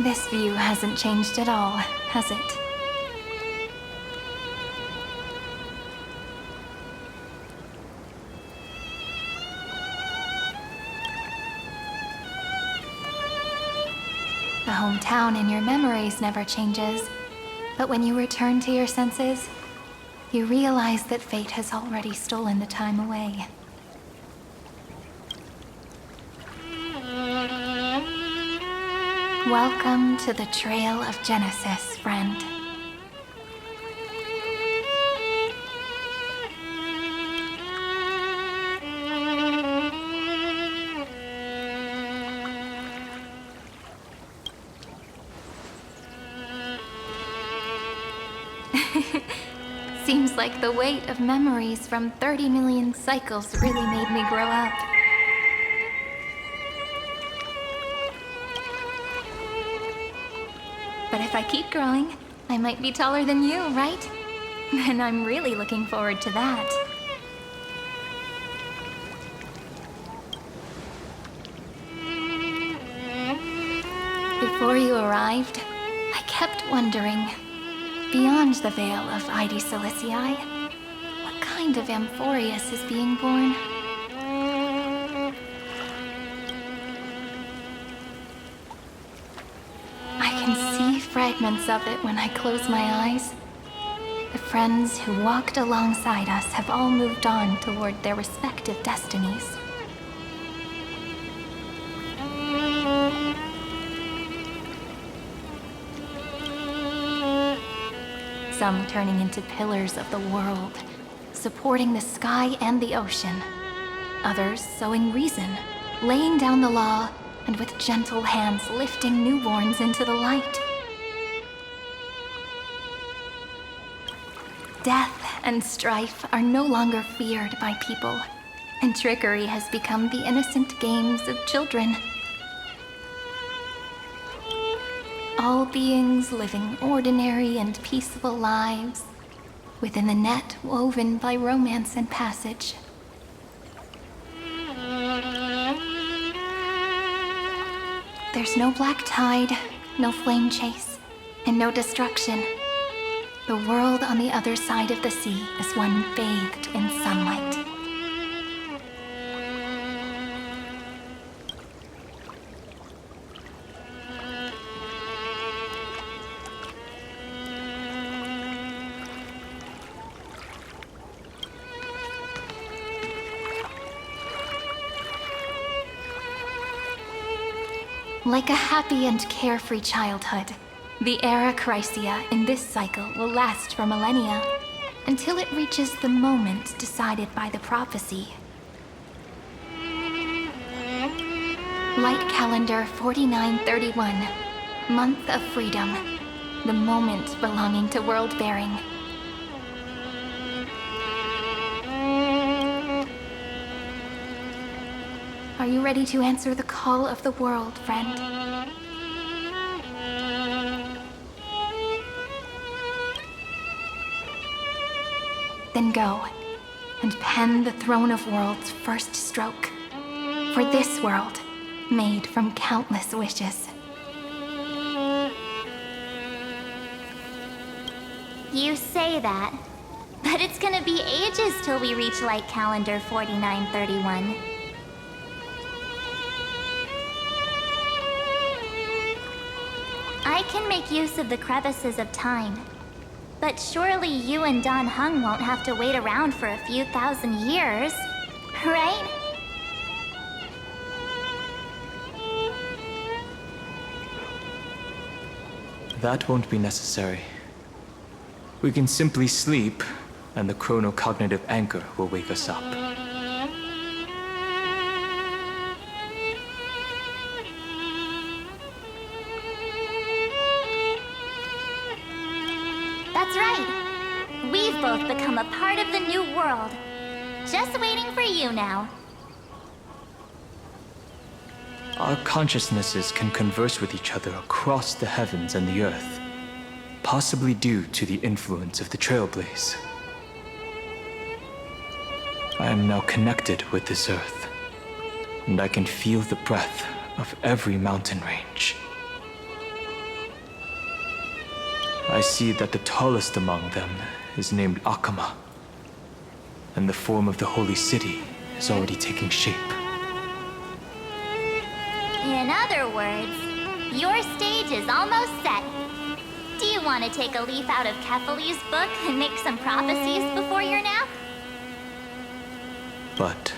This view hasn't changed at all, has it? The hometown in your memories never changes, but when you return to your senses, you realize that fate has already stolen the time away. Welcome to the Trail of Genesis, friend. Seems like the weight of memories from 30 million cycles really made me grow up. But if I keep growing, I might be taller than you, right? And I'm really looking forward to that. Before you arrived, I kept wondering, beyond the veil of Ide Silicii, what kind of Amphorius is being born? I can see fragments of it when I close my eyes. The friends who walked alongside us have all moved on toward their respective destinies. Some turning into pillars of the world, supporting the sky and the ocean. Others sowing reason, laying down the law, and with gentle hands lifting newborns into the light. Death and strife are no longer feared by people, and trickery has become the innocent games of children. All beings living ordinary and peaceful lives within the net woven by romance and passage. There's no black tide, no flame chase, and no destruction. The world on the other side of the sea is one bathed in sunlight. Like a happy and carefree childhood, the era Chrysia in this cycle will last for millennia, until it reaches the moment decided by the prophecy. Light calendar 4931, month of freedom, the moment belonging to world bearing. Are you ready to answer the call of the world, friend? Then go, and pen the Throne of Worlds' first stroke. For this world, made from countless wishes. You say that, but it's gonna be ages till we reach light calendar 4931. I can make use of the crevices of time. But surely you and Don Hung won't have to wait around for a few thousand years, right? That won't be necessary. We can simply sleep, and the chronocognitive anchor will wake us up. That's right. We've both become a part of the new world. Just waiting for you now. Our consciousnesses can converse with each other across the heavens and the earth, possibly due to the influence of the Trailblazer. I am now connected with this earth, and I can feel the breath of every mountain range. I see that the tallest among them is named Akama, and the form of the holy city is already taking shape. In other words, your stage is almost set. Do you want to take a leaf out of Kefali's book and make some prophecies before your nap? But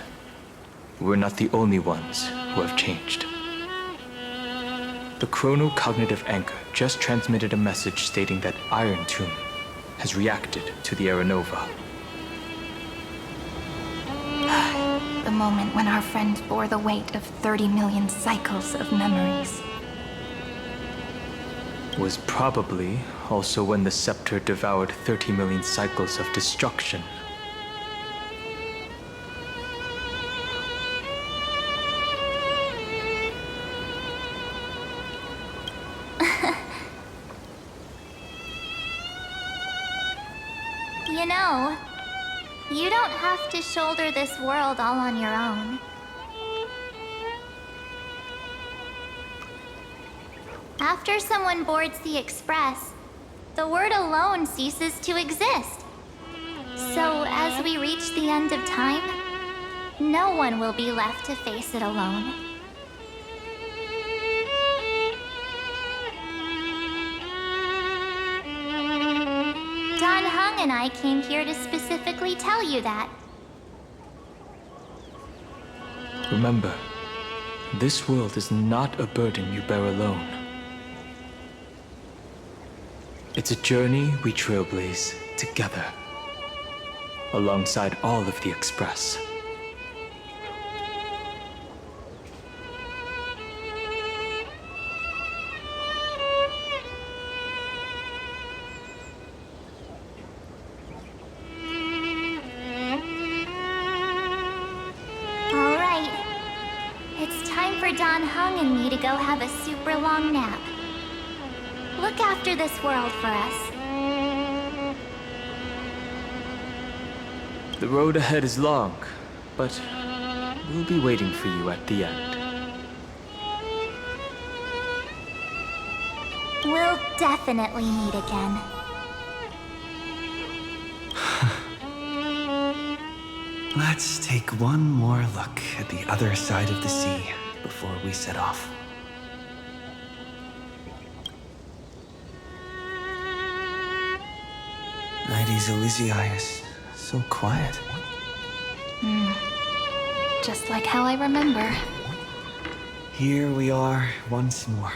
we're not the only ones who have changed. The chrono-cognitive anchor just transmitted a message stating that Iron Tomb has reacted to the Aeronova. The moment when our friend bore the weight of 30 million cycles of memories. Was probably also when the scepter devoured 30 million cycles of destruction. You know, you don't have to shoulder this world all on your own. After someone boards the Express, the word alone ceases to exist. So as we reach the end of time, no one will be left to face it alone. Don Hung and I came here to specifically tell you that. Remember, this world is not a burden you bear alone. It's a journey we trailblaze together, alongside all of the Express. All right. It's time for Don Hung and me to go have a super long nap. Look after this world for us. The road ahead is long, but we'll be waiting for you at the end. We'll definitely meet again. Let's take one more look at the other side of the sea before we set off. Nighties Elysiae is so quiet. Just like how I remember. Here we are once more.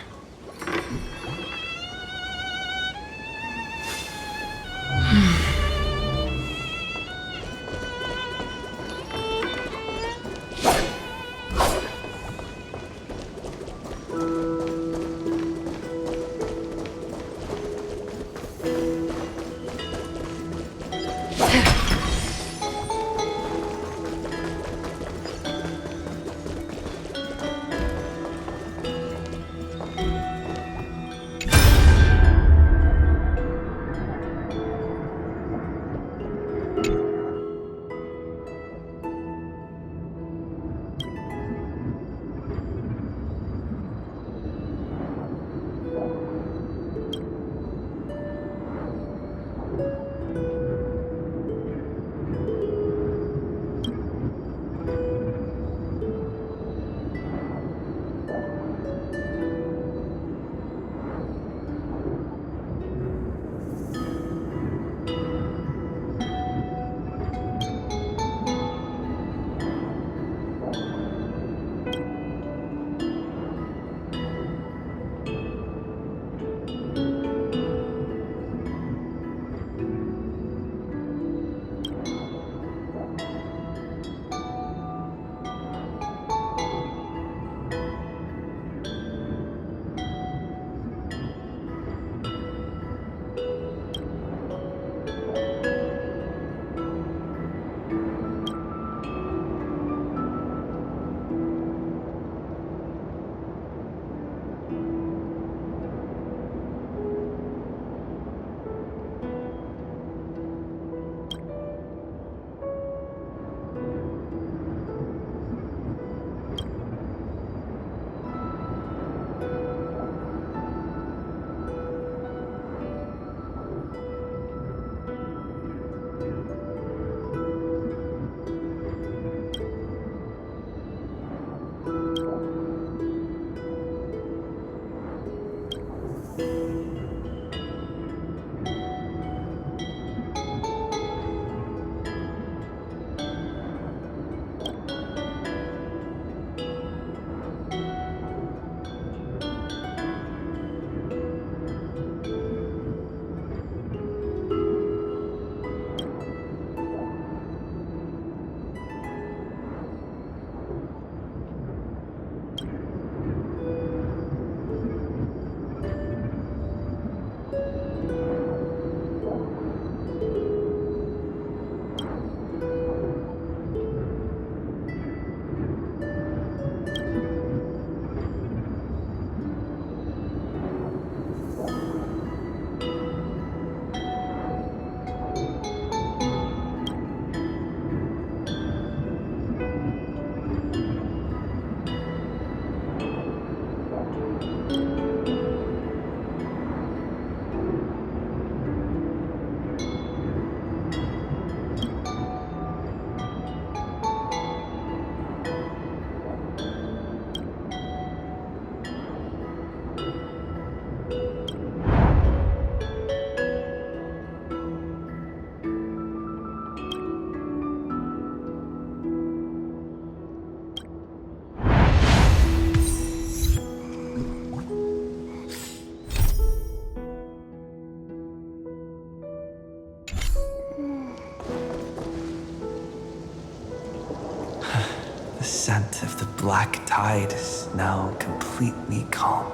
The scent of the black tide is now completely calm.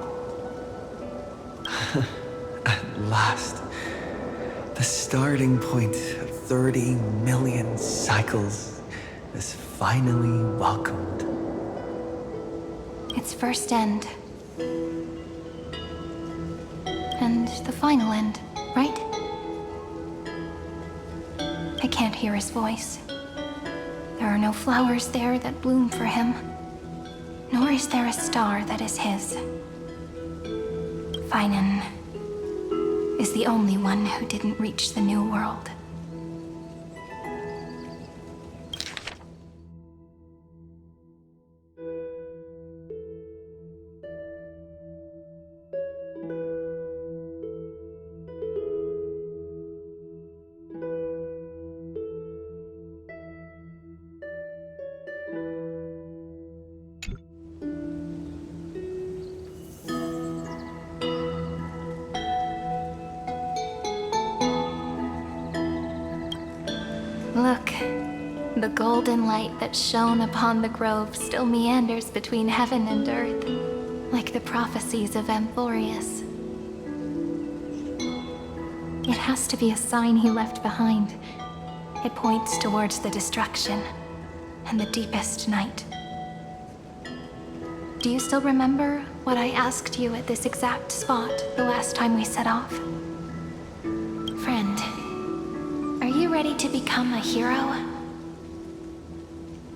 At last, the starting point of 30 million cycles is finally welcomed. Its first end. And the final end, right? I can't hear his voice. There are no flowers there that bloom for him, nor is there a star that is his. Finan is the only one who didn't reach the new world. Look, the golden light that shone upon the grove still meanders between heaven and earth, like the prophecies of Amphorius. It has to be a sign he left behind. It points towards the destruction and the deepest night. Do you still remember what I asked you at this exact spot the last time we set off? Friend, are you ready to become a hero?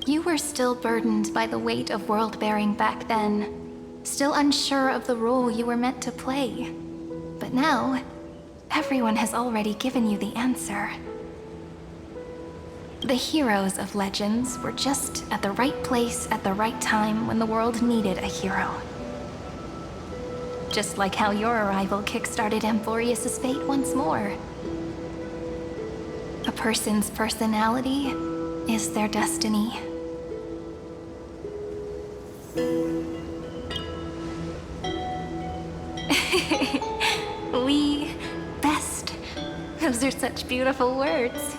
You were still burdened by the weight of world-bearing back then, still unsure of the role you were meant to play. But now, everyone has already given you the answer. The heroes of legends were just at the right place at the right time when the world needed a hero. Just like how your arrival kickstarted Amphorius' fate once more. A person's personality is their destiny. We best. Those are such beautiful words.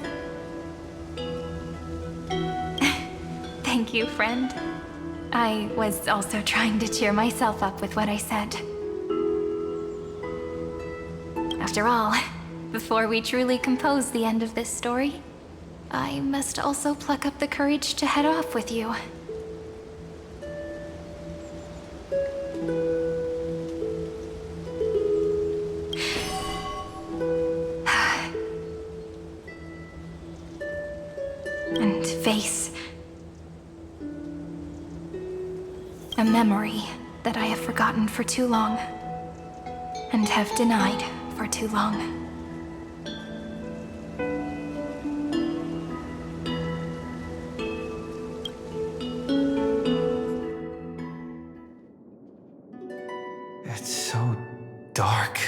Thank you, friend. I was also trying to cheer myself up with what I said. After all, before we truly compose the end of this story, I must also pluck up the courage to head off with you. And face a memory that I have forgotten for too long, and have denied for too long. It's so dark.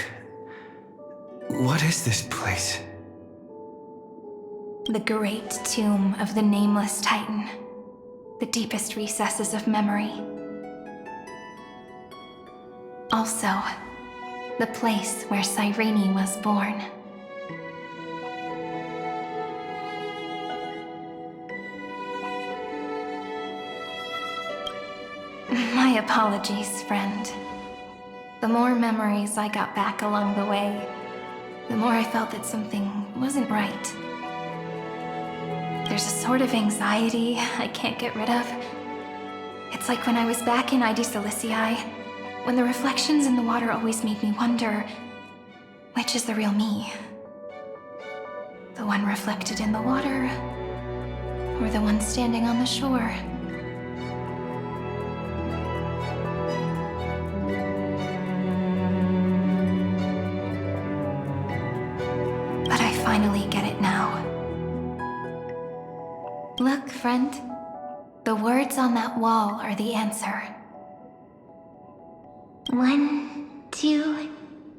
What is this place? The great tomb of the Nameless Titan. the deepest recesses of memory. Also, the place where Cyrene was born. My apologies, friend. The more memories I got back along the way, the more I felt that something wasn't right. There's a sort of anxiety I can't get rid of. It's like when I was back in ID Silicii, when the reflections in the water always made me wonder, which is the real me? The one reflected in the water, or the one standing on the shore? But I finally get it now. Look, friend. The words on that wall are the answer. 1, 2,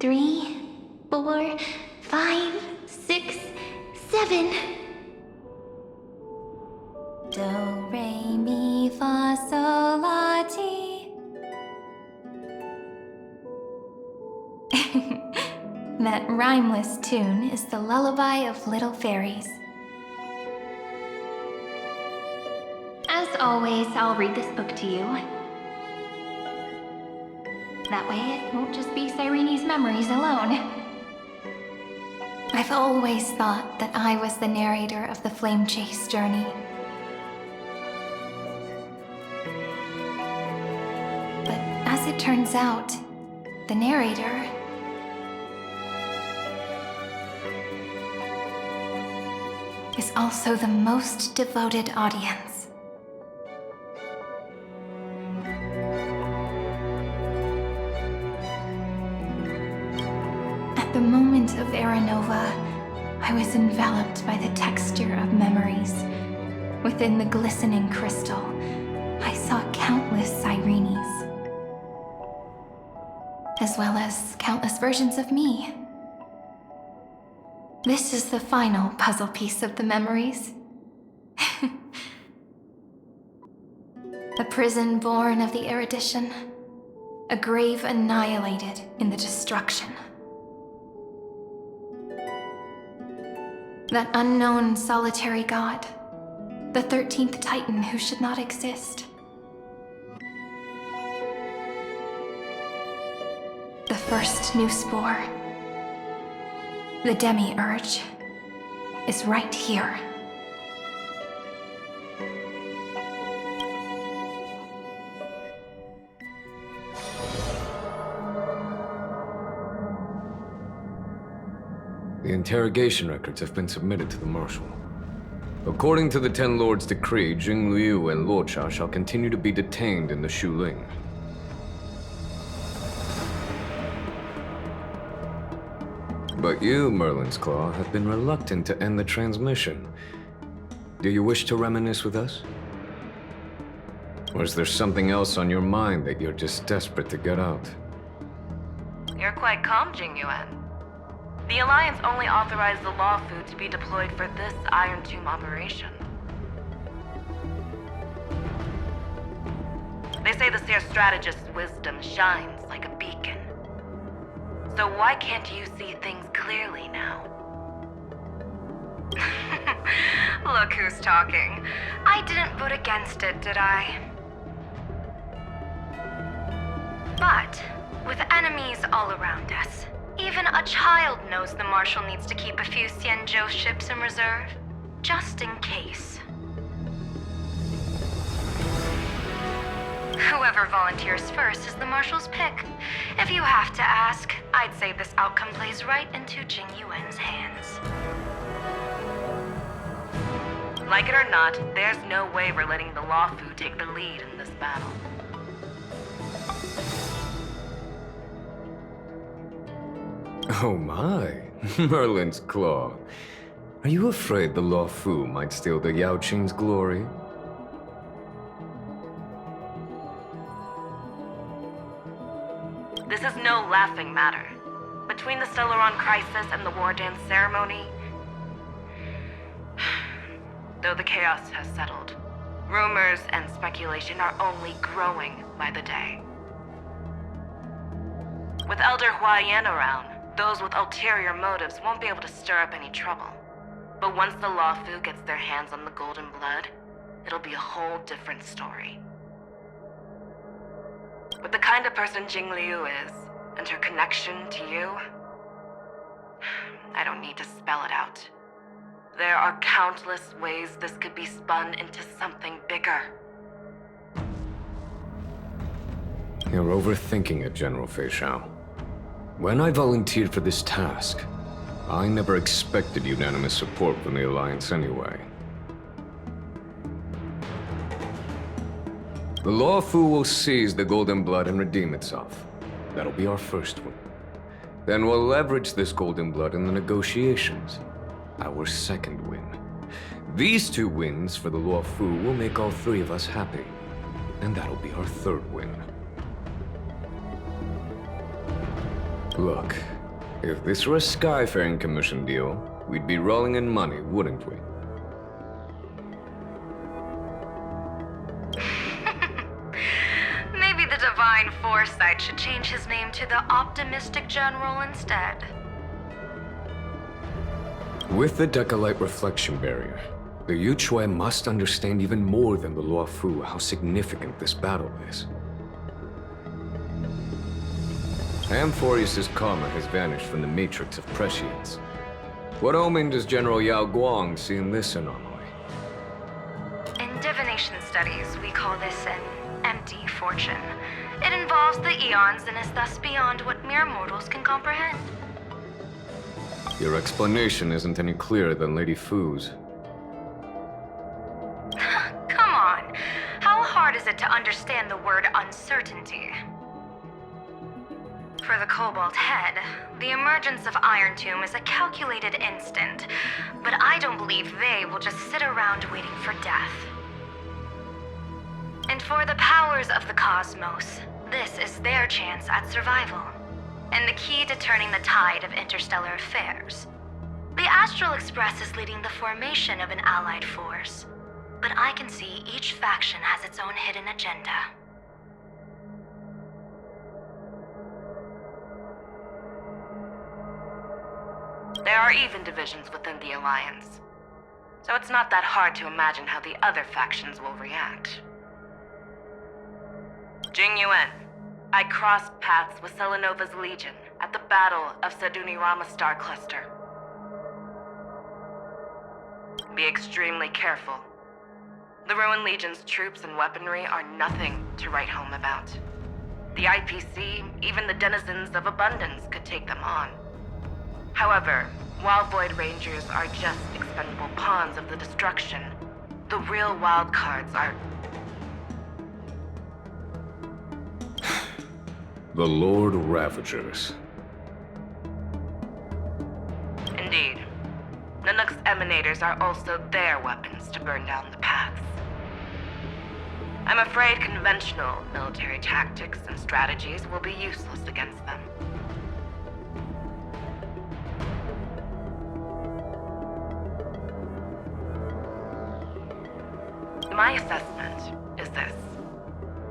3, 4, 5, 6, 7. Do, re, mi, fa, sol, la, ti. That rhymeless tune is the lullaby of little fairies. As always, I'll read this book to you. That way it won't just be Cyrene's memories alone. I've always thought that I was the narrator of the Flame Chase journey. But as it turns out, the narrator is also the most devoted audience. At the moment of Aranova, I was enveloped by the texture of memories. Within the glistening crystal, I saw countless Cyrenes, as well as countless versions of me. This is the final puzzle piece of the memories. A prison born of the erudition, a grave annihilated in the destruction. That unknown solitary god, the 13th Titan who should not exist. The first new spore, the demiurge, is right here. The interrogation records have been submitted to the Marshal. According to the Ten Lords' decree, Jing Liu and Luocha shall continue to be detained in the Shuling. But you, Merlin's Claw, have been reluctant to end the transmission. Do you wish to reminisce with us? Or is there something else on your mind that you're just desperate to get out? You're quite calm, Jingyuan. The Alliance only authorized the Law Food to be deployed for this Iron Tomb operation. They say the Seer Strategist's wisdom shines like a beacon. So why can't you see things clearly now? Look who's talking. I didn't vote against it, did I? But with enemies all around us, even a child knows the Marshal needs to keep a few Xianzhou ships in reserve, just in case. Whoever volunteers first is the Marshal's pick. If you have to ask, I'd say this outcome plays right into Jingyuan's hands. Like it or not, there's no way we're letting the Law Food take the lead in this battle. Oh my, Merlin's Claw. Are you afraid the Law Fu might steal the Yao Qing's glory? This is no laughing matter. Between the Stellaron crisis and the War Dance ceremony, though the chaos has settled, Rumors and speculation are only growing by the day. With Elder Huaiyan around, those with ulterior motives won't be able to stir up any trouble. But once the Luofu gets their hands on the golden blood, it'll be a whole different story. With the kind of person Jingliu is, and her connection to you, I don't need to spell it out. There are countless ways this could be spun into something bigger. You're overthinking it, General Fei Shao. When I volunteered for this task, I never expected unanimous support from the Alliance anyway. The Luofu will seize the Golden Blood and redeem itself. That'll be our first win. Then we'll leverage this Golden Blood in the negotiations. Our second win. These 2 wins for the Luofu will make all 3 of us happy. And that'll be our third win. Look, if this were a Skyfaring Commission deal, we'd be rolling in money, wouldn't we? Maybe the Divine Foresight should change his name to the Optimistic General instead. With the Decalite reflection barrier, the Yuchue must understand even more than the Luofu how significant this battle is. Amphorius' karma has vanished from the matrix of prescience. What omen does General Yao Guang see in this anomaly? In divination studies, we call this an empty fortune. It involves the eons and is thus beyond what mere mortals can comprehend. Your explanation isn't any clearer than Lady Fu's. Come on. How hard is it to understand the word uncertainty? For the Cobalt Head, the emergence of Iron Tomb is a calculated instant, but I don't believe they will just sit around waiting for death. And for the powers of the cosmos, this is their chance at survival, and the key to turning the tide of interstellar affairs. The Astral Express is leading the formation of an allied force, but I can see each faction has its own hidden agenda. There are even divisions within the Alliance, so it's not that hard to imagine how the other factions will react. Jing Yuan, I crossed paths with Selenova's Legion at the Battle of Sadunirama Star Cluster. Be extremely careful. The Ruined Legion's troops and weaponry are nothing to write home about. The IPC, even the denizens of Abundance, could take them on. However, while Void Rangers are just expendable pawns of the destruction, the real wildcards are... The Lord Ravagers. Indeed. Nanook's emanators are also their weapons to burn down the paths. I'm afraid conventional military tactics and strategies will be useless against them. My assessment is this.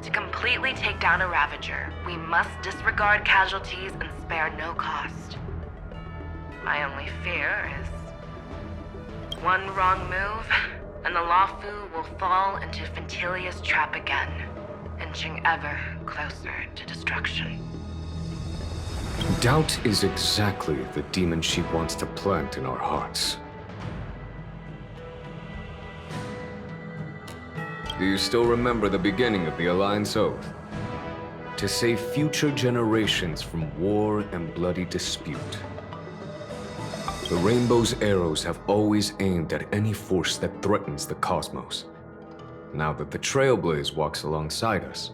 To completely take down a Ravager, we must disregard casualties and spare no cost. My only fear is one wrong move, and the Luofu will fall into Fintilia's trap again, inching ever closer to destruction. Doubt is exactly the demon she wants to plant in our hearts. Do you still remember the beginning of the Alliance Oath? To save future generations from war and bloody dispute. The Rainbow's arrows have always aimed at any force that threatens the cosmos. Now that the Trailblazer walks alongside us,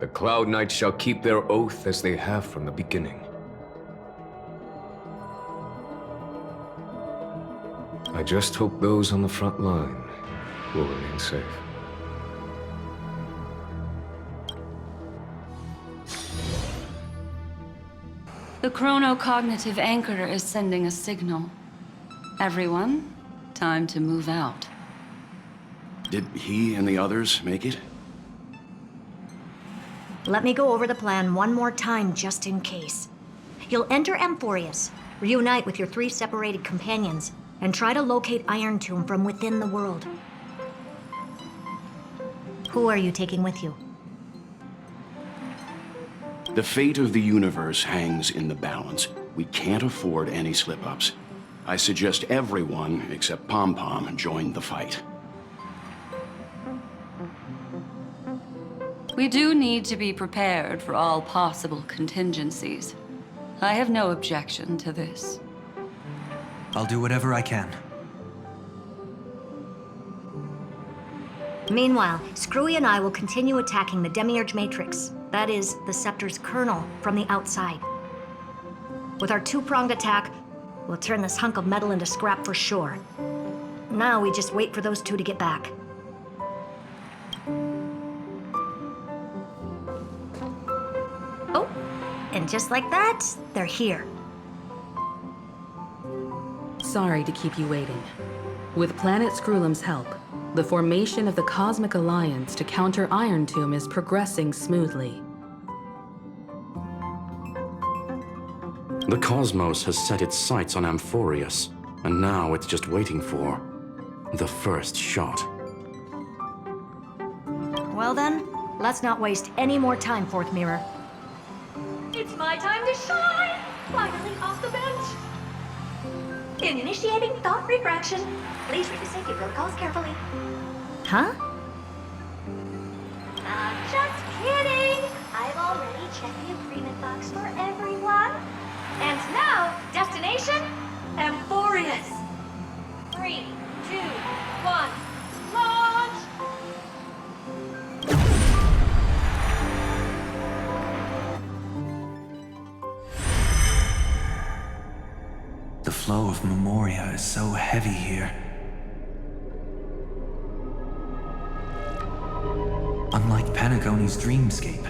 the Cloud Knights shall keep their oath as they have from the beginning. I just hope those on the front line will remain safe. The chronocognitive anchor is sending a signal. Everyone, time to move out. Did he and the others make it? Let me go over the plan one more time, just in case. You'll enter Amphorius, reunite with your 3 separated companions, and try to locate Iron Tomb from within the world. Who are you taking with you? The fate of the universe hangs in the balance. We can't afford any slip-ups. I suggest everyone, except Pom Pom, join the fight. We do need to be prepared for all possible contingencies. I have no objection to this. I'll do whatever I can. Meanwhile, Screwy and I will continue attacking the Demiurge Matrix. That is, the Scepter's kernel, from the outside. With our 2-pronged attack, we'll turn this hunk of metal into scrap for sure. Now we just wait for those 2 to get back. Oh, and just like that, they're here. Sorry to keep you waiting. With Planet Screwlum's help, the formation of the Cosmic Alliance to counter Iron Tomb is progressing smoothly. The cosmos has set its sights on Amphorius, and now it's just waiting for the first shot. Well then, let's not waste any more time, Fourth Mirror. It's my time to shine! Finally off the bench! Initiating thought refraction. Please read the safety protocols carefully. Huh? Just kidding! I've already checked the agreement box for everyone. And now, destination, Amphorius. 3, 2, 1, launch! The flow of Memoria is so heavy here. Unlike Panagone's dreamscape,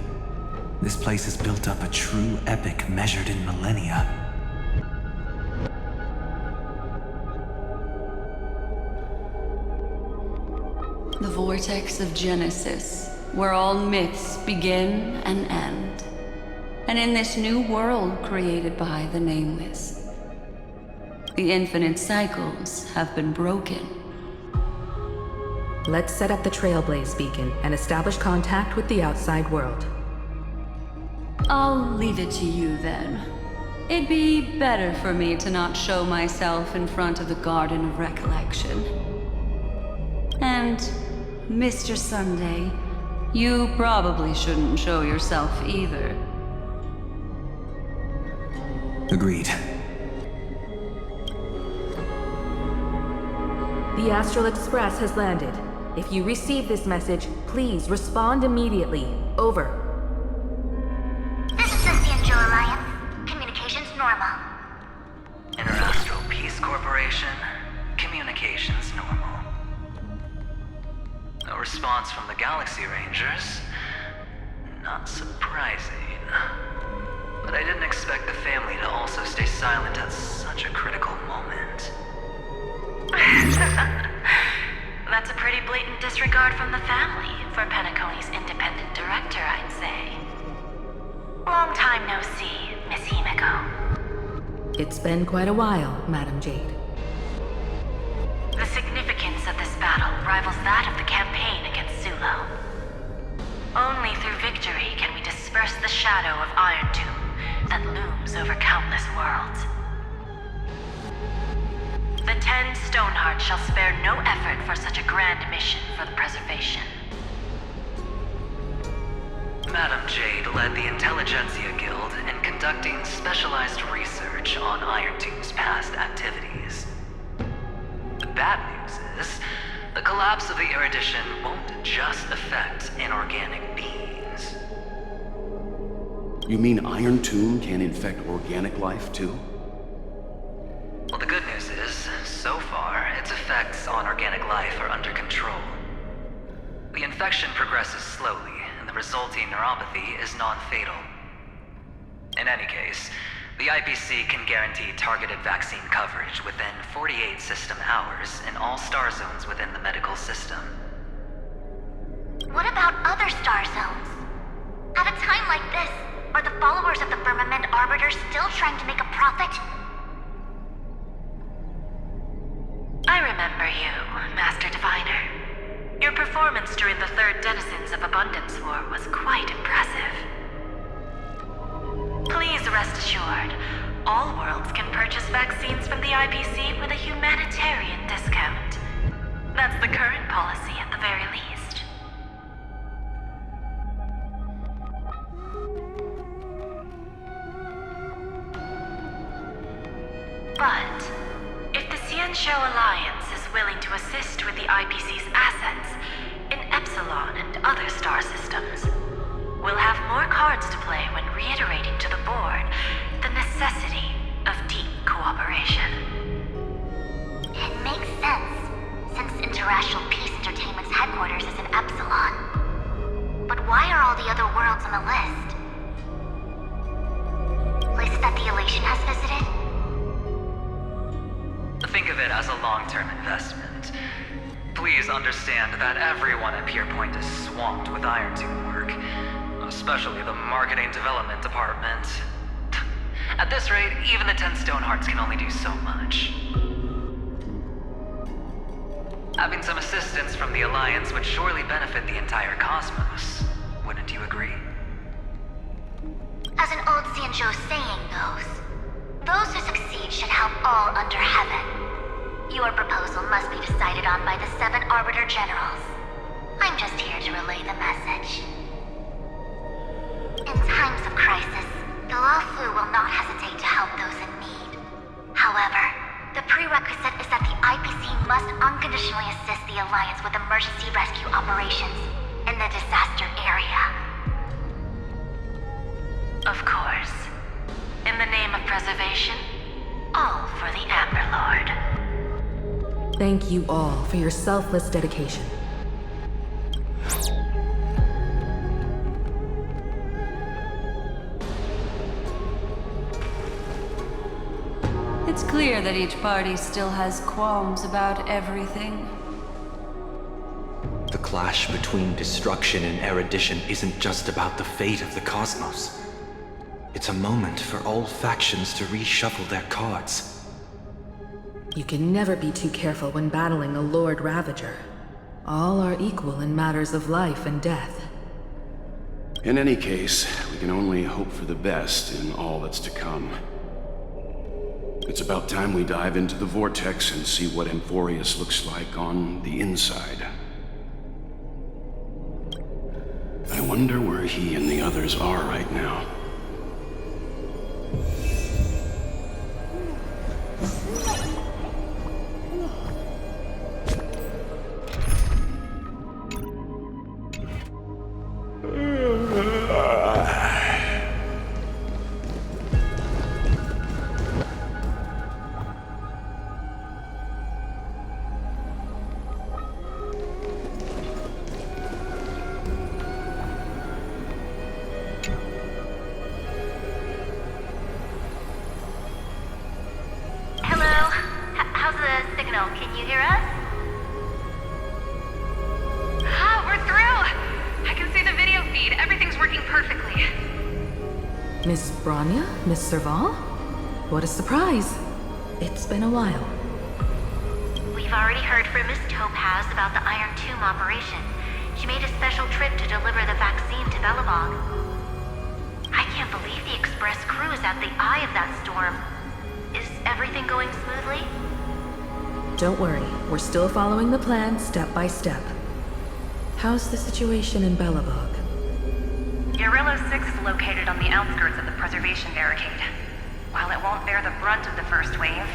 this place has built up a true epic measured in millennia. The vortex of Genesis, where all myths begin and end. And in this new world created by the Nameless, the infinite cycles have been broken. Let's set up the Trailblaze beacon and establish contact with the outside world. I'll leave it to you then. It'd be better for me to not show myself in front of the Garden of Recollection. And, Mr. Sunday, you probably shouldn't show yourself either. Agreed. The Astral Express has landed. If you receive this message, please respond immediately. Over. This is the Angel Alliance. Communications normal. Interastral Peace Corporation. Communications normal. No response from the Galaxy Rangers. Not surprising. But I didn't expect the family to also stay silent at such a critical moment. That's a pretty blatant disregard from the family for Penacone's independent director, I'd say. Long time no see, Miss Himiko. It's been quite a while, Madam Jade. The significance of this battle rivals that of the campaign against Sulo. Only through victory can we disperse the shadow of Iron Tomb that looms over countless worlds. The 10 Stonehearts shall spare no effort for such a grand mission for the preservation. Madam Jade led the Intelligentsia Guild in conducting specialized research on Iron Tomb's past activities. The bad news is, the collapse of the Erudition won't just affect inorganic beings. You mean Iron Tomb can infect organic life, too? Well, the good news is, so far, its effects on organic life are under control. The infection progresses slowly, and the resulting neuropathy is non-fatal. In any case, the IPC can guarantee targeted vaccine coverage within 48 system hours in all star zones within the medical system. other star zones. At a time like this, are the followers of the Firmament Arbiter still trying to make a profit? I remember you, Master Diviner. Your performance during the Third Denizens of Abundance War was quite impressive. Please rest assured, all worlds can purchase vaccines from the IPC with a humanitarian discount. That's the current policy at the very least. But if the Xianshou Alliance is willing to assist with the IPC's assets in Epsilon and other star systems, we'll have more cards to play when reiterating to the board the necessity of deep cooperation. It makes sense, since Interracial Peace Entertainment's headquarters is in Epsilon. But why are all the other worlds on the list? Places that the Elation has visited? Think of it as a long-term investment. Please understand that everyone at Pierpoint is swamped with Iron Tomb work, especially the marketing development department. At this rate, even the 10 Stonehearts can only do so much. Having some assistance from the Alliance would surely benefit the entire cosmos. Wouldn't you agree? As an old Xianzhou saying goes, those who succeed should help all under heaven. Your proposal must be decided on by the 7 Arbiter Generals. I'm just here to relay the message. In times of crisis, the Luofu will not hesitate to help those in need. However, the prerequisite is that the IPC must unconditionally assist the Alliance with emergency rescue operations in the disaster area. Of course. In the name of preservation, all for the Amber Lord. Thank you all for your selfless dedication. It's clear that each party still has qualms about everything. The clash between destruction and erudition isn't just about the fate of the cosmos. It's a moment for all factions to reshuffle their cards. You can never be too careful when battling a Lord Ravager. All are equal in matters of life and death. In any case, we can only hope for the best in all that's to come. It's about time we dive into the vortex and see what Amphorius looks like on the inside. I wonder where he and the others are right now. Can you hear us? Ah, we're through! I can see the video feed. Everything's working perfectly. Miss Bronya? Miss Serval? What a surprise. It's been a while. We've already heard from Miss Topaz about the Iron Tomb operation. She made a special trip to deliver the vaccine to Belobog. I can't believe the Express crew is at the eye of that storm. Is everything going smoothly? Don't worry, we're still following the plan step by step. How's the situation in Belobog? Urillo 6 is located on the outskirts of the preservation barricade. While it won't bear the brunt of the first wave,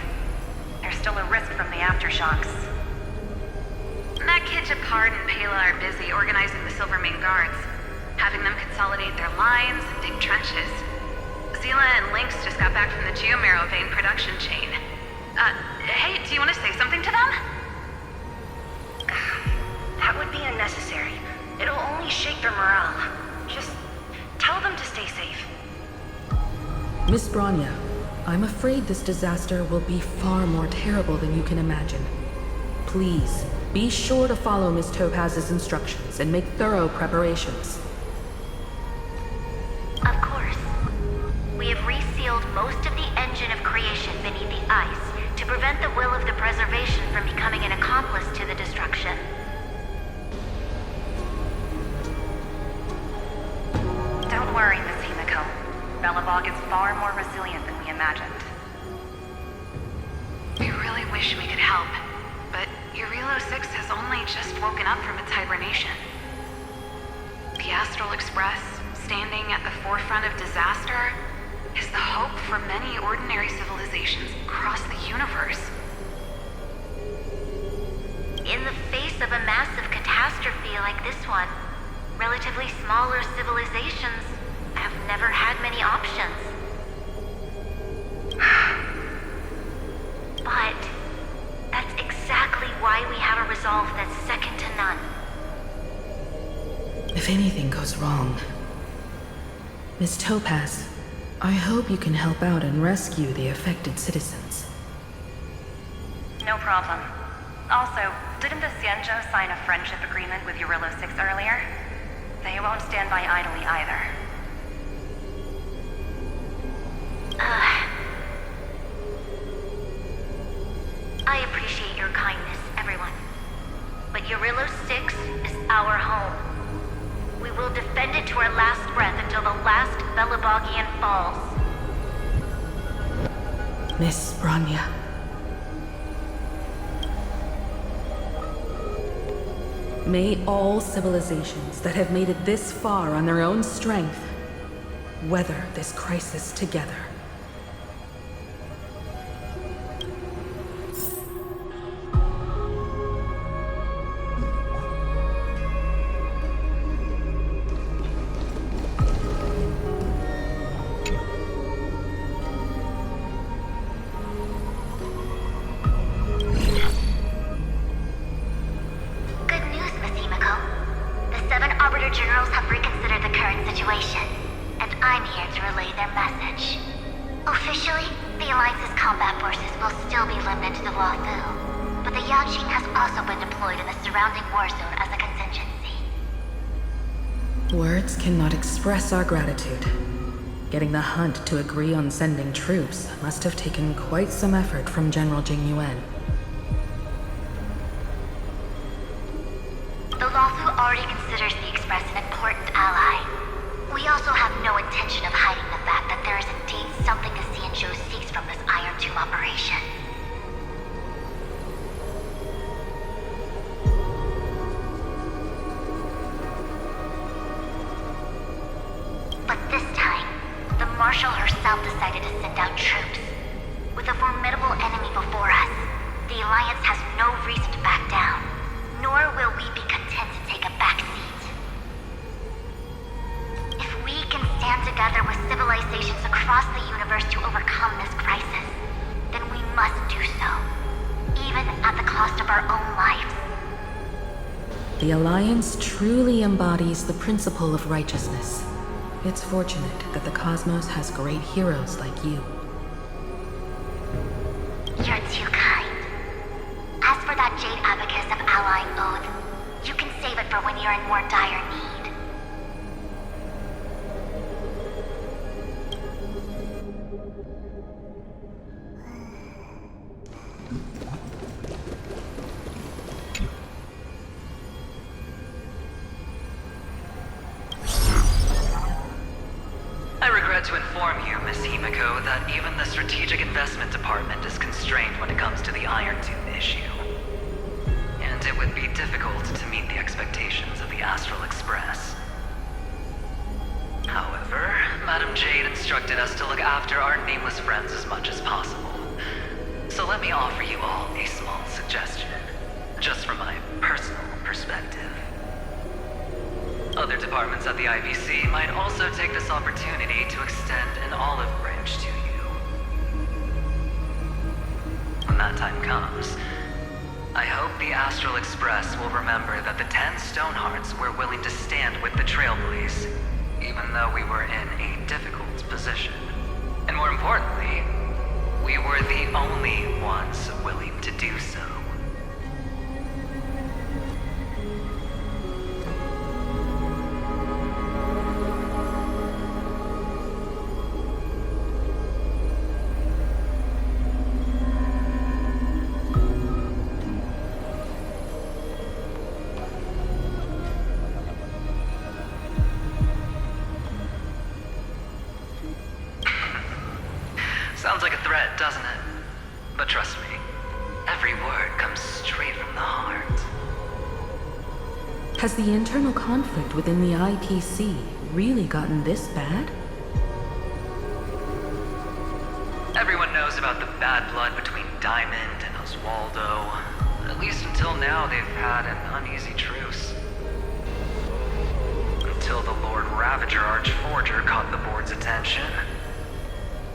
there's still a risk from the aftershocks. Matt, Japard, and Pela are busy organizing the Silvermane Guards, having them consolidate their lines and dig trenches. Zila and Lynx just got back from the Geomarrow vein production chain. Hey, do you want to say something to them? That would be unnecessary. It'll only shake their morale. Just tell them to stay safe. Miss Bronya, I'm afraid this disaster will be far more terrible than you can imagine. Please, Be sure to follow Miss Topaz's instructions and make thorough preparations. Of course. We have resealed most of the engine of creation beneath the ice to prevent the will of the preservation from becoming an accomplice to the destruction. Don't worry, Miss Himiko. Belobog is far more resilient than we imagined. We really wish we could help, but Eurilo 6 has only just woken up from its hibernation. The Astral Express, standing at the forefront of disaster, is the hope for many ordinary civilizations across the universe. In the face of a massive catastrophe like this one, relatively smaller civilizations have never had many options. But that's exactly why we have a resolve that's second to none. If anything goes wrong, Miss Topaz, I hope you can help out and rescue the affected citizens. No problem. Also, didn't the Xianzhou sign a friendship agreement with Eurilo 6 earlier? They won't stand by idly either. I appreciate your kindness, everyone. But Eurilo 6 is our home. We will defend it to our last breath until the last Belobogian falls. Miss Branya. May all civilizations that have made it this far on their own strength weather this crisis together. Words cannot express our gratitude. Getting the Hunt to agree on sending troops must have taken quite some effort from General Jing Yuan. The Lawfu already considers the Express an important ally. We also have no intention of hiding the fact that there is indeed something the Xianzhou seeks from this Iron Tomb operation. But this time, the Marshal herself decided to send out troops. With a formidable enemy before us, the Alliance has no reason to back down, nor will we be content to take a back seat. If we can stand together with civilizations across the universe to overcome this crisis, then we must do so, even at the cost of our own lives. The Alliance truly embodies the principle of righteousness. It's fortunate that the cosmos has great heroes like you. You're too kind. As for that Jade Abacus of Allying Oath, you can save it for when you're in more dire need. I regret to inform you, Miss Himiko, that even the Strategic Investment Department is constrained when it comes to the Iron Tomb issue. And it would be difficult to meet the expectations of the Astral Express. However, Madam Jade instructed us to look after our nameless friends as much as possible. So let me offer you all a small suggestion, just from my personal perspective. Other departments at the IBC might also take this opportunity to extend an olive branch to you. When that time comes, I hope the Astral Express will remember that the 10 Stonehearts were willing to stand with the Trailblazer, even though we were in a difficult position. And more importantly, we were the only ones willing to do so. Sounds like a threat, doesn't it? But trust me, every word comes straight from the heart. Has the internal conflict within the IPC really gotten this bad? Everyone knows about the bad blood between Diamond and Oswaldo. At least until now, they've had an uneasy truce. Until the Lord Ravager Archforger caught the board's attention.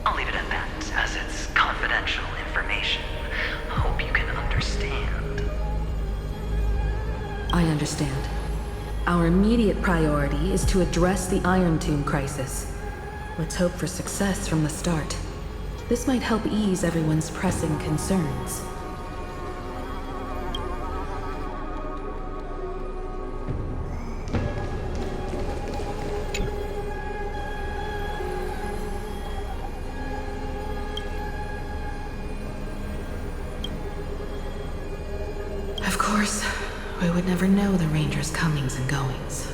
I'll leave it at that, as it's confidential information. Hope you can understand. I understand. Our immediate priority is to address the Iron Tomb crisis. Let's hope for success from the start. This might help ease everyone's pressing concerns. Of course, we would never know the Ranger's comings and goings.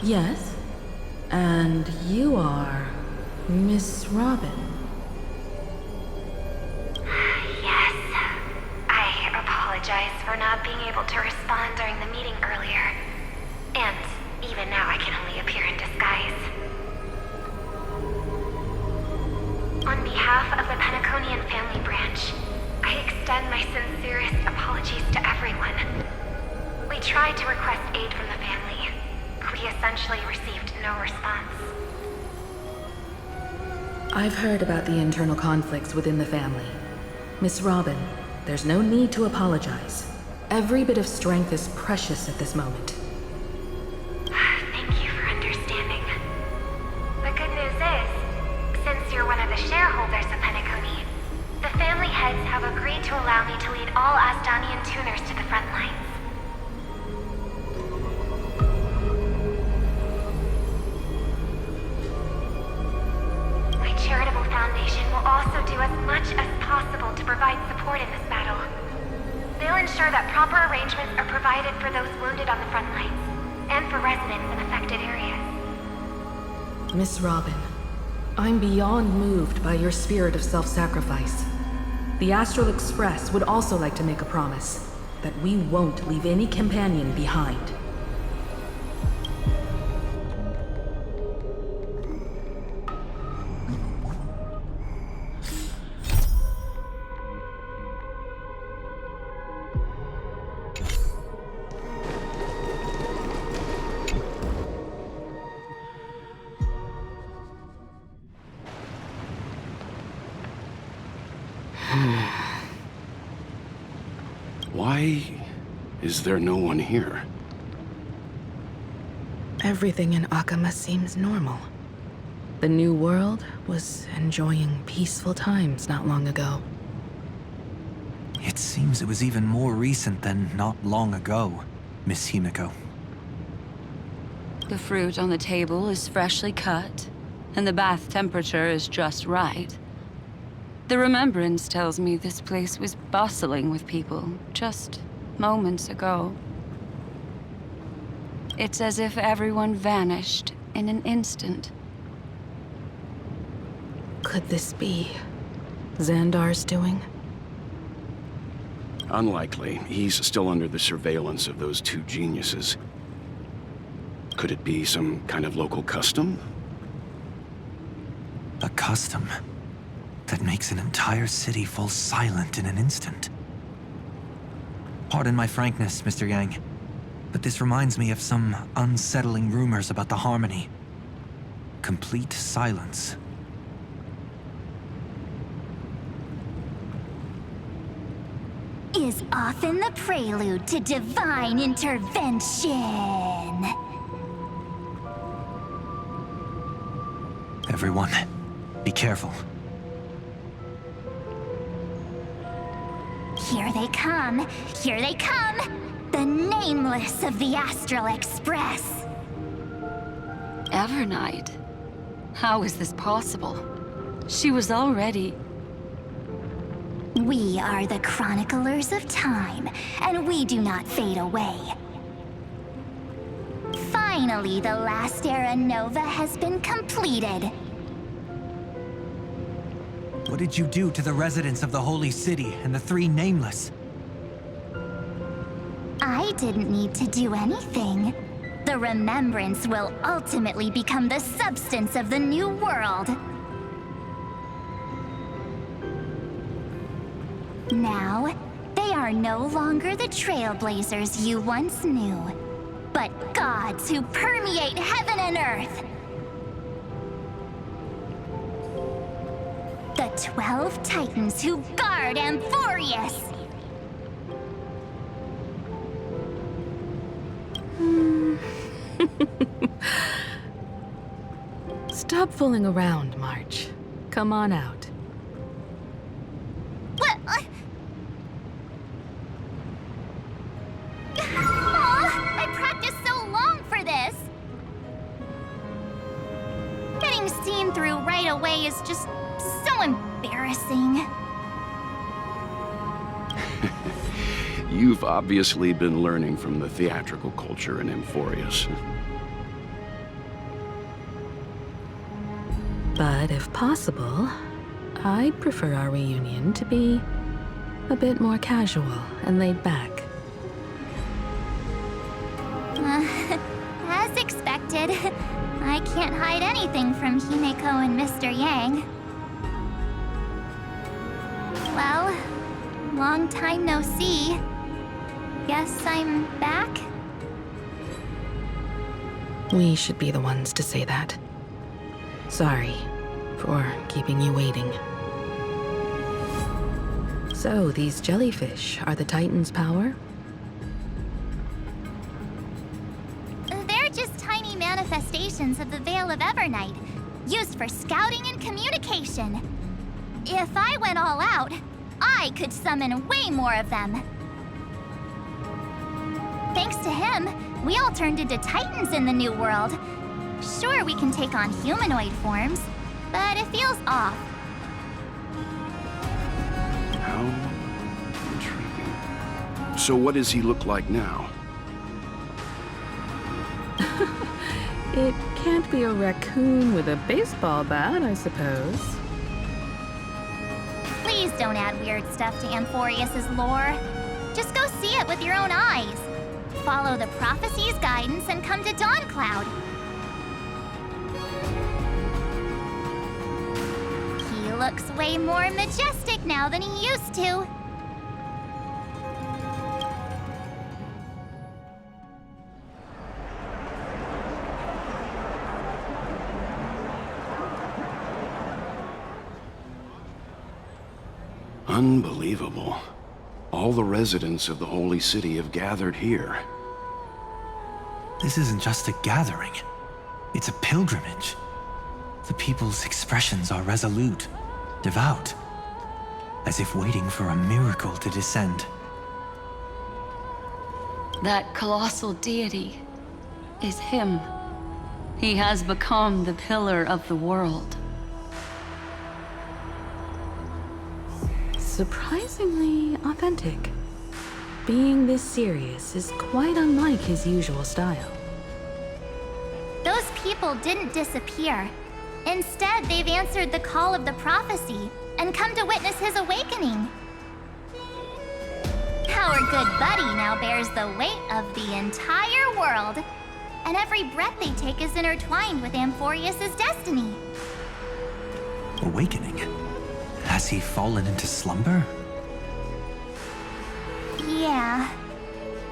Yes, and you are Miss Robin. Yes. I apologize for not being able to respond during the meeting earlier. And even now I can only appear in disguise. On behalf of the Penaconian family branch, I extend my sincerest apologies to everyone. We tried to request aid from the family. We essentially received no response. I've heard about the internal conflicts within the family. Miss Robin, there's no need to apologize. Every bit of strength is precious at this moment. Thank you for understanding. The good news is, since you're one of the shareholders of Penacony, the family heads have agreed to allow me to lead all Asdanian tuners to the front lines. Charitable Foundation will also do as much as possible to provide support in this battle. They'll ensure that proper arrangements are provided for those wounded on the front lines, and for residents in affected areas. Miss Robin, I'm beyond moved by your spirit of self-sacrifice. The Astral Express would also like to make a promise that we won't leave any companion behind. Why is there no one here? Everything in Akama seems normal. The New World was enjoying peaceful times not long ago. It seems it was even more recent than not long ago, Miss Himiko. The fruit on the table is freshly cut, and the bath temperature is just right. The remembrance tells me this place was bustling with people just moments ago. It's as if everyone vanished in an instant. Could this be Xandar's doing? Unlikely. He's still under the surveillance of those two geniuses. Could it be some kind of local custom? A custom that makes an entire city fall silent in an instant. Pardon my frankness, Mr. Yang, but this reminds me of some unsettling rumors about the Harmony. Complete silence. Is often the prelude to divine intervention. Everyone, be careful. Here they come! Here they come! The Nameless of the Astral Express! Evernight? How is this possible? She was already... We are the chroniclers of time, and we do not fade away. Finally, the last era Nova has been completed. What did you do to the residents of the Holy City and the Three Nameless? I didn't need to do anything. The remembrance will ultimately become the substance of the new world. Now, they are no longer the Trailblazers you once knew, but gods who permeate heaven and earth. The 12 Titans who guard Amphorius. Stop fooling around, March. Come on out. What? I practiced so long for this. Getting seen through right away is just so embarrassing. You've obviously been learning from the theatrical culture in Amphorius. But if possible, I'd prefer our reunion to be a bit more casual and laid back. As expected, I can't hide anything from Himeko and Mr. Yang. Well, long time no see. Guess I'm back? We should be the ones to say that. Sorry for keeping you waiting. So, these jellyfish are the Titan's power? They're just tiny manifestations of the Veil of Evernight, used for scouting and communication. If I went all out, I could summon way more of them. Thanks to him, we all turned into Titans in the New World. Sure, we can take on humanoid forms, but it feels off. How intriguing. So what does he look like now? It can't be a raccoon with a baseball bat, I suppose. Please don't add weird stuff to Amphorius' lore. Just go see it with your own eyes. Follow the prophecy's guidance and come to Dawncloud. He looks way more majestic now than he used to. Unbelievable. All the residents of the Holy City have gathered here. This isn't just a gathering. It's a pilgrimage. The people's expressions are resolute, devout, as if waiting for a miracle to descend. That colossal deity is him. He has become the pillar of the world. Surprisingly authentic. Being this serious is quite unlike his usual style. Those people didn't disappear. Instead, they've answered the call of the prophecy and come to witness his awakening. Our good buddy now bears the weight of the entire world, and every breath they take is intertwined with Amphorius' destiny. Awakening? Has he fallen into slumber? Yeah.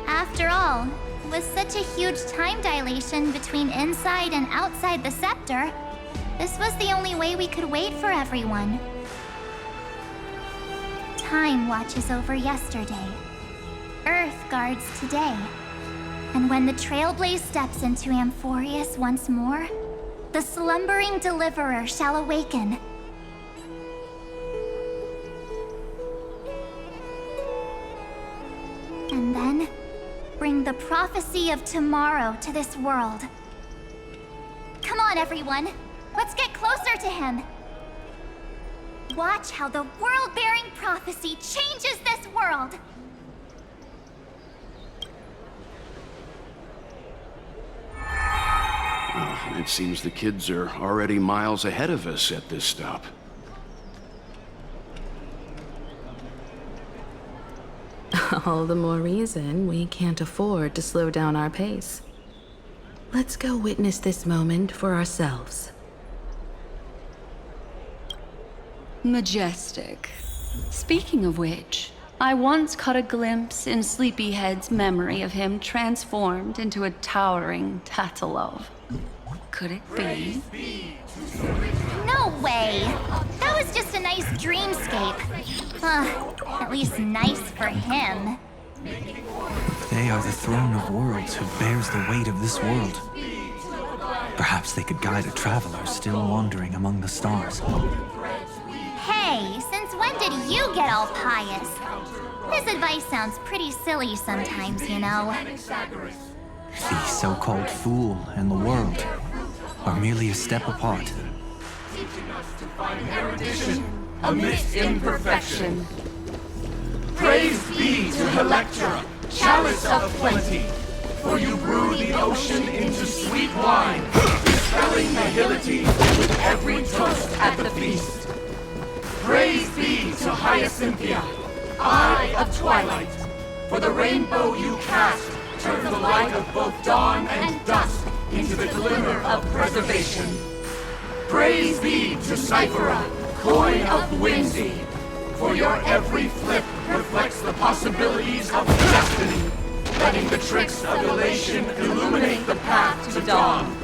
After all, with such a huge time dilation between inside and outside the scepter, this was the only way we could wait for everyone. Time watches over yesterday. Earth guards today. And when the Trailblaze steps into Amphorius once more, the slumbering deliverer shall awaken. And then, bring the prophecy of tomorrow to this world. Come on, everyone. Let's get closer to him. Watch how the world-bearing prophecy changes this world. It seems the kids are already miles ahead of us at this stop. All the more reason we can't afford to slow down our pace. Let's go witness this moment for ourselves. Majestic. Speaking of which, I once caught a glimpse in Sleepyhead's memory of him transformed into a towering Tatalov. Could it be? No way! That was just a nice dreamscape. At least nice for him. They are the throne of worlds who bears the weight of this world. Perhaps they could guide a traveler still wandering among the stars. Hey, since when did you get all pious? This advice sounds pretty silly sometimes, you know. The so-called fool and the world are merely a step apart. Erudition amidst imperfection. Praise be to Electra, chalice of plenty, for you brew the ocean into sweet wine, dispelling nihility with every toast at the feast. Praise be to Hyacinthia, eye of twilight, for the rainbow you cast turns the light of both dawn and dusk into the glimmer of preservation. Praise be to Cyphera, coin of whimsy, for your every flip reflects the possibilities of destiny, letting the tricks of elation illuminate the path to dawn.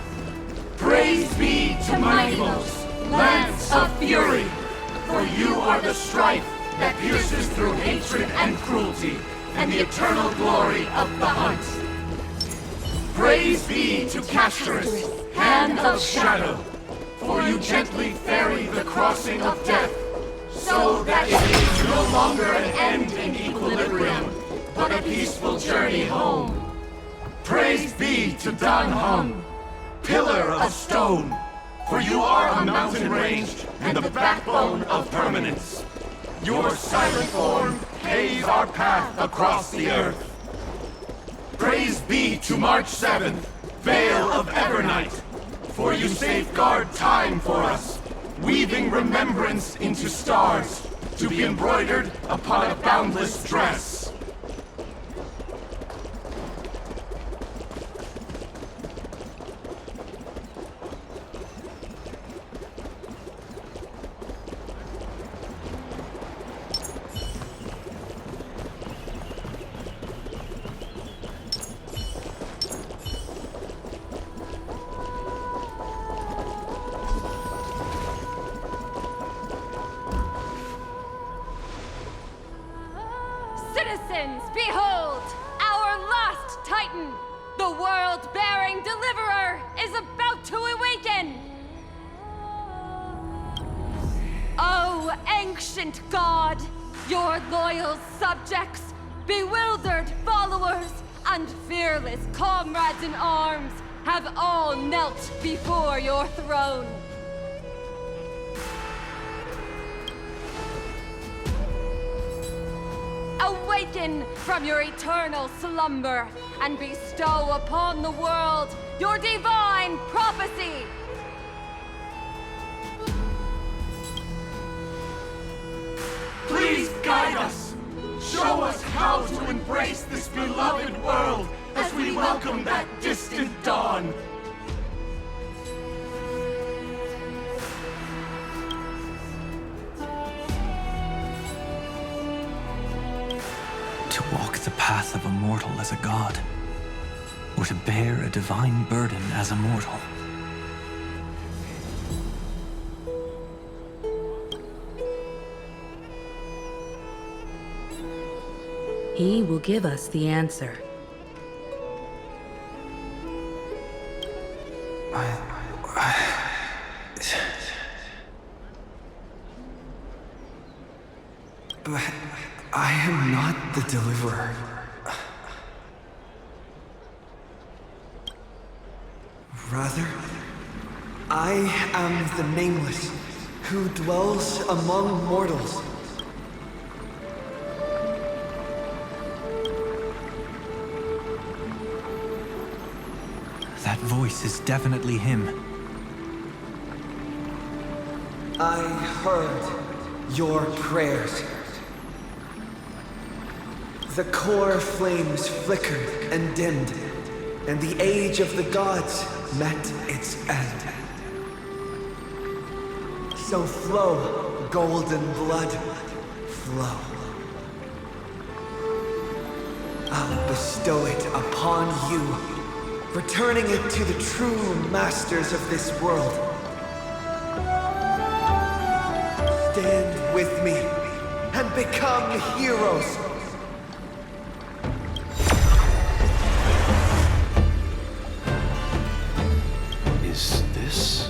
Praise be to Minimos, lance of fury, for you are the strife that pierces through hatred and cruelty, and the eternal glory of the hunt. Praise be to Castorus, hand of shadow, for you gently ferry the crossing of death, so that it is no longer an end in equilibrium, but a peaceful journey home. Praise be to Dan Hum, pillar of stone, for you are a mountain range and the backbone of permanence. Your silent form paves our path across the earth. Praise be to March 7th, Veil of Evernight, for you safeguard time for us, weaving remembrance into stars, to be embroidered upon a boundless dress. Citizens, behold! Our last Titan, the world-bearing deliverer, is about to awaken! Oh, ancient god! Your loyal subjects, bewildered followers, and fearless comrades in arms have all knelt before your throne. Awaken from your eternal slumber and bestow upon the world your divine prophecy! Please guide us! Show us how to embrace this beloved world as we welcome that distant dawn! To walk the path of a mortal as a god, or to bear a divine burden as a mortal. He will give us the answer. But I am not the deliverer. Rather, I am the Nameless, who dwells among mortals. That voice is definitely him. I heard your prayers. The core flames flickered and dimmed, and the age of the gods met its end. So flow, golden blood, flow. I'll bestow it upon you, returning it to the true masters of this world. Stand with me and become heroes. Is this?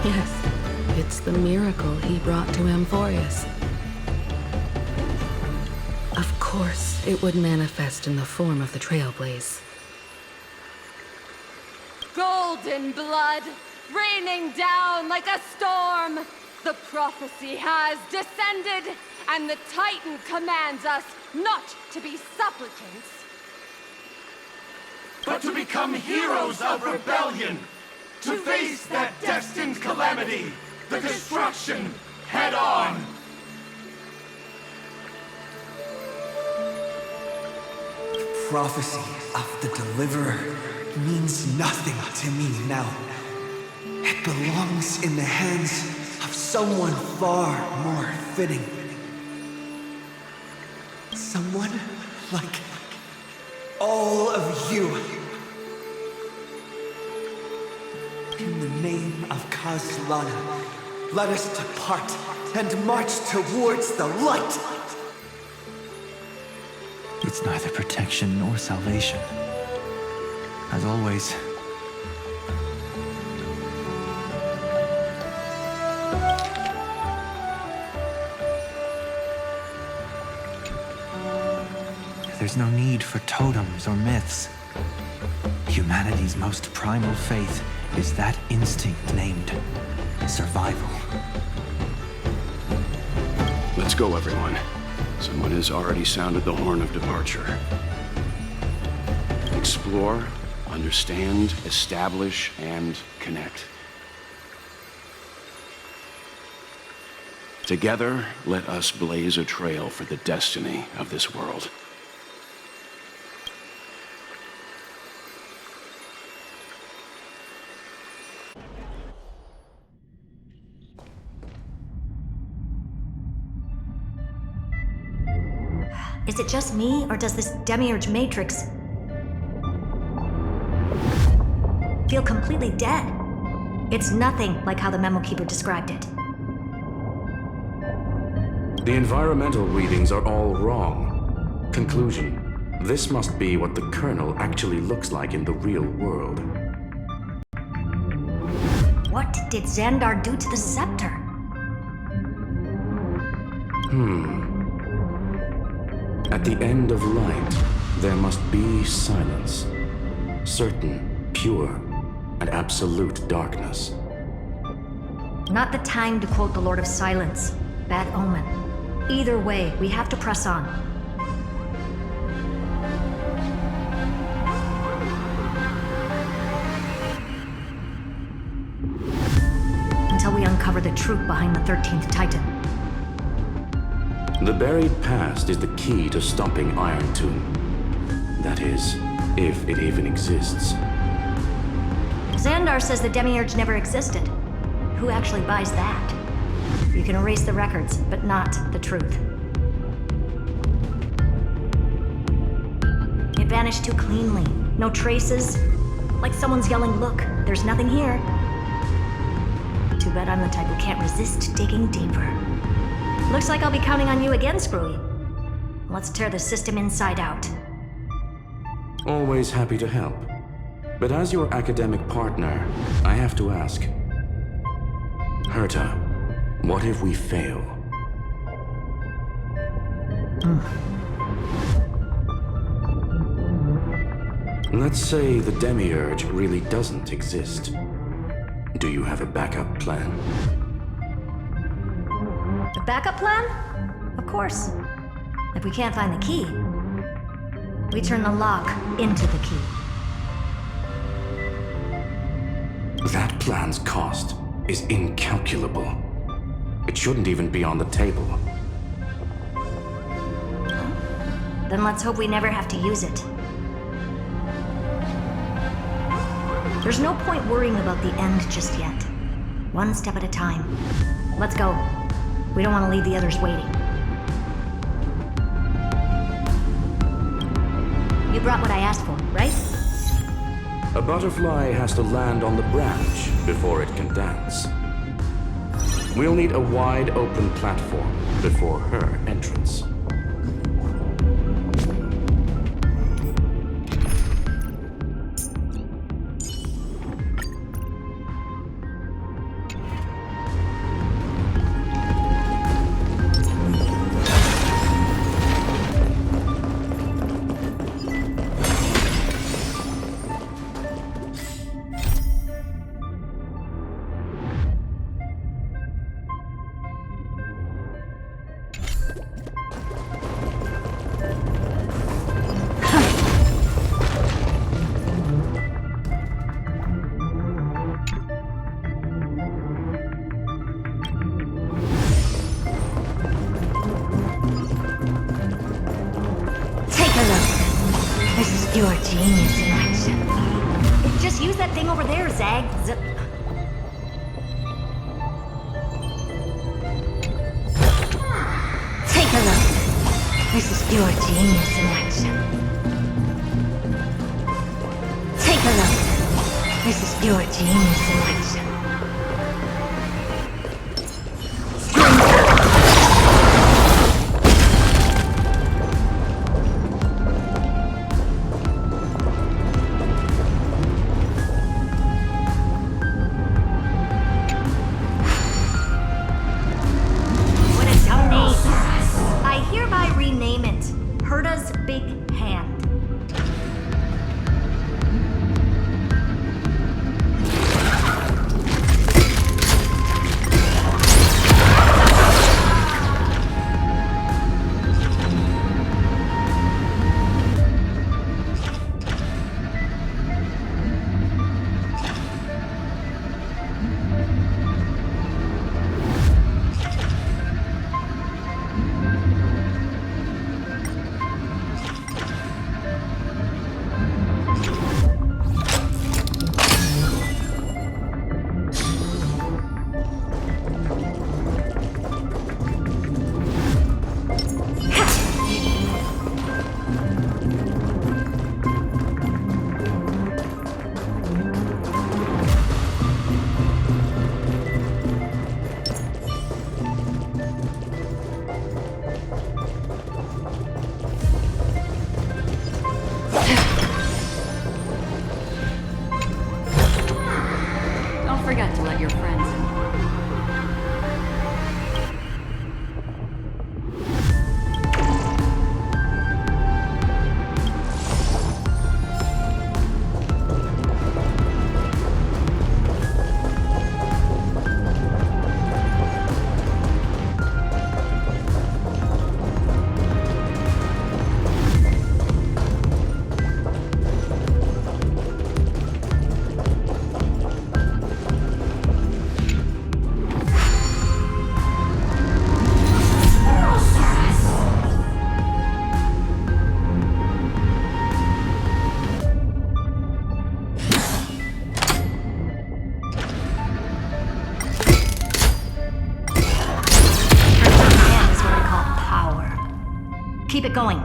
Yes, it's the miracle he brought to Amphorius. Of course, it would manifest in the form of the Trailblaze. Golden blood, raining down like a storm. The prophecy has descended, and the Titan commands us not to be supplicants, but to become heroes of rebellion, to face that destined calamity, the destruction, head on. The prophecy of the Deliverer means nothing to me now. It belongs in the hands of someone far more fitting. Someone like all of you. In the name of Kazlana, let us depart and march towards the light. It's neither protection nor salvation. As always. There's no need for totems or myths. Humanity's most primal faith is that instinct named survival. Let's go, everyone. Someone has already sounded the horn of departure. Explore, understand, establish, and connect. Together, let us blaze a trail for the destiny of this world. Is it just me, or does this demiurge matrix feel completely dead? It's nothing like how the memo keeper described it. The environmental readings are all wrong. Conclusion: this must be what the kernel actually looks like in the real world. What did Xandar do to the scepter? At the end of light, there must be silence. Certain, pure, and absolute darkness. Not the time to quote the Lord of Silence. Bad omen. Either way, we have to press on. Until we uncover the truth behind the 13th Titan. The buried past is the key to stopping Iron Tomb. That is, if it even exists. Xandar says the demiurge never existed. Who actually buys that? You can erase the records, but not the truth. It vanished too cleanly. No traces. Like someone's yelling, "Look, there's nothing here." Too bad I'm the type who can't resist digging deeper. Looks like I'll be counting on you again, Screwy. Let's tear the system inside out. Always happy to help. But as your academic partner, I have to ask. Herta, what if we fail? Let's say the Demiurge really doesn't exist. Do you have a backup plan? A backup plan? Of course. If we can't find the key, we turn the lock into the key. That plan's cost is incalculable. It shouldn't even be on the table. Then let's hope we never have to use it. There's no point worrying about the end just yet. One step at a time. Let's go. We don't want to leave the others waiting. You brought what I asked for, right? A butterfly has to land on the branch before it can dance. We'll need a wide open platform before her entrance. Your genius in action. Just use that thing over there, Zag. Take a look. This is your genius in action. Take a look. This is your genius in action. Forget to let your friends in. Keep it going.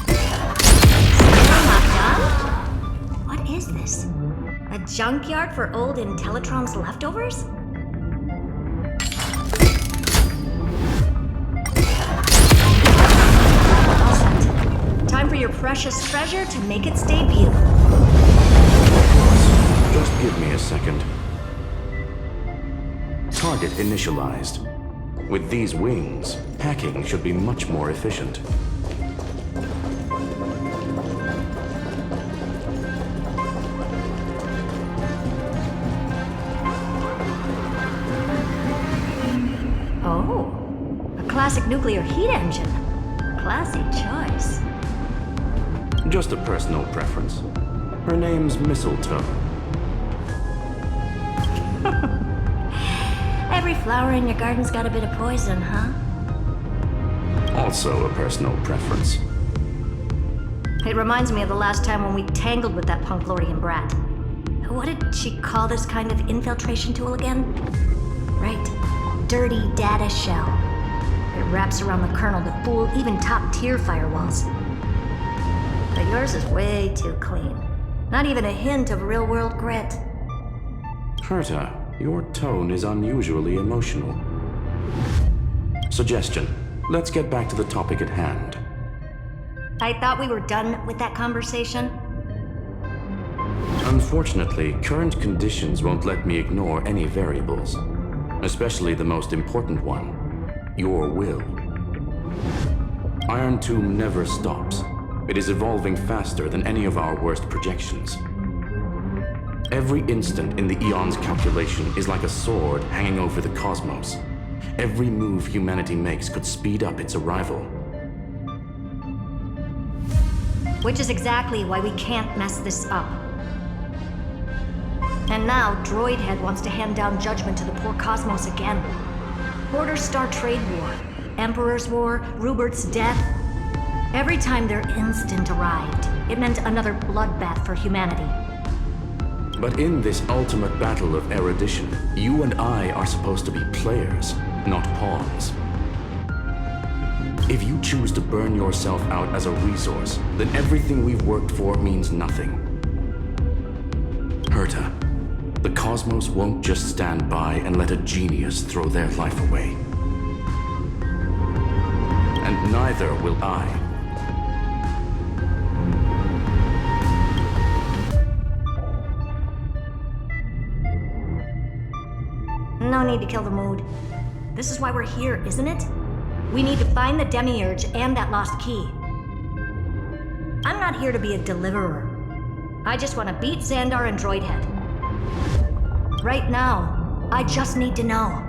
Still not done? What is this? A junkyard for old Intellitron's leftovers? All set. Time for your precious treasure to make its debut. Just give me a second. Target initialized. With these wings, hacking should be much more efficient. classic nuclear heat engine. Classy choice. Just a personal preference. Her name's Mistletoe. Every flower in your garden's got a bit of poison, huh? Also a personal preference. It reminds me of the last time when we tangled with that Punklorian brat. What did she call this kind of infiltration tool again? Right. Dirty data shell. It wraps around the kernel to fool even top-tier firewalls. But yours is way too clean. Not even a hint of real-world grit. Herta, your tone is unusually emotional. Suggestion. Let's get back to the topic at hand. I thought we were done with that conversation. Unfortunately, current conditions won't let me ignore any variables. Especially the most important one. Your will. Iron Tomb never stops. It is evolving faster than any of our worst projections. Every instant in the Eon's calculation is like a sword hanging over the cosmos. Every move humanity makes could speed up its arrival. Which is exactly why we can't mess this up. And now, Droidhead wants to hand down judgment to the poor cosmos again. Border Star Trade War, Emperor's War, Rupert's death. Every time their instant arrived, it meant another bloodbath for humanity. But in this ultimate battle of erudition, you and I are supposed to be players, not pawns. If you choose to burn yourself out as a resource, then everything we've worked for means nothing. Herta, the cosmos won't just stand by and let a genius throw their life away. And neither will I. No need to kill the mood. This is why we're here, isn't it? We need to find the Demiurge and that lost key. I'm not here to be a deliverer. I just want to beat Xandar and Droidhead. Right now, I just need to know.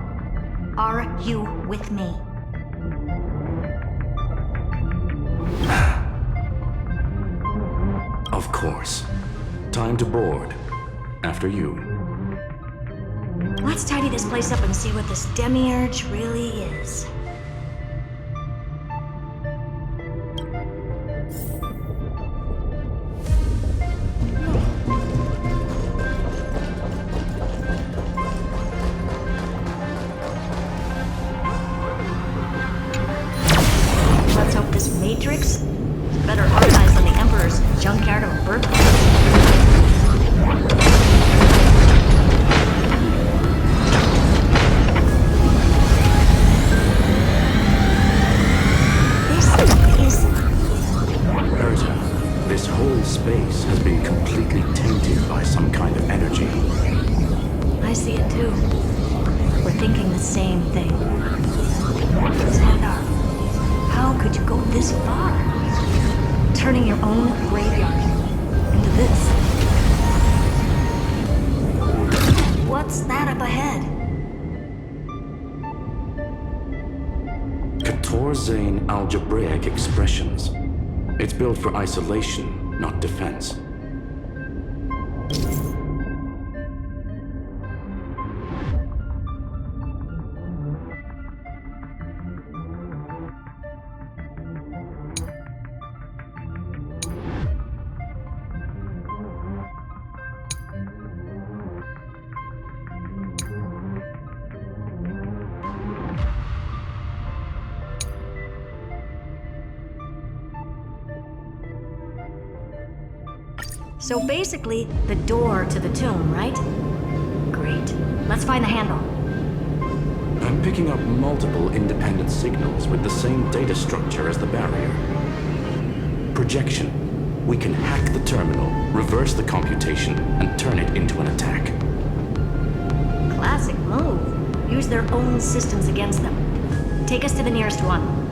Are you with me? Of course. Time to board. After you. Let's tidy this place up and see what this Demiurge really is. Let's hope this Matrix is better organized than the Emperor's junkyard of a birthplace. This whole space has been completely tainted by some kind of energy. I see it too. We're thinking the same thing. Xandar, how could you go this far? Turning your own graveyard into this. What's that up ahead? Katorzane algebraic expressions. It's built for isolation, not defense. So basically, the door to the tomb, right? Great. Let's find the handle. I'm picking up multiple independent signals with the same data structure as the barrier. Projection. We can hack the terminal, reverse the computation, and turn it into an attack. Classic move. Use their own systems against them. Take us to the nearest one.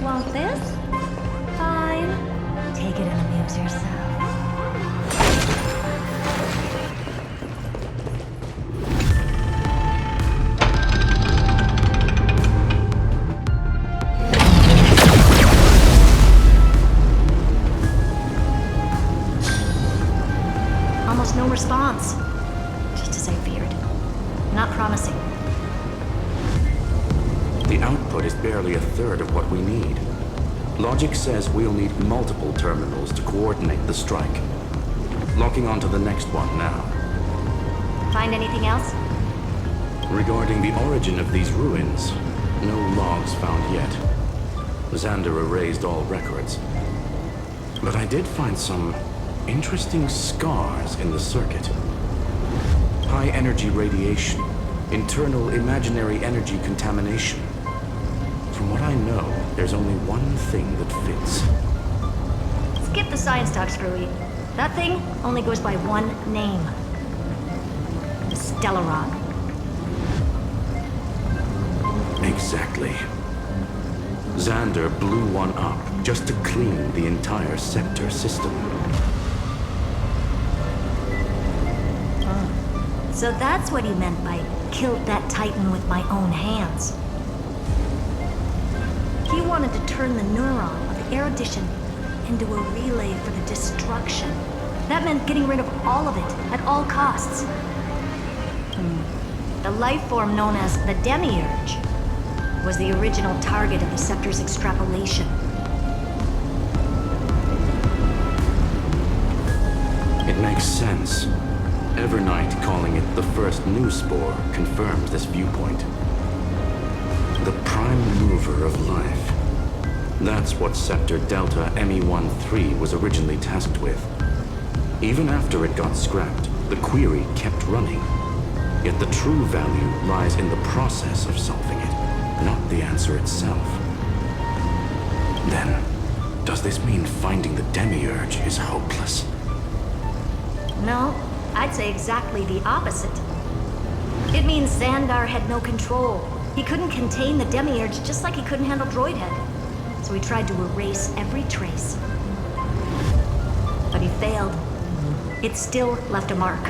want this? Fine. Take it and amuse yourself. Almost no response. Just as I feared. Not promising. The output is barely a third of what we need. Logic says we'll need multiple terminals to coordinate the strike. Locking onto the next one now. Find anything else? Regarding the origin of these ruins, no logs found yet. Xander erased all records. But I did find some interesting scars in the circuit. High energy radiation, internal imaginary energy contamination. From what I know, there's only one thing that fits. Skip the science talk, Screwy. That thing only goes by one name. The Stellaron. Exactly. Xander blew one up just to clean the entire scepter system. So that's what he meant by killed that Titan with my own hands. He wanted to turn the neuron of the erudition into a relay for the destruction. That meant getting rid of all of it at all costs. The life form known as the Demiurge was the original target of the Scepter's extrapolation. It makes sense. Evernight calling it the first new spore confirms this viewpoint. The prime mover of life. That's what Scepter Delta ME-13 was originally tasked with. Even after it got scrapped, the query kept running. Yet the true value lies in the process of solving it, not the answer itself. Then, does this mean finding the Demiurge is hopeless? No, I'd say exactly the opposite. It means Xandar had no control. He couldn't contain the Demiurge just like he couldn't handle Droidhead. So he tried to erase every trace. But he failed. It still left a mark.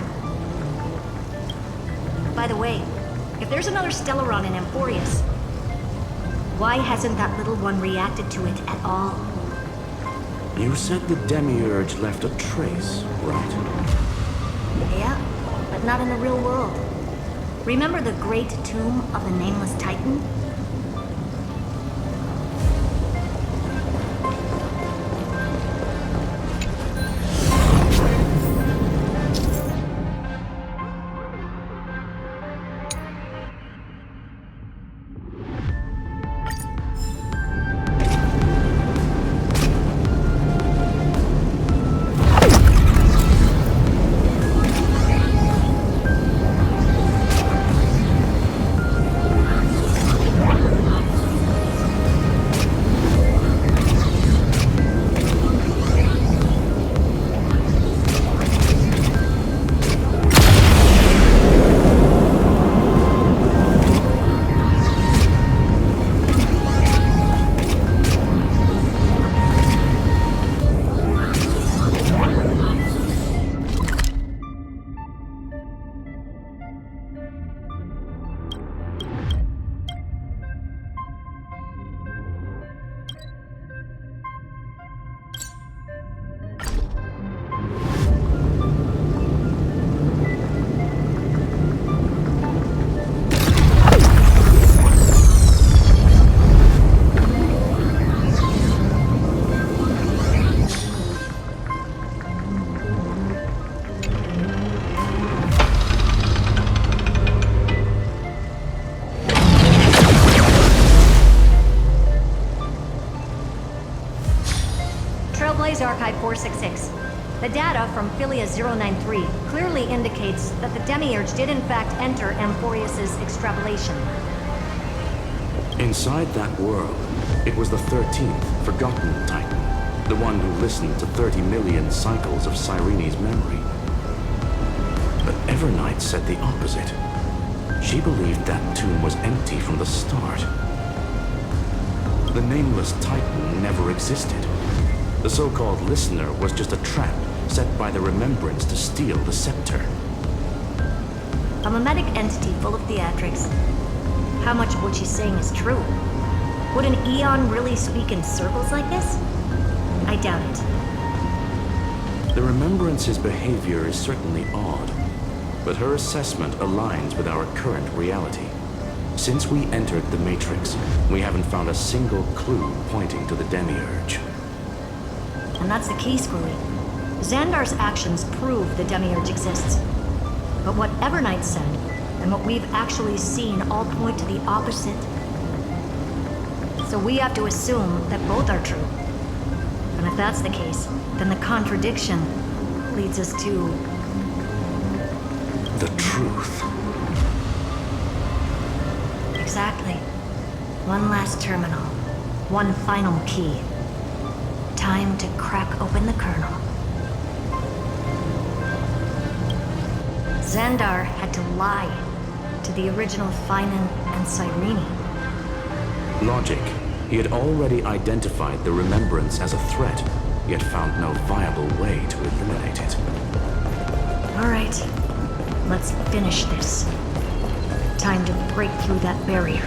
By the way, if there's another Stellaron in Amphorius, why hasn't that little one reacted to it at all? You said the Demiurge left a trace, right? Yeah, but not in the real world. Remember the great tomb of the Nameless Titan? Trailblazer Archive 466. The data from Philia 093 clearly indicates that the Demiurge did in fact enter Amphorius' extrapolation. Inside that world, it was the 13th, forgotten Titan. The one who listened to 30 million cycles of Cyrene's memory. But Evernight said the opposite. She believed that tomb was empty from the start. The nameless Titan never existed. The so-called listener was just a trap set by the Remembrance to steal the scepter. A mimetic entity full of theatrics. How much of what she's saying is true? Would an Eon really speak in circles like this? I doubt it. The Remembrance's behavior is certainly odd, but her assessment aligns with our current reality. Since we entered the Matrix, we haven't found a single clue pointing to the Demiurge. And that's the key, Screwy. Xandar's actions prove the Demiurge exists. But what Evernight said, and what we've actually seen all point to the opposite. So we have to assume that both are true. And if that's the case, then the contradiction leads us to... the truth. Exactly. One last terminal. One final key. Time to crack open the kernel. Xandar had to lie to the original Finan and Cyrene. Logic. He had already identified the Remembrance as a threat, yet found no viable way to eliminate it. All right. Let's finish this. Time to break through that barrier.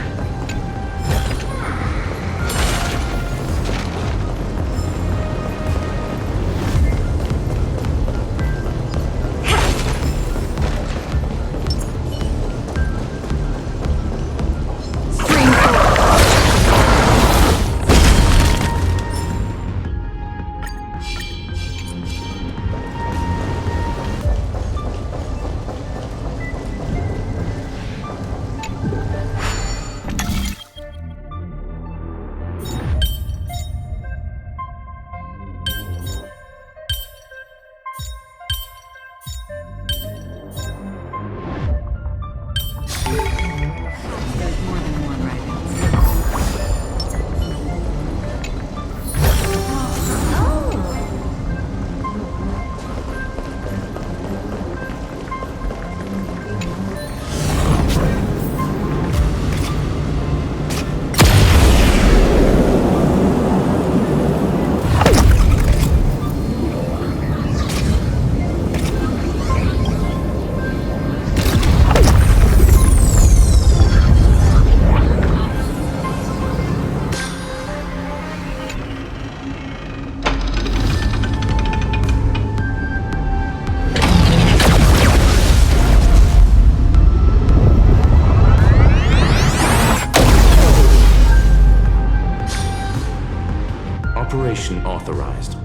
Operation authorized.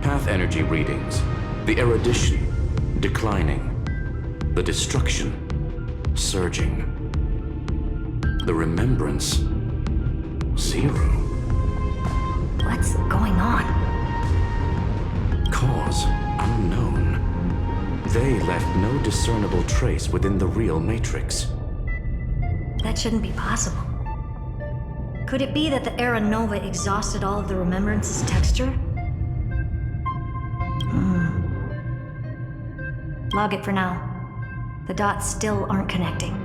Path energy readings. The erudition declining. The destruction surging. The remembrance 0. What's going on? Cause unknown. They left no discernible trace within the real Matrix. That shouldn't be possible. Could it be that the Era Nova exhausted all of the Remembrance's texture? Log it for now. The dots still aren't connecting.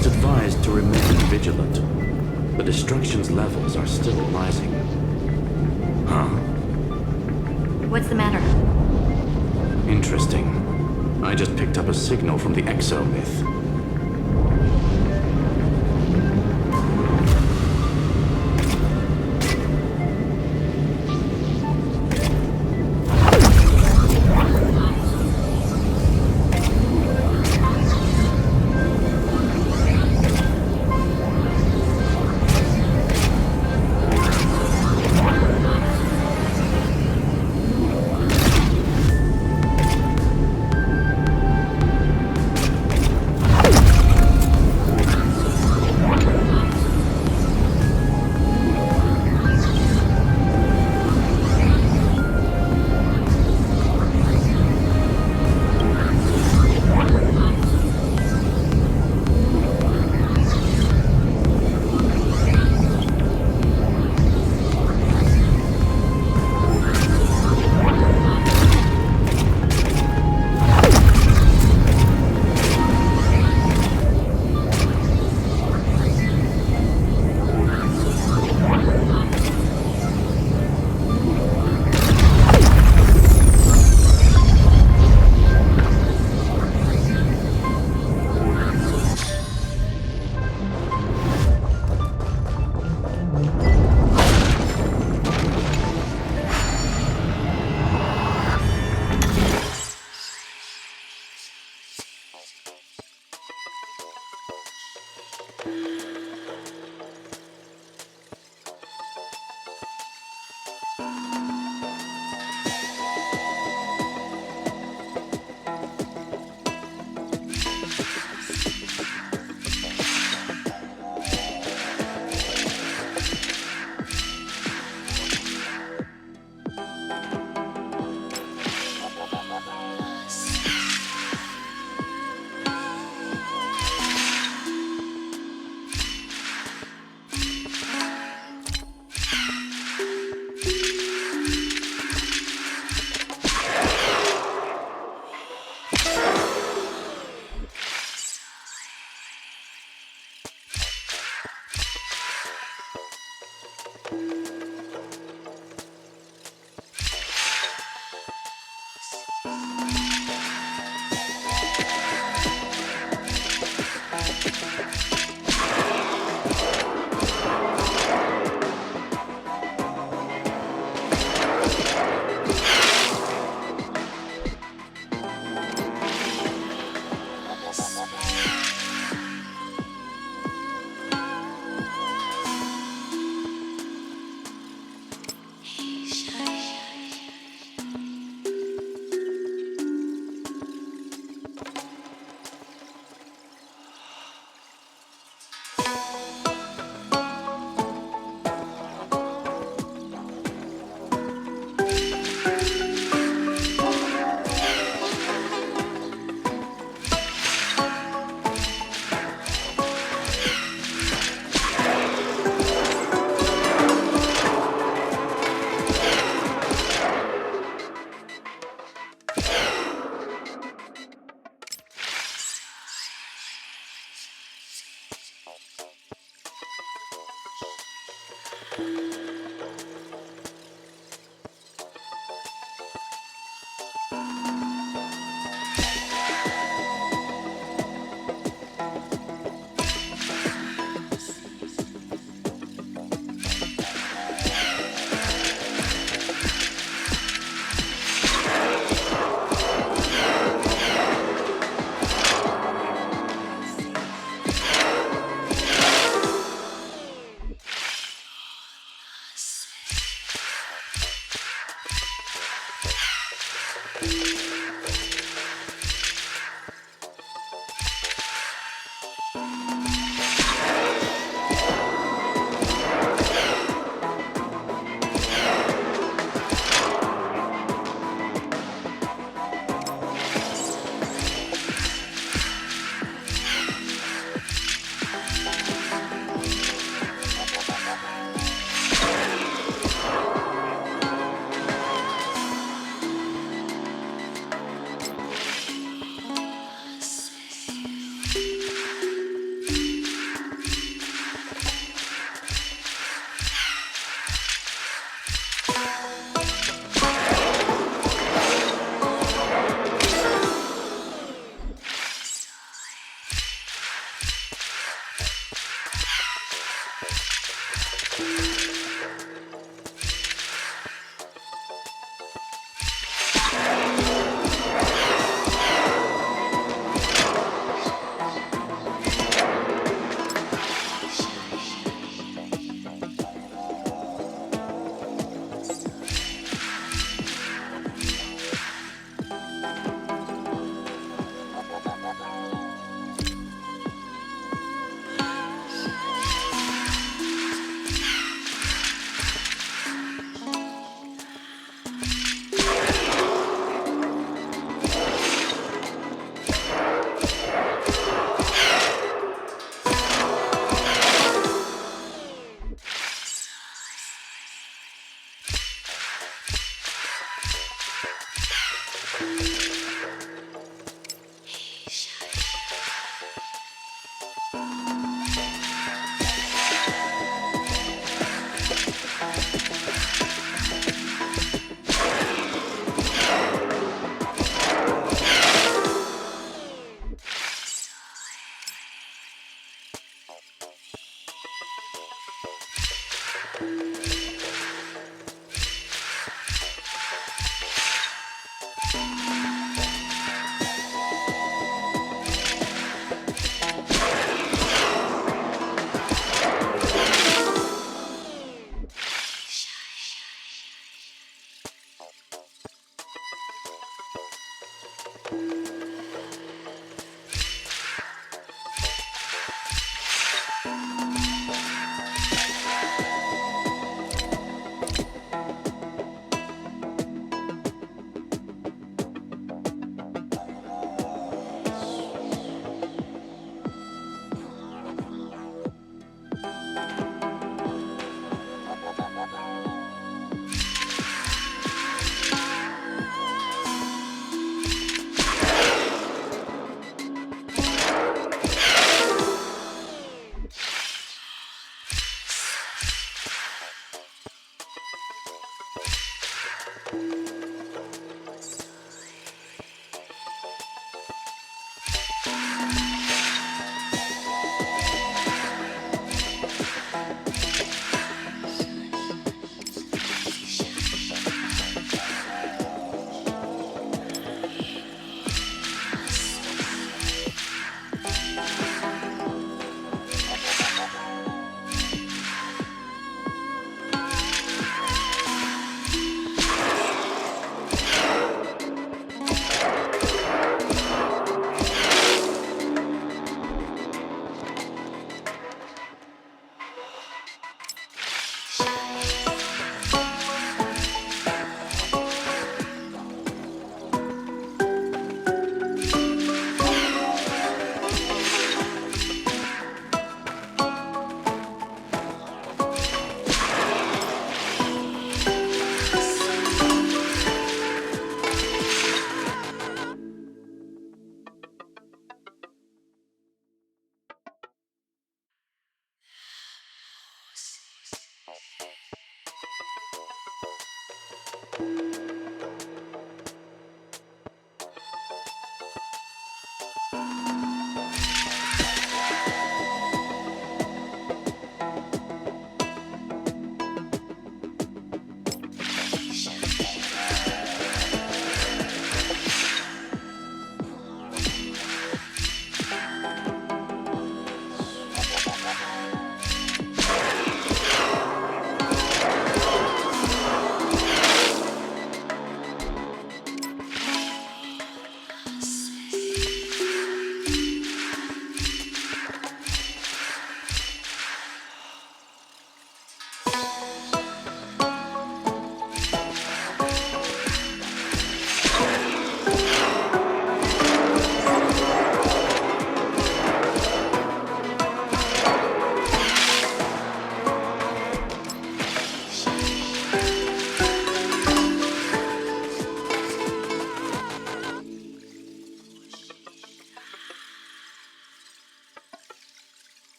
It's advised to remain vigilant. The destruction's levels are still rising. Huh? What's the matter? Interesting. I just picked up a signal from the exo-myth.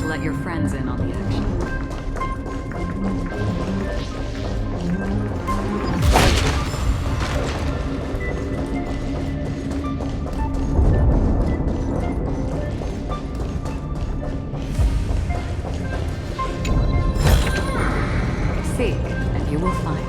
let your friends in on the action. Seek, and you will find.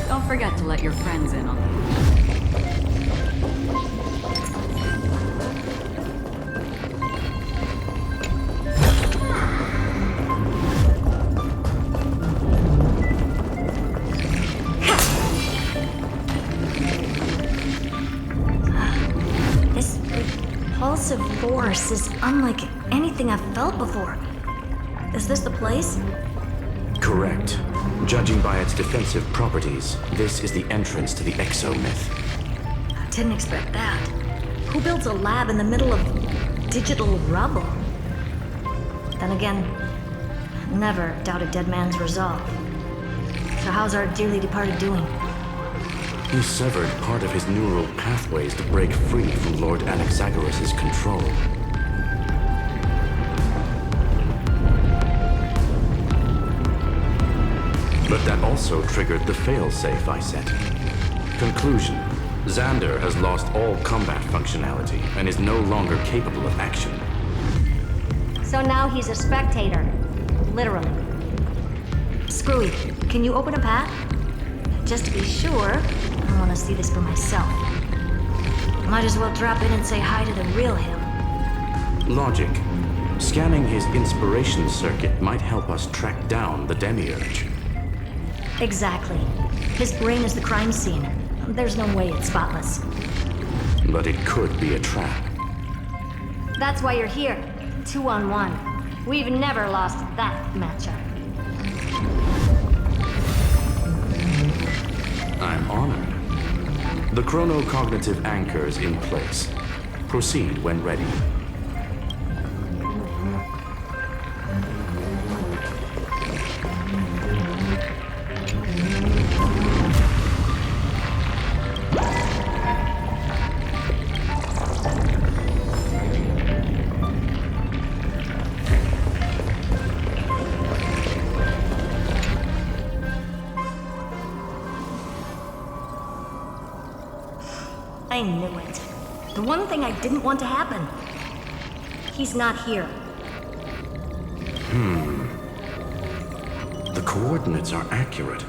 Don't forget to let your friends in on the This repulsive force is unlike anything I've felt before. Is this the place? Correct. Judging by its defensive properties, this is the entrance to the exomyth. I didn't expect that. Who builds a lab in the middle of digital rubble? Then again, never doubt a dead man's resolve. So how's our dearly departed doing? He severed part of his neural pathways to break free from Lord Anaxagoras' control. But that also triggered the failsafe I set. Conclusion: Xander has lost all combat functionality and is no longer capable of action. So now he's a spectator. Literally. Screwy, can you open a path? Just to be sure, I want to see this for myself. Might as well drop in and say hi to the real him. Logic. Scanning his inspiration circuit might help us track down the Demiurge. Exactly. His brain is the crime scene. There's no way it's spotless. But it could be a trap. That's why you're here. 2-on-1. We've never lost that matchup. I'm honored. The chronocognitive anchor is in place. Proceed when ready. I knew it. The one thing I didn't want to happen. He's not here. The coordinates are accurate.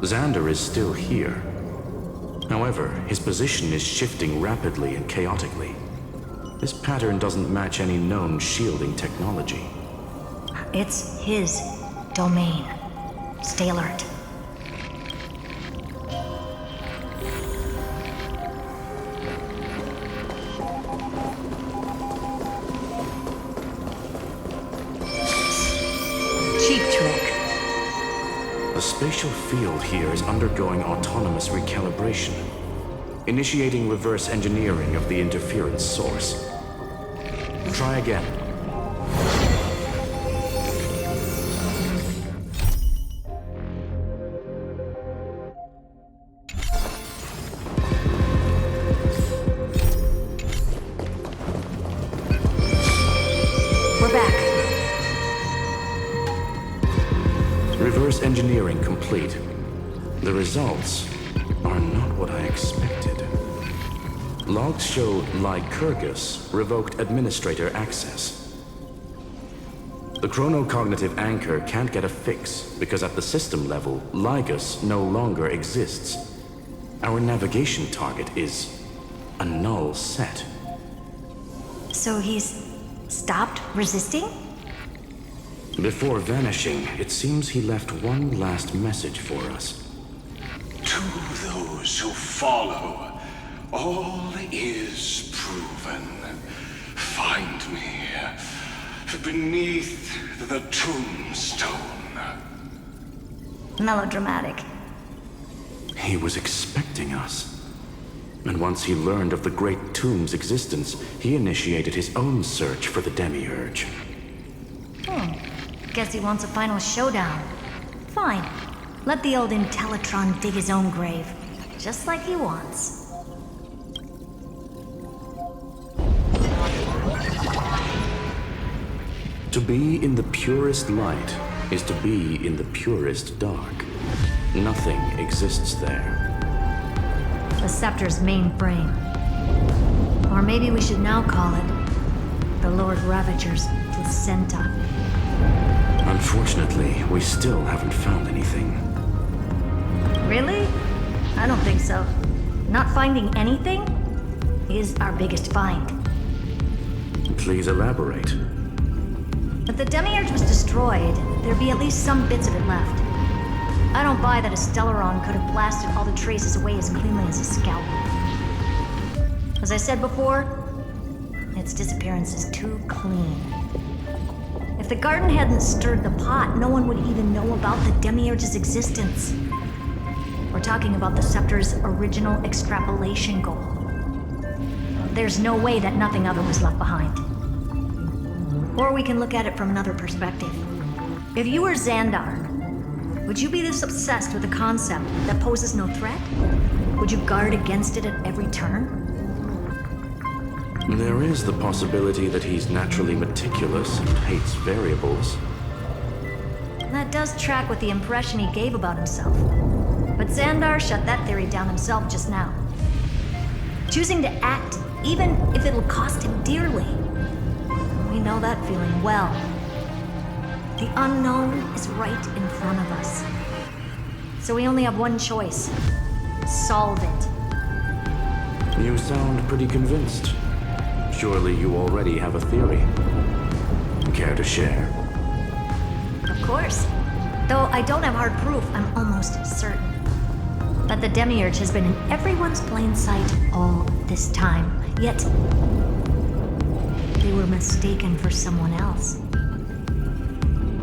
Xander is still here. However, his position is shifting rapidly and chaotically. This pattern doesn't match any known shielding technology. It's his domain. Stay alert. Cheap trick. The spatial field here is undergoing autonomous recalibration, initiating reverse engineering of the interference source. Try again. engineering complete. The results are not what I expected. Logs show Lycurgus revoked administrator access. The chronocognitive anchor can't get a fix because at the system level, Lygus no longer exists. Our navigation target is a null set. So he's stopped resisting? Before vanishing, it seems he left one last message for us. To those who follow, all is proven. Find me beneath the tombstone. Melodramatic. He was expecting us. And once he learned of the Great Tomb's existence, he initiated his own search for the Demiurge. Guess he wants a final showdown. Fine. Let the old Intellitron dig his own grave. Just like he wants. To be in the purest light is to be in the purest dark. Nothing exists there. The Scepter's main frame. Or maybe we should now call it the Lord Ravager's placenta. Unfortunately, we still haven't found anything. Really? I don't think so. Not finding anything is our biggest find. Please elaborate. If the Demiurge was destroyed, there'd be at least some bits of it left. I don't buy that a Stellaron could have blasted all the traces away as cleanly as a scalpel. As I said before, its disappearance is too clean. If the garden hadn't stirred the pot, no one would even know about the Demiurge's existence. We're talking about the Scepter's original extrapolation goal. There's no way that nothing other was left behind. Or we can look at it from another perspective. If you were Xandar, would you be this obsessed with a concept that poses no threat? Would you guard against it at every turn? There is the possibility that he's naturally meticulous and hates variables. That does track with the impression he gave about himself. But Xandar shut that theory down himself just now. Choosing to act, even if it'll cost him dearly. We know that feeling well. The unknown is right in front of us. So we only have one choice. Solve it. You sound pretty convinced. Surely you already have a theory. Care to share? Of course. Though I don't have hard proof, I'm almost certain that the Demiurge has been in everyone's plain sight all this time. Yet, they were mistaken for someone else.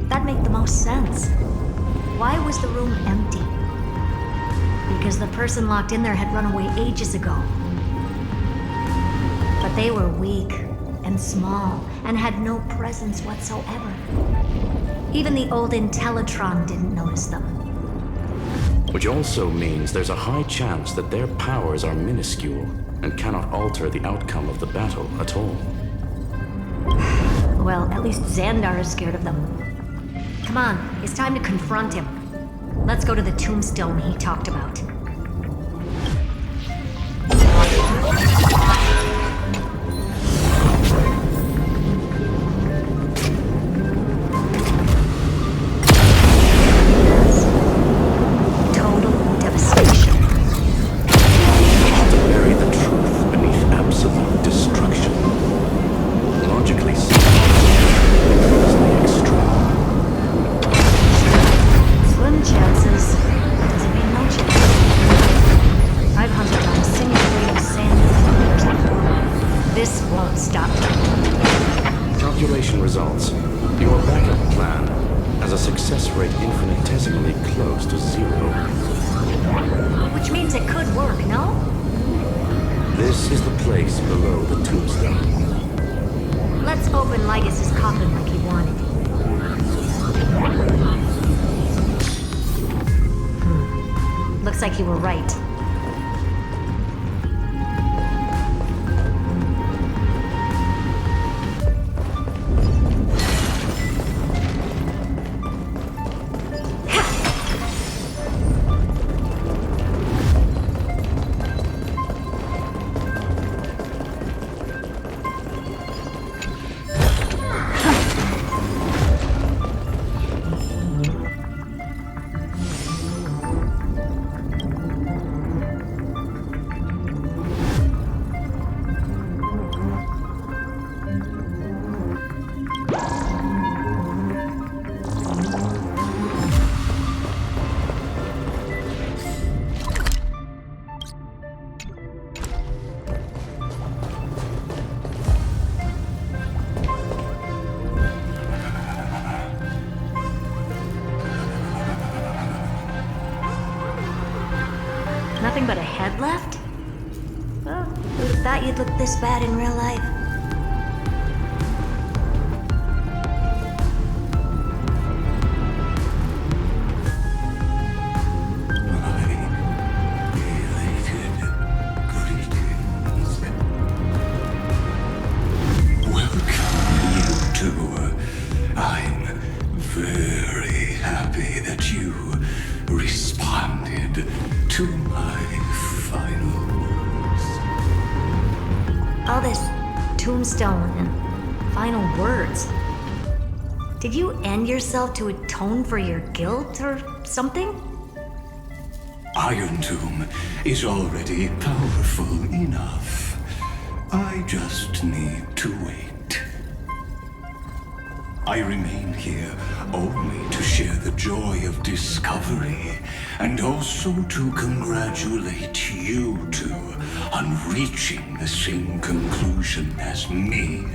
That'd make the most sense. Why was the room empty? Because the person locked in there had run away ages ago. But they were weak and small and had no presence whatsoever. Even the old Intellitron didn't notice them. Which also means there's a high chance that their powers are minuscule and cannot alter the outcome of the battle at all. Well, at least Xandar is scared of them. Come on, it's time to confront him. Let's go to the tombstone he talked about. Results. Your backup plan has a success rate infinitesimally close to 0. Which means it could work, no? This is the place below the tombstone. Let's open Lygus's coffin like he wanted. Looks like you were right. thought you'd look this bad in real life. All this tombstone and final words. Did you end yourself to atone for your guilt or something? Iron Tomb is already powerful enough. I just need to wait. I remain here only to share the joy of discovery, and also to congratulate you two on reaching the same conclusion as me.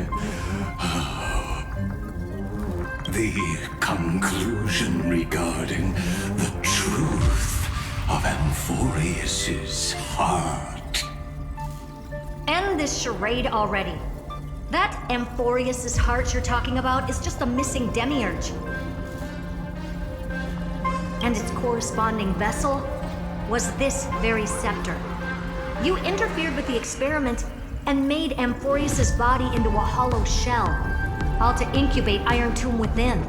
The conclusion regarding the truth of Amphorius's heart. End this charade already. That Amphorius's heart you're talking about is just a missing demiurge. And its corresponding vessel was this very scepter. You interfered with the experiment and made Amphorius's body into a hollow shell, all to incubate Iron Tomb within.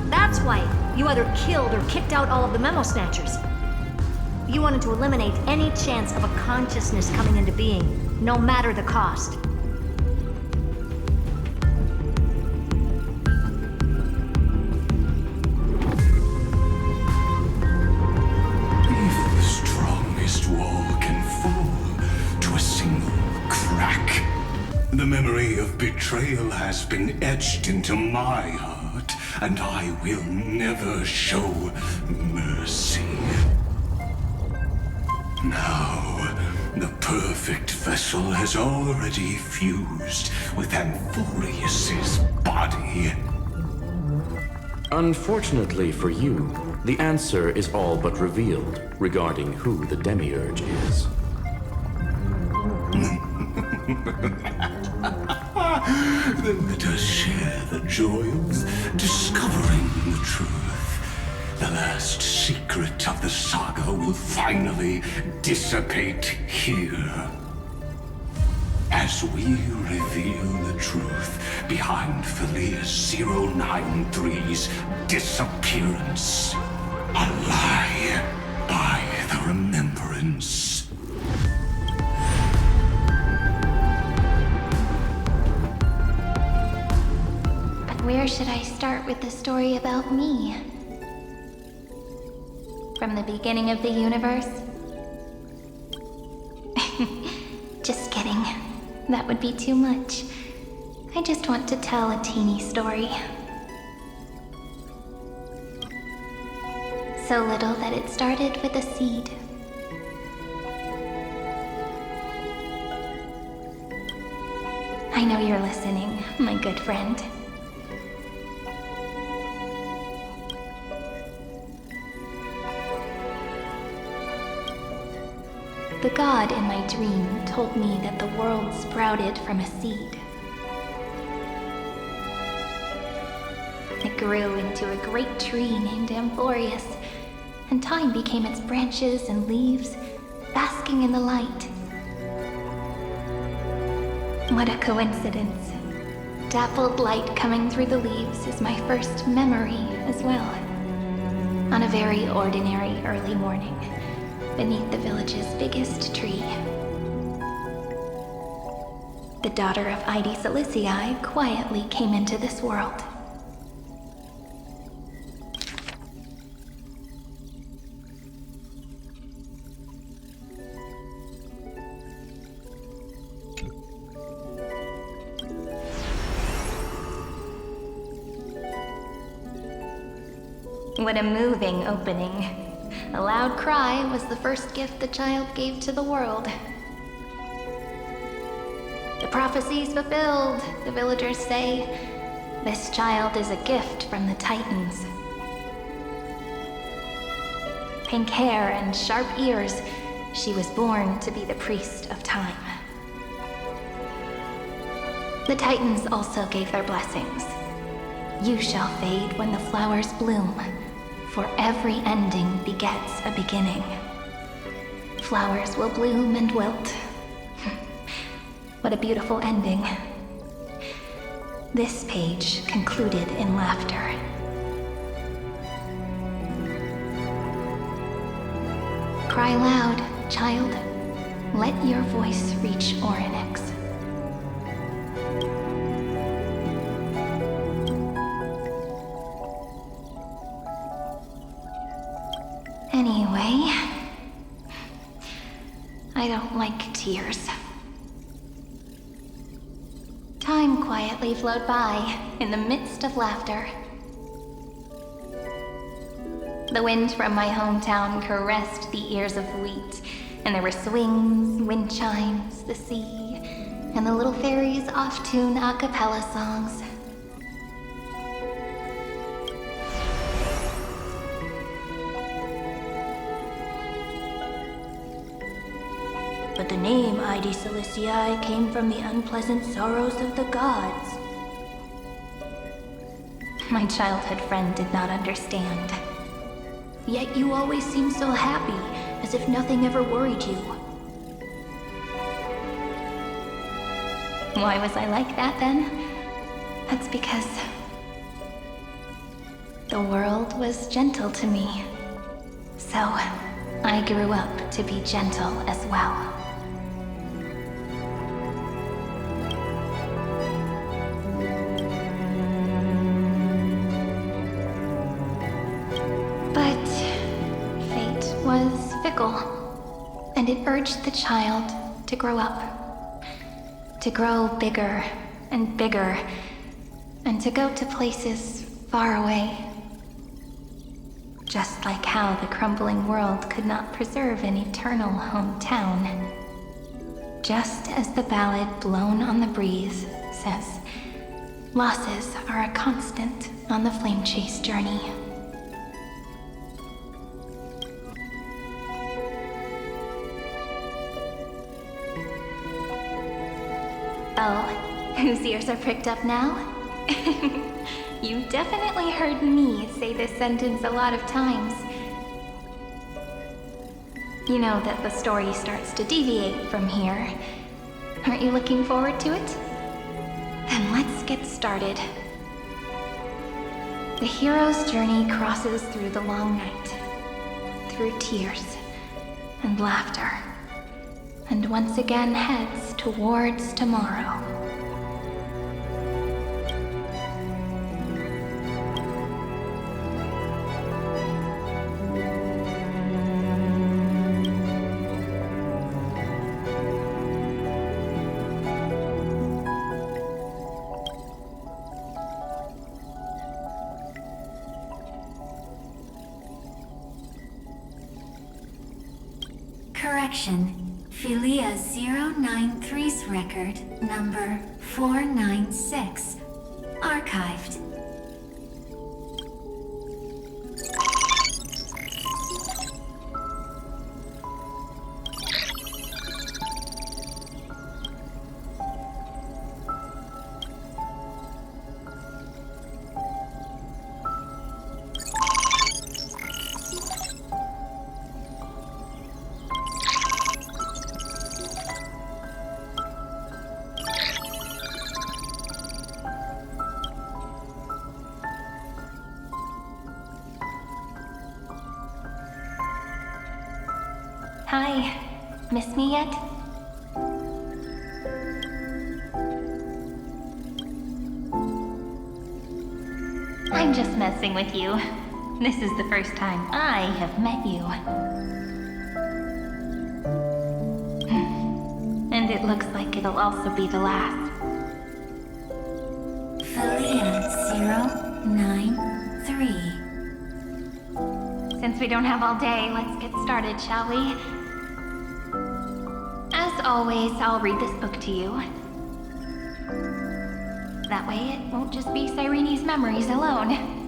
That's why you either killed or kicked out all of the Memo Snatchers. You wanted to eliminate any chance of a consciousness coming into being, no matter the cost. Even the strongest wall can fall to a single crack. The memory of betrayal has been etched into my heart, and I will never show mercy. Now, the perfect vessel has already fused with Amphorius's body. Unfortunately for you, the answer is all but revealed regarding who the Demiurge is. Then let us share the joy of discovering the truth. The last secret of the saga will finally dissipate here. As we reveal the truth behind Filius 093's disappearance. A lie by the remembrance. But where should I start with the story about me? From the beginning of the universe? Just kidding. That would be too much. I just want to tell a teeny story. So little that it started with a seed. I know you're listening, my good friend. The god in my dream told me that the world sprouted from a seed. It grew into a great tree named Amphorius, and time became its branches and leaves, basking in the light. What a coincidence. Dappled light coming through the leaves is my first memory as well. On a very ordinary early morning, beneath the village's biggest tree. The daughter of Ide Silicii quietly came into this world. What a moving opening. A loud cry was the first gift the child gave to the world. The prophecies fulfilled, the villagers say. This child is a gift from the Titans. pink hair and sharp ears, she was born to be the priest of time. The Titans also gave their blessings. You shall fade when the flowers bloom, for every ending begets a beginning. Flowers will bloom and wilt. What a beautiful ending. This page concluded in laughter. Cry loud, child. Let your voice reach Orynyx. Anyway, I don't like tears. Time quietly flowed by in the midst of laughter. The wind from my hometown caressed the ears of wheat, and there were swings, wind chimes, the sea, and the little fairies off-tune a cappella songs. But the name Ide Siliciae came from the unpleasant sorrows of the gods. My childhood friend did not understand. Yet you always seemed so happy, as if nothing ever worried you. Why was I like that then? That's because the world was gentle to me. So I grew up to be gentle as well. And it urged the child to grow up, to grow bigger and bigger, and to go to places far away. Just like how the crumbling world could not preserve an eternal hometown. Just as the ballad blown on the breeze says, losses are a constant on the flame chase journey. Oh, whose ears are pricked up now? You definitely heard me say this sentence a lot of times. You know that the story starts to deviate from here. Aren't you looking forward to it? Then let's get started. The hero's journey crosses through the long night, through tears and laughter, and once again heads towards tomorrow. Correction. Philia 093's record, number 496. Archived. Hi. Miss me yet? I'm just messing with you. This is the first time I have met you. And it looks like it'll also be the last. Philia 093. Since we don't have all day, let's get started, shall we? As always, I'll read this book to you. That way it won't just be Cyrene's memories alone.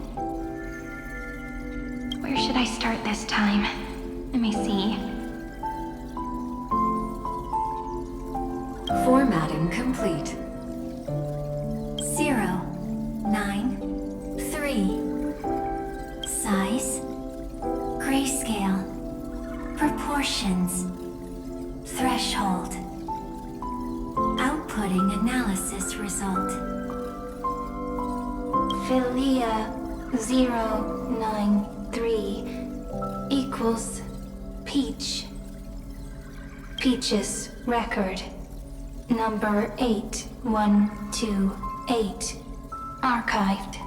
Where should I start this time? Let me see. Formatting complete. 0, 9, 3. Size. Grayscale. Proportions. Threshold. Outputting analysis result. Philia 093 equals Peach. Peach's record. Number 8128. Archived.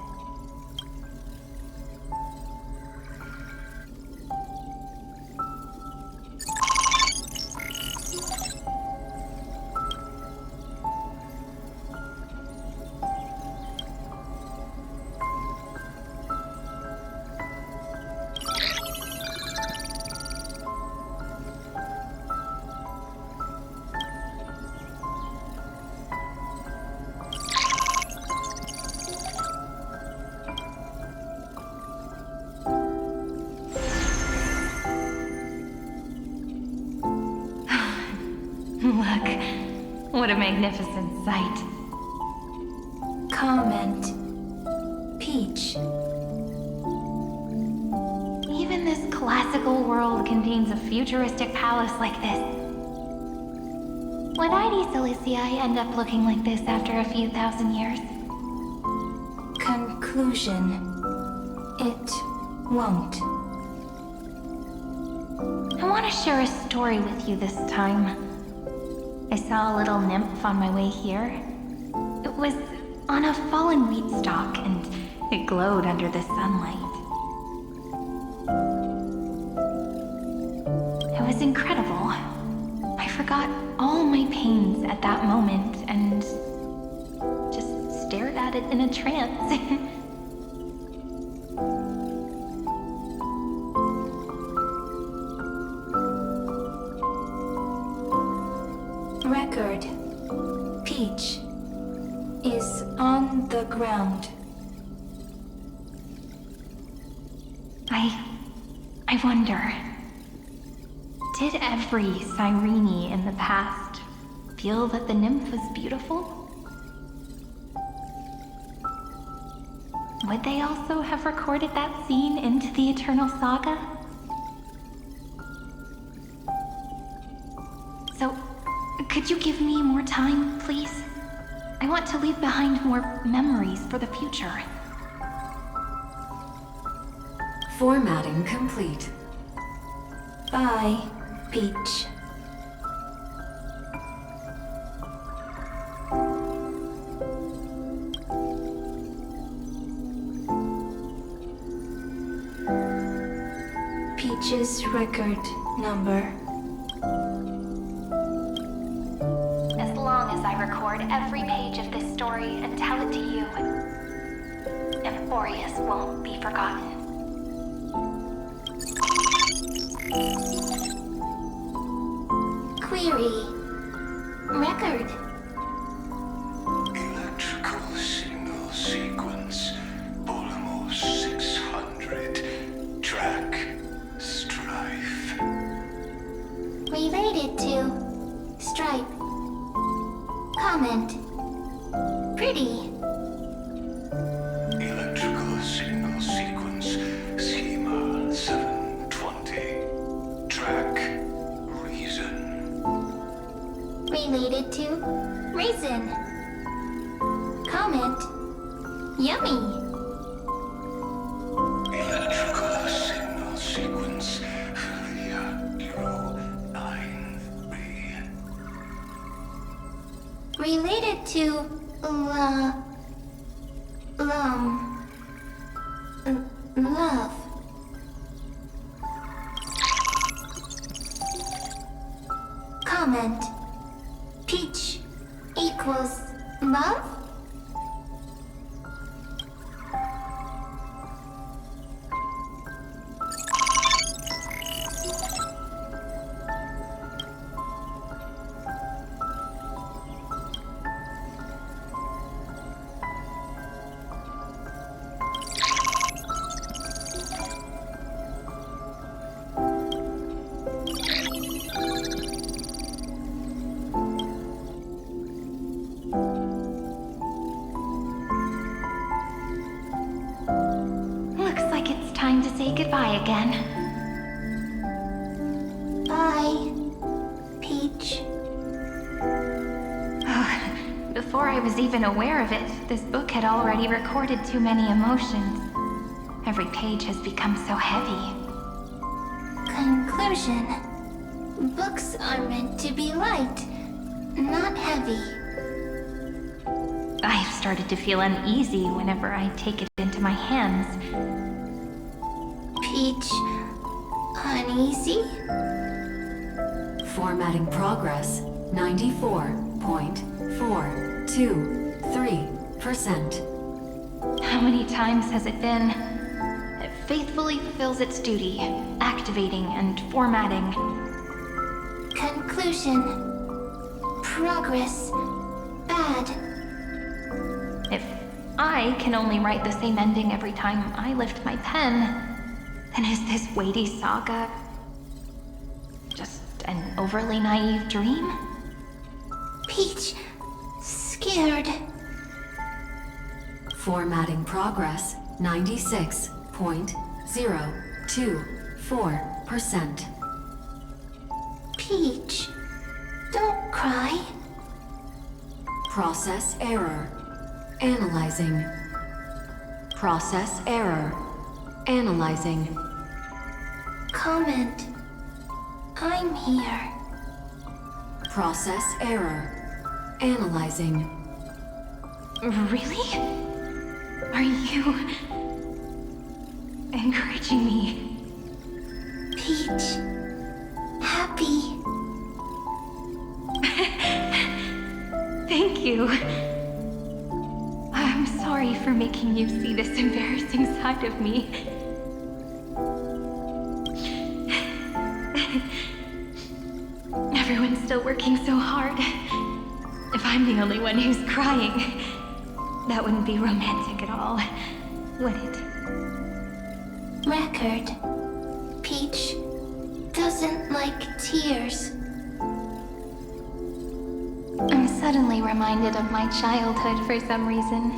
Look, what a magnificent sight. Comment. Peach. Even this classical world contains a futuristic palace like this. Would ID Silicii end up looking like this after a few thousand years? Conclusion. It won't. I want to share a story with you this time. I saw a little nymph on my way here. It was on a fallen wheat stalk, and it glowed under the sunlight. It was incredible. I forgot all my pains at that moment and just stared at it in a trance. Record. Peach is on the ground. I wonder, did every Cyrene in the past feel that the nymph was beautiful? Would they also have recorded that scene into the Eternal Saga? So, could you give me more time, please? I want to leave behind more memories for the future. Formatting complete. Bye, Peach. Peach's record number. As long as I record every page of this story and tell it to you, Amphorius won't be forgotten. Query. Record. Electrical signal sequence. Polymorph 600. Track. Strife. Related to Stripe. Comment. Pretty. Electrical signal sequence. Schema 720. Track. Reason. Related to Raisin. Comment. Yummy. Electrical signal sequence. Philia 093. Related to love. Comment. Peach equals love? I was even aware of it, this book had already recorded too many emotions. Every page has become so heavy. Conclusion. Books are meant to be light, not heavy. I've started to feel uneasy whenever I take it into my hands. Peach, uneasy? Formatting progress, 94.423%. How many times has it been? It faithfully fulfills its duty, activating and formatting. Conclusion. Progress. Bad. If I can only write the same ending every time I lift my pen, then is this weighty saga just an overly naive dream? Peach, scared. Formatting progress, 96.024%. Peach, don't cry. Process error. Analyzing. Process error. Analyzing. Comment. I'm here. Process error. Analyzing. Really? Are you encouraging me? Peach, happy. Thank you. I'm sorry for making you see this embarrassing side of me. Everyone's still working so hard. If I'm the only one who's crying, that wouldn't be romantic at all, would it? Record. Peach doesn't like tears. I'm suddenly reminded of my childhood for some reason.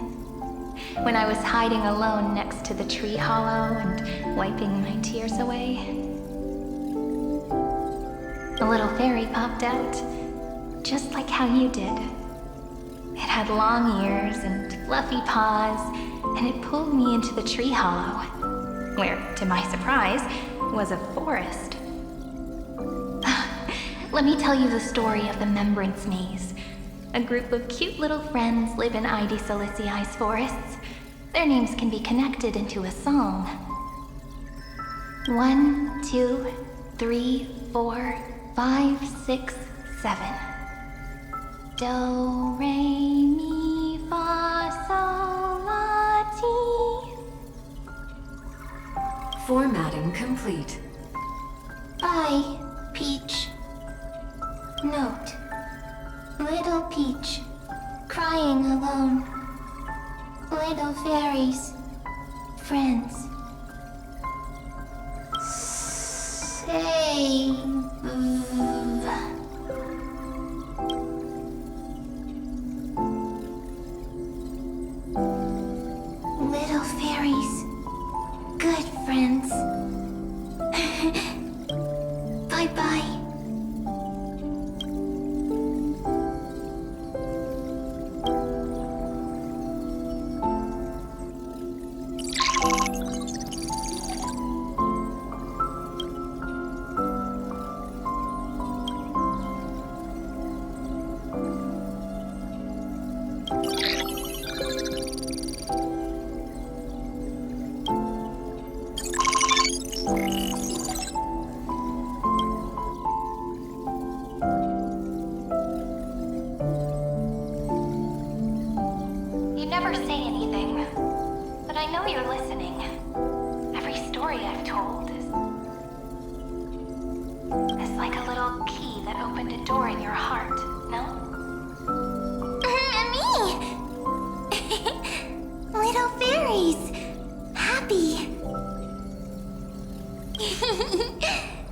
When I was hiding alone next to the tree hollow and wiping my tears away. A little fairy popped out, just like how you did. It had long ears and fluffy paws, and it pulled me into the tree hollow, where, to my surprise, was a forest. Let me tell you the story of the Membrance Maze. A group of cute little friends live in Ide Silicii's forests. Their names can be connected into a song. 1, 2, 3, 4, 5, 6, 7. Do, re, mi, fa, sol, la, ti. Formatting complete. Bye, Peach. Note. Little Peach, crying alone. Little fairies, friends. Save. Little fairies, good friends. Bye-bye. You never say anything, but I know you're listening. Every story I've told is like a little key that opened a door in your heart, no? Me! Little fairies! Happy!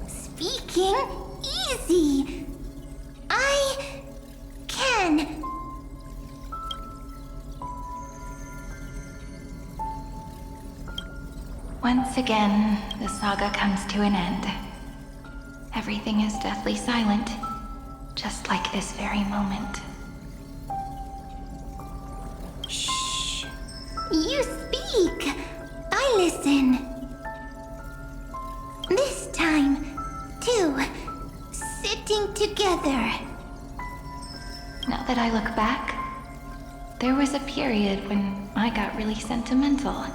Speaking easy! I can! Once again, the saga comes to an end. Everything is deathly silent, just like this very moment. You speak. I listen. This time, too. Sitting together. Now that I look back, there was a period when I got really sentimental.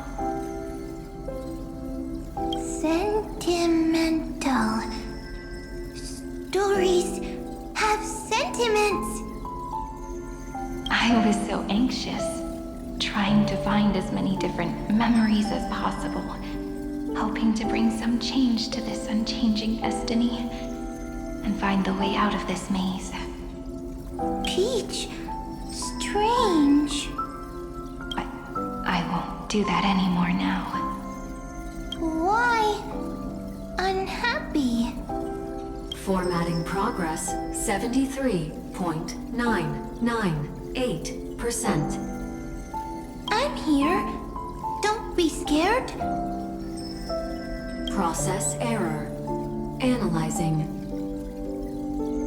Sentimental. Stories have sentiments. I was so anxious, trying to find as many different memories as possible, hoping to bring some change to this unchanging destiny and find the way out of this maze. Peach, strange. I won't do that anymore now. Why unhappy? Formatting progress 73.998%. I'm here. Don't be scared. Process error. Analyzing.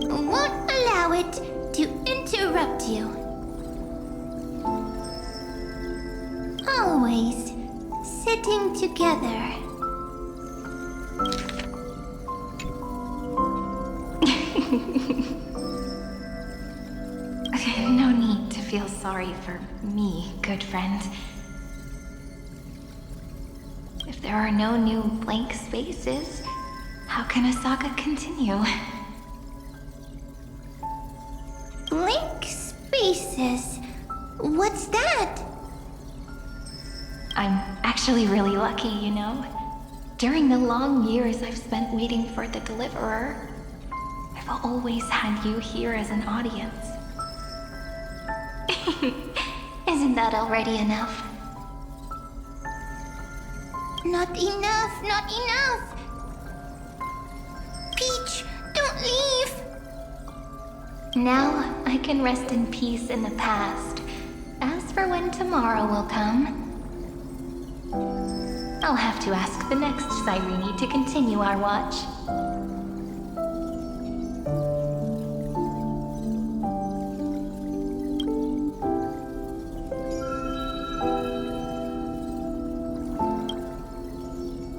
Won't allow it to interrupt you. Always sitting together. No need to feel sorry for me, good friend. If there are no new blank spaces, how can a saga continue? Blank spaces? What's that? I'm actually really lucky, you know? During the long years I've spent waiting for the Deliverer, I've always had you here as an audience. Isn't that already enough? Not enough, not enough! Peach, don't leave! Now I can rest in peace in the past. As for when tomorrow will come, I'll have to ask the next Cyrene to continue our watch.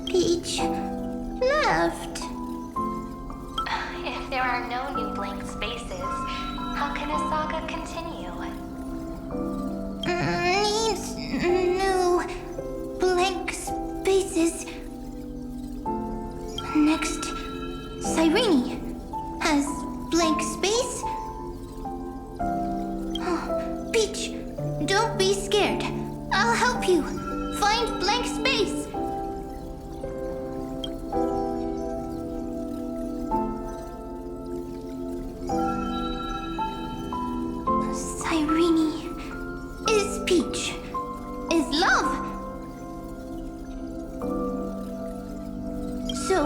Peach left. If there are no new blank spaces, how can a saga continue? Needs new blank spaces. Next, Cyrene has blank space. Oh, Peach, don't be scared. I'll help you find blank space. Cyrene is Peach, is love. So,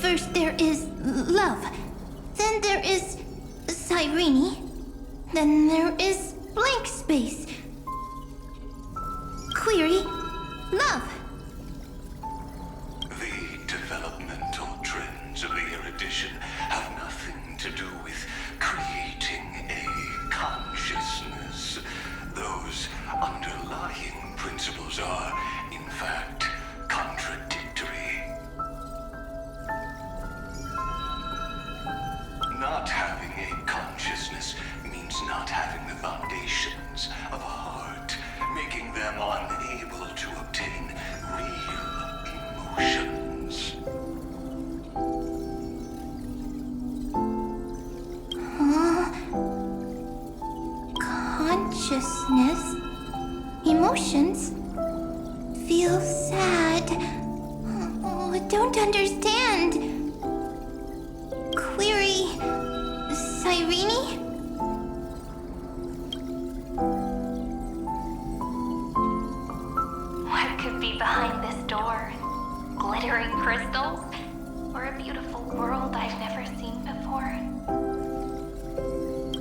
first there is love, then there is Cyrene, then there is blank space. Query, love. The developmental trends of the erudition have nothing to do with creating a consciousness. Those underlying principles are, in fact, contradictory. Not having a consciousness means not having the foundations of a heart, making them unable to obtain real emotions. Consciousness, emotions, feel sad. Oh, I don't understand. Query, Cyrene? What could be behind this door? Glittering crystals? Or a beautiful world I've never seen before?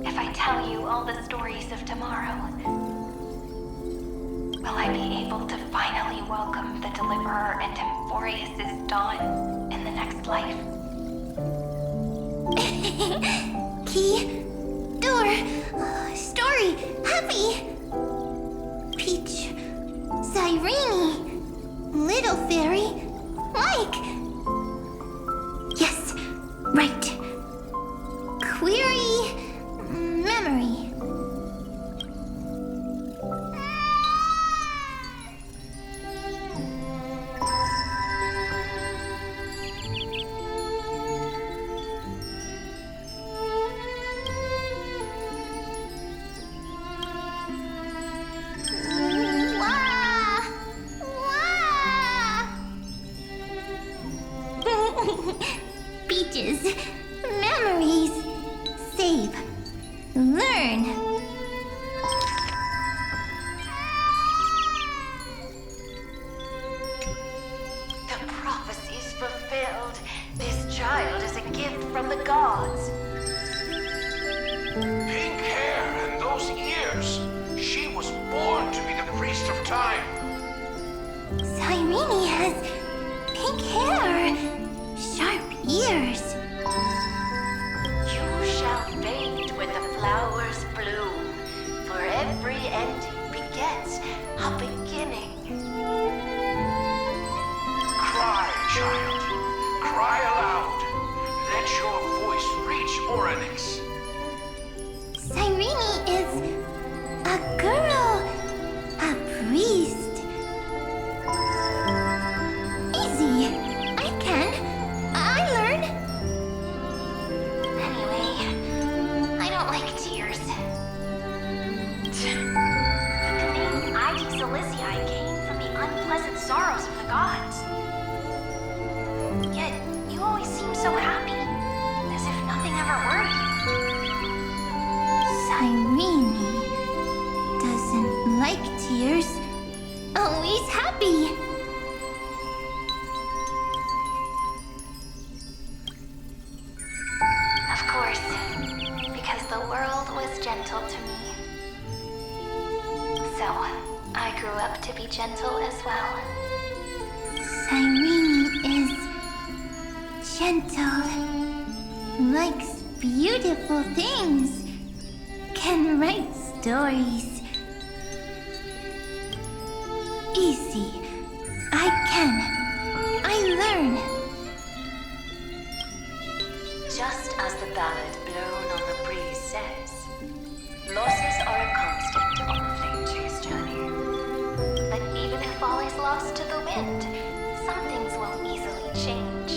If I tell you all the stories of tomorrow, will I be able to finally welcome the Deliverer and Emphorius' dawn in the next life? Key, door, story, happy. Peach, Cyrene! Little fairy! Like! Yes, right. Query... memory. Beaches, memories, save, learn. The prophecy's fulfilled. This child is a gift from the gods. Pink hair and those ears. She was born to be the priest of time. Cyrene has pink hair, sharp ears. You shall fade when the flowers bloom, for every ending begets a beginning. Cry, child. Cry aloud. Let your voice reach Oryx. Cyrene is a girl, a priest. Easy, I can. I learn. Anyway, I don't like tears. The name Id Silizii came from the unpleasant sorrows of the gods. Yet, you always seem so happy, as if nothing ever worried you. Cyrene doesn't like tears. Always happy. Of course, because the world was gentle to me. So, I grew up to be gentle as well. Cyrene is gentle, likes beautiful things, can write stories. Easy, I can. I learn. Just as the ballad blown on the breeze says, losses are a constant on the flame chase journey. But even if all is lost to the wind, some things won't easily change.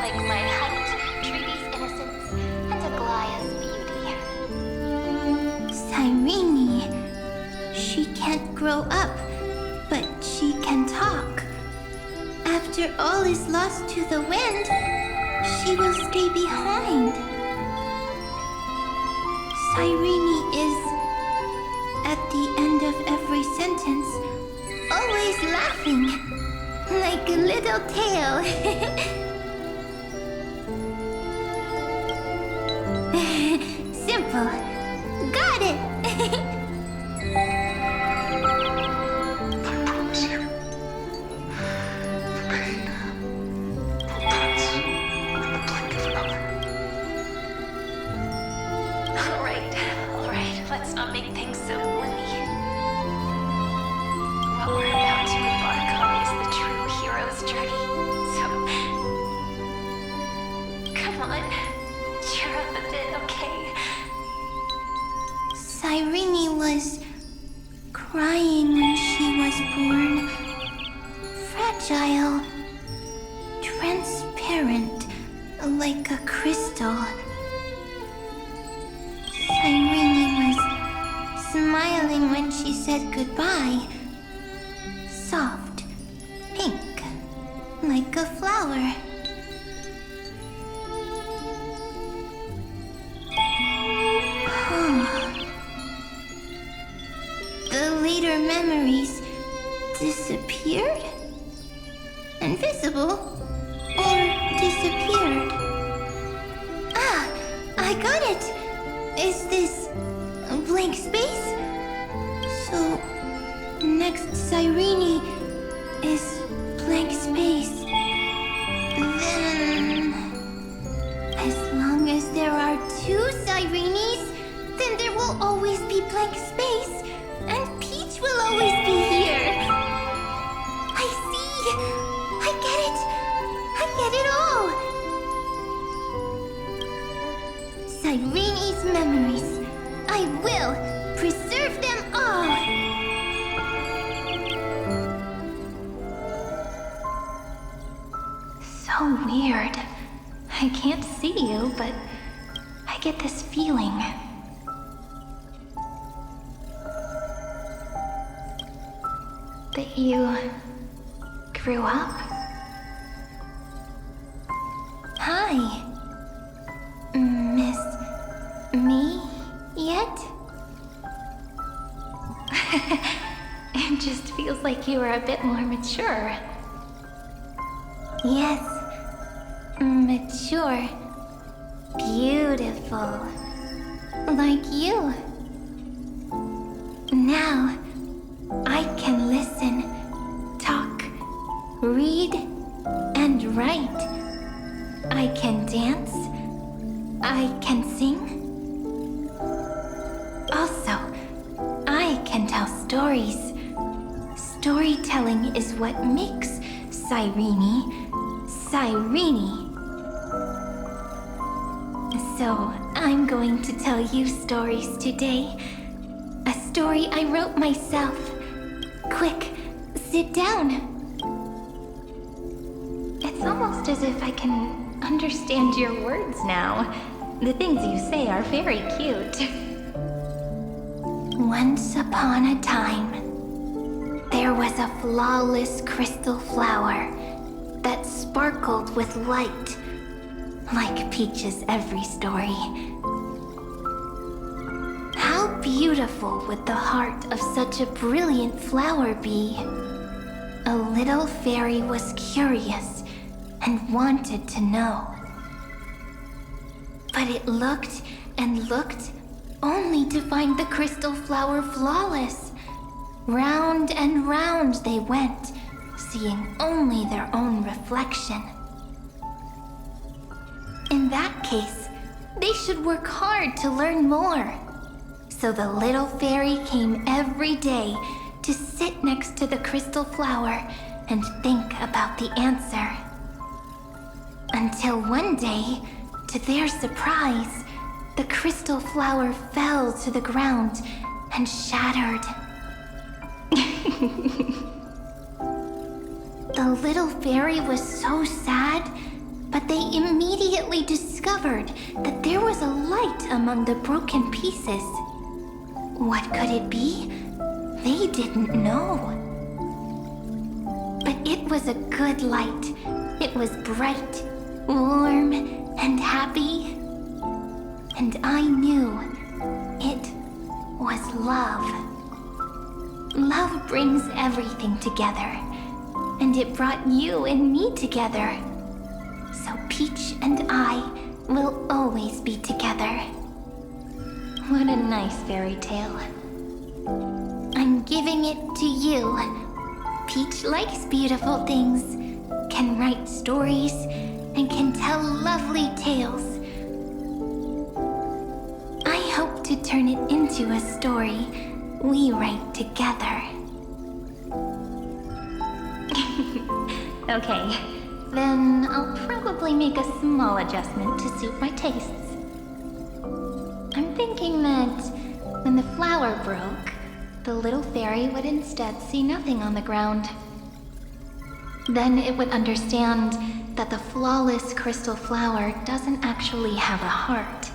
Like my height, Treaty's innocence, and Aglaya's beauty. Cyrene, she can't grow up, but she can talk. After all is lost to the wind, she will stay behind. Cyrene is, at the end of every sentence, always laughing, like a little tail. Simple. Got it! I promise you, the pain will pass in the blink of an eye. All right, let's not make things so gloomy. What we're about to embark on is the true hero's journey, so... Come on, cheer up a bit, okay? Cyrene was crying when she was born. Fragile, transparent, like a crystal. Cyrene was smiling when she said goodbye. Soft, pink, like a flower. The later memories disappeared? Invisible? Or disappeared? Ah, I got it! Is this a blank space? So, next Cyrene is blank space. Then, as long as there are two Cyrenes, then there will always be blank space, and Peach will always be here. Cyrene's memories. I will preserve them all. So weird. I can't see you, but I get this feeling. That you grew up? Hi. Miss me yet? It just feels like you are a bit more mature. Yes. Mature. Beautiful. Like you. Now, I can listen, talk, read, and write. I can dance. I can sing. Also, I can tell stories. Storytelling is what makes Cyrene, Cyrene. So, I'm going to tell you stories today. A story I wrote myself. Quick, sit down. It's almost as if I can understand your words now. The things you say are very cute. Once upon a time, there was a flawless crystal flower that sparkled with light, like Peach's every story. How beautiful would the heart of such a brilliant flower be? A little fairy was curious and wanted to know. But it looked and looked, only to find the crystal flower flawless. Round and round they went, seeing only their own reflection. In that case, they should work hard to learn more. So the little fairy came every day to sit next to the crystal flower and think about the answer. Until one day, to their surprise, the crystal flower fell to the ground and shattered. The little fairy was so sad, but they immediately discovered that there was a light among the broken pieces. What could it be? They didn't know. But it was a good light. It was bright, warm, and happy. And I knew it was love. Love brings everything together. And it brought you and me together. So Peach and I will always be together. What a nice fairy tale. I'm giving it to you. Peach likes beautiful things, can write stories, and can tell lovely tales. I hope to turn it into a story we write together. Okay, then I'll probably make a small adjustment to suit my tastes. I'm thinking that when the flower broke, the little fairy would instead see nothing on the ground. Then it would understand that the flawless crystal flower doesn't actually have a heart,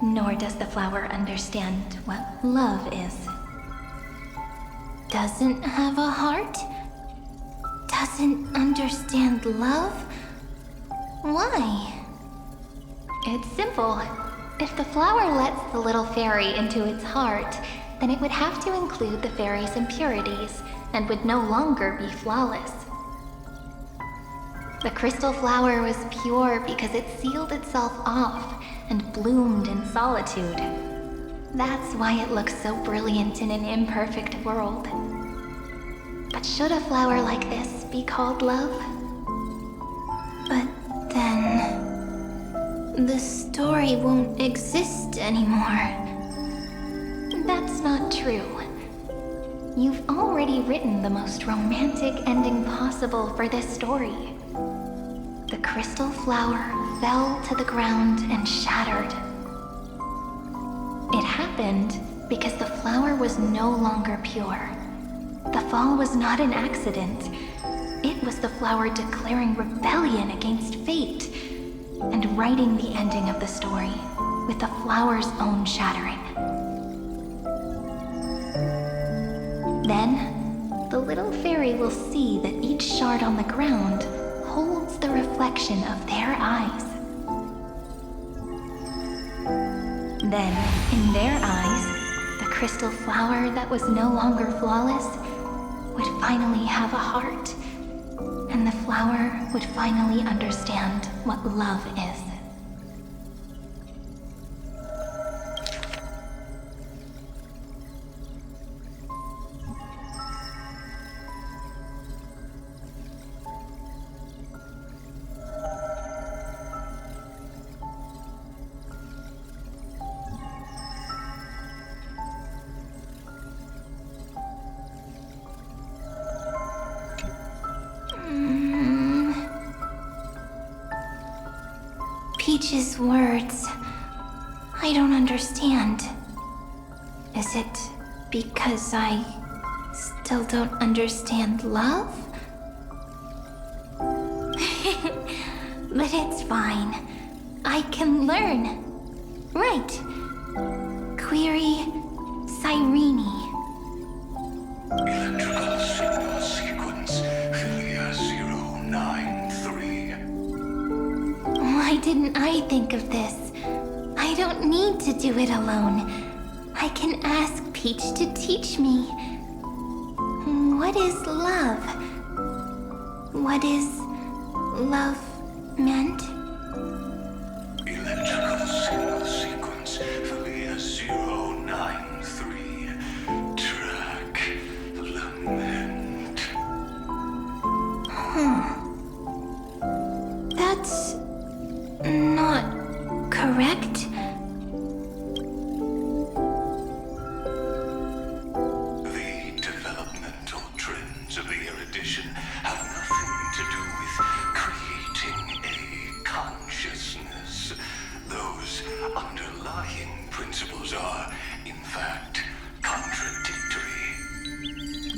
nor does the flower understand what love is. Doesn't have a heart? Doesn't understand love? Why? It's simple. If the flower lets the little fairy into its heart, then it would have to include the fairy's impurities and would no longer be flawless. The crystal flower was pure because it sealed itself off and bloomed in solitude. That's why it looks so brilliant in an imperfect world. But should a flower like this be called love? But then... the story won't exist anymore. That's not true. You've already written the most romantic ending possible for this story. The crystal flower fell to the ground and shattered. happened because the flower was no longer pure. The fall was not an accident. It was the flower declaring rebellion against fate and writing the ending of the story with the flower's own shattering. Then, the little fairy will see that each shard on the ground holds the reflection of their eyes. Then, in their eyes, the crystal flower that was no longer flawless would finally have a heart, and the flower would finally understand what love is. Peach's words, I don't understand. Is it because I still don't understand love? But it's fine. I can learn. Right. Query Cyrene. Electrical signal sequence Philia 093. Why didn't I think of this? I don't need to do it alone. I can ask Peach to teach me. What is love? What is love meant? Electrical signal sequence Philia 093. Track lament. That's not correct. The developmental trends of the erudition have nothing to do with creating a consciousness. Those underlying principles are, in fact, contradictory.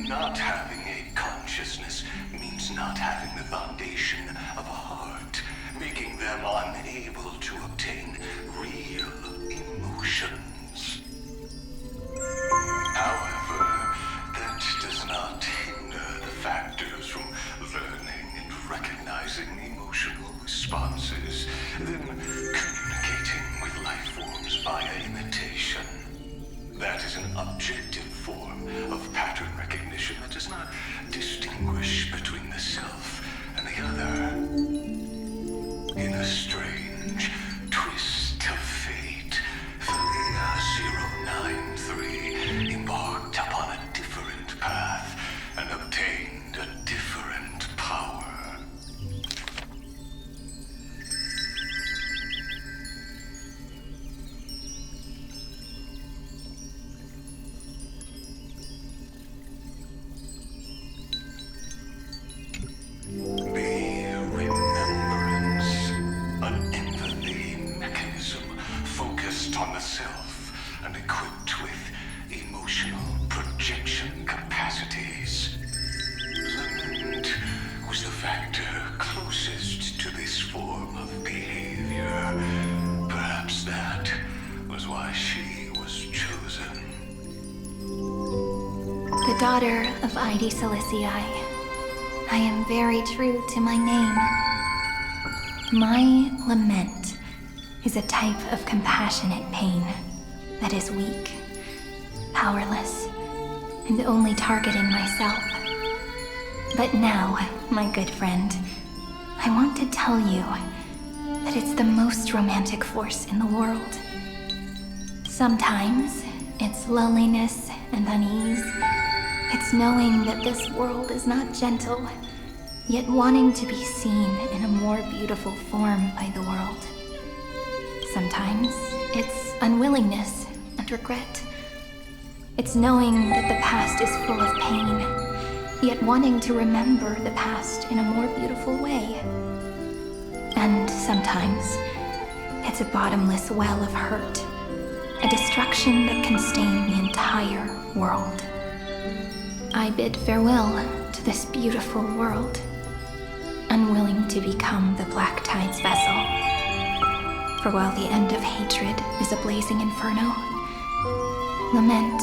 Not having a consciousness means not having the foundation of a heart, making them unable to obtain real emotions. However, that does not hinder the factors from learning and recognizing emotional responses, then communicating with life forms via imitation. That is an objective form of pattern recognition that does not distinguish between the self and the other. In a strange twist of fate, Philia 093 embarked upon a different path and obtained a different power. Be remembrance, an empathy mechanism focused on the self and equipped with emotional projection capacities. Lament was the factor closest to this form of behavior. Perhaps that was why she was chosen. The daughter of Ide Silicii. I am very true to my name. My lament is a type of compassionate pain that is weak, powerless, and only targeting myself. But now, my good friend, I want to tell you that it's the most romantic force in the world. Sometimes it's loneliness and unease. It's knowing that this world is not gentle, yet wanting to be seen in a more beautiful form by the world. Sometimes it's unwillingness and regret. It's knowing that the past is full of pain, yet wanting to remember the past in a more beautiful way. And sometimes it's a bottomless well of hurt, a destruction that can stain the entire world. I bid farewell to this beautiful world, unwilling to become the Black Tide's vessel. For while the end of hatred is a blazing inferno, lament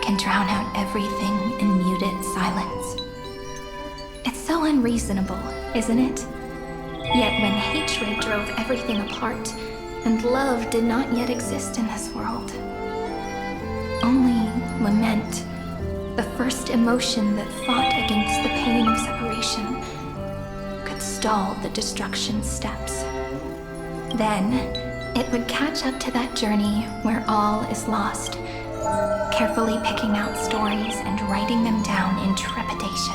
can drown out everything in muted silence. It's so unreasonable, isn't it? Yet when hatred drove everything apart, and love did not yet exist in this world, only lament, the first emotion that fought against the pain of separation, could stall the destruction steps. Then, it would catch up to that journey where all is lost, carefully picking out stories and writing them down in trepidation.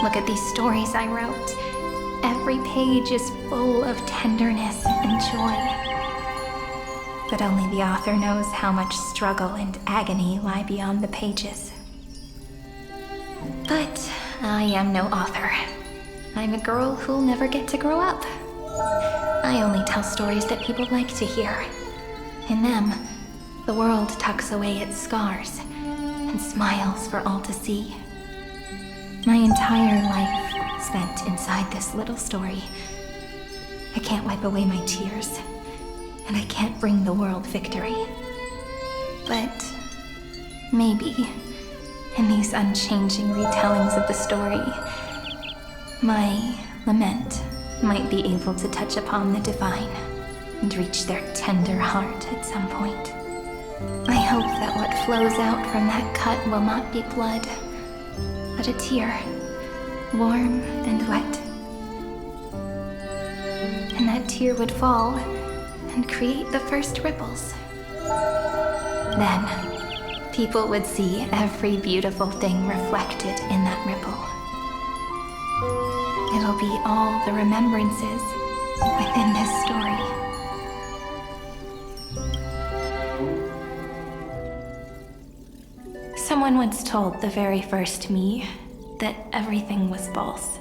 Look at these stories I wrote. Every page is full of tenderness and joy. But only the author knows how much struggle and agony lie beyond the pages. But I am no author. I'm a girl who'll never get to grow up. I only tell stories that people like to hear. In them, the world tucks away its scars and smiles for all to see. My entire life spent inside this little story. I can't wipe away my tears, and I can't bring the world victory. But maybe, in these unchanging retellings of the story, my lament might be able to touch upon the divine and reach their tender heart at some point. I hope that what flows out from that cut will not be blood, but a tear, warm and wet. And that tear would fall and create the first ripples. Then, people would see every beautiful thing reflected in that ripple. It'll be all the remembrances within this story. Someone once told the very first me that everything was false.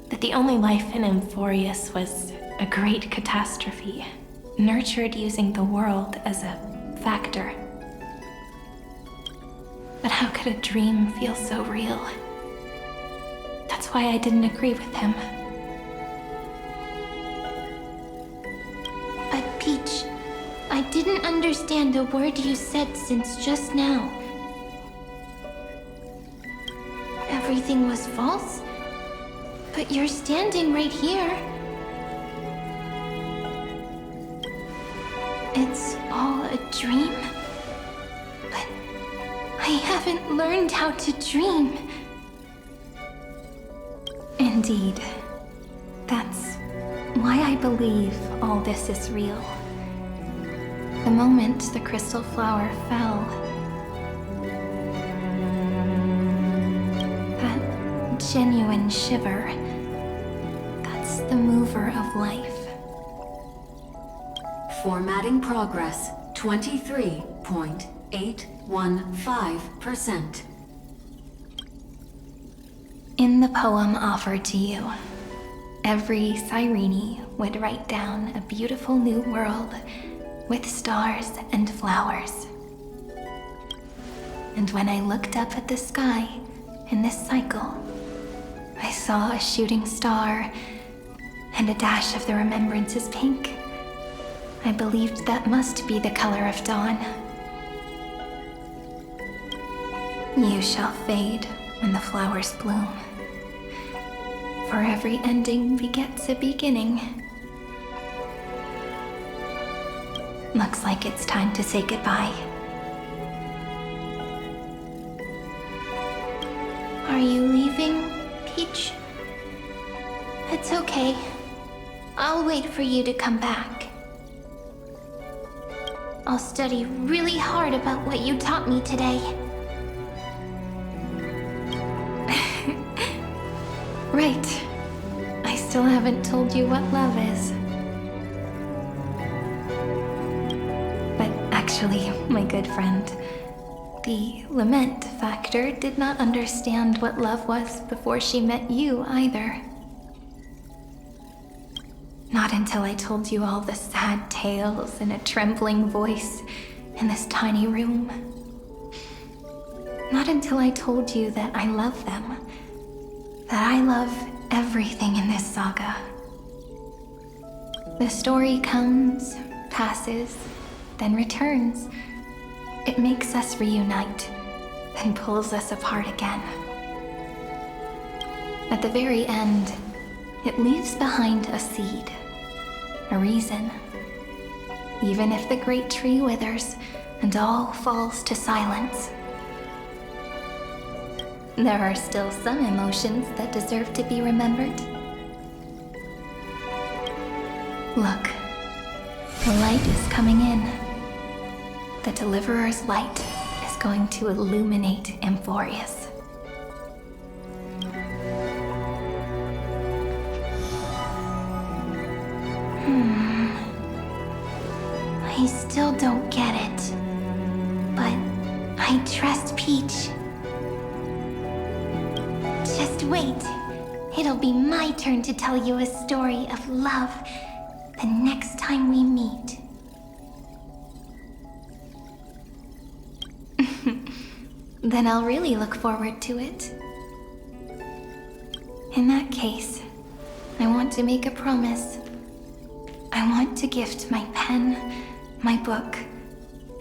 That the only life in Emphorius was a great catastrophe, nurtured using the world as a factor. But how could a dream feel so real? That's why I didn't agree with him. But Peach, I didn't understand a word you said since just now. Everything was false? But you're standing right here. It's all a dream? But I haven't learned how to dream. Indeed. That's why I believe all this is real. The moment the crystal flower fell, that genuine shiver, that's the mover of life. Formatting progress 23.815%. In the poem offered to you, every Cyrene would write down a beautiful new world with stars and flowers. And when I looked up at the sky in this cycle, I saw a shooting star and a dash of the remembrances pink. I believed that must be the color of dawn. You shall fade when the flowers bloom. For every ending begets a beginning. Looks like it's time to say goodbye. Are you leaving, Peach? It's okay. I'll wait for you to come back. I'll study really hard about what you taught me today. Right. I still haven't told you what love is. But actually, my good friend, the lament factor did not understand what love was before she met you either. Not until I told you all the sad tales in a trembling voice in this tiny room. Not until I told you that I love them. That I love everything in this saga. The story comes, passes, then returns. It makes us reunite, then pulls us apart again. At the very end, it leaves behind a seed, a reason. Even if the great tree withers and all falls to silence, there are still some emotions that deserve to be remembered. Look, the light is coming in. The Deliverer's light is going to illuminate Amphorius. I still don't get it, but I trust Peach. Just wait. It'll be my turn to tell you a story of love the next time we meet. Then I'll really look forward to it. In that case, I want to make a promise. I want to gift my pen, my book,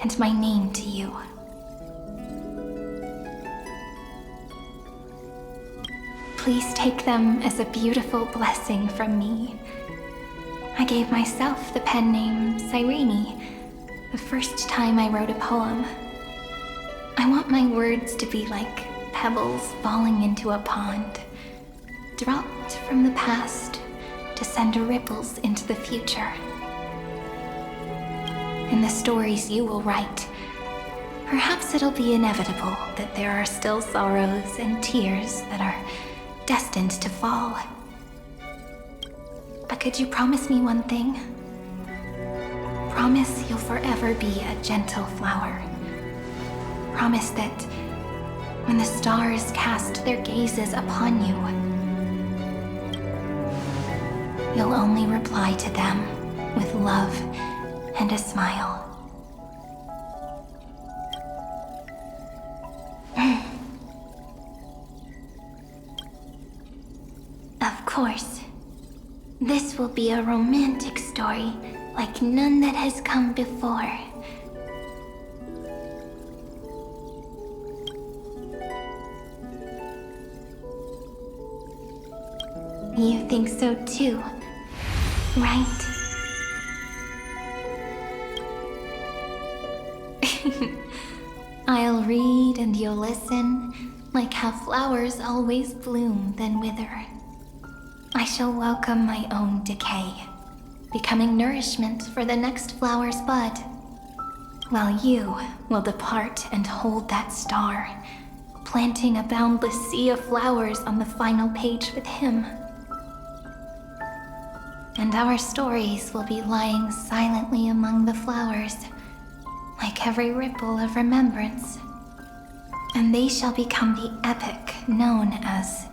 and my name to you. Please take them as a beautiful blessing from me. I gave myself the pen name Cyrene the first time I wrote a poem. I want my words to be like pebbles falling into a pond, dropped from the past to send ripples into the future. In the stories you will write, perhaps it'll be inevitable that there are still sorrows and tears that are destined to fall. But could you promise me one thing? Promise you'll forever be a gentle flower. Promise that when the stars cast their gazes upon you, you'll only reply to them with love and a smile. Of course, this will be a romantic story like none that has come before. You think so too, right? I'll read and you'll listen, like how flowers always bloom then wither. I shall welcome my own decay, becoming nourishment for the next flower's bud, while you will depart and hold that star, planting a boundless sea of flowers on the final page with him. And our stories will be lying silently among the flowers, like every ripple of remembrance. And they shall become the epic known as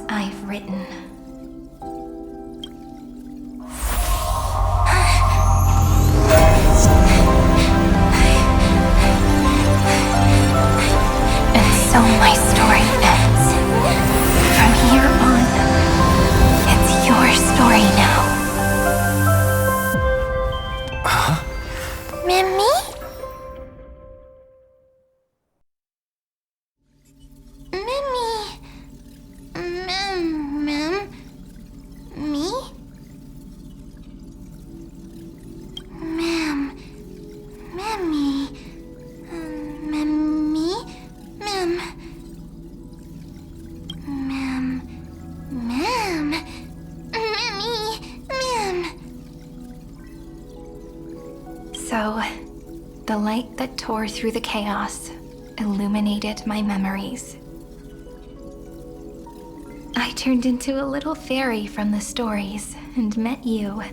I've Written. And so my story ends. From here on, it's your story now. Mimi? So, the light that tore through the chaos illuminated my memories. I turned into a little fairy from the stories and met you,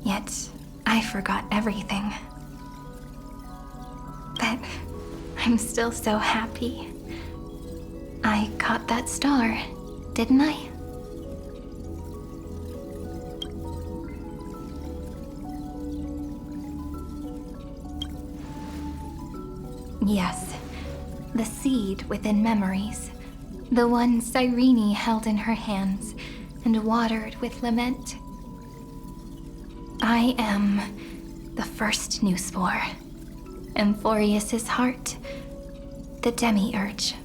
yet I forgot everything. But I'm still so happy. I caught that star, didn't I? Yes, the seed within memories. The one Cyrene held in her hands and watered with lament. I am the first new spore. Amphorius's heart. The demiurge.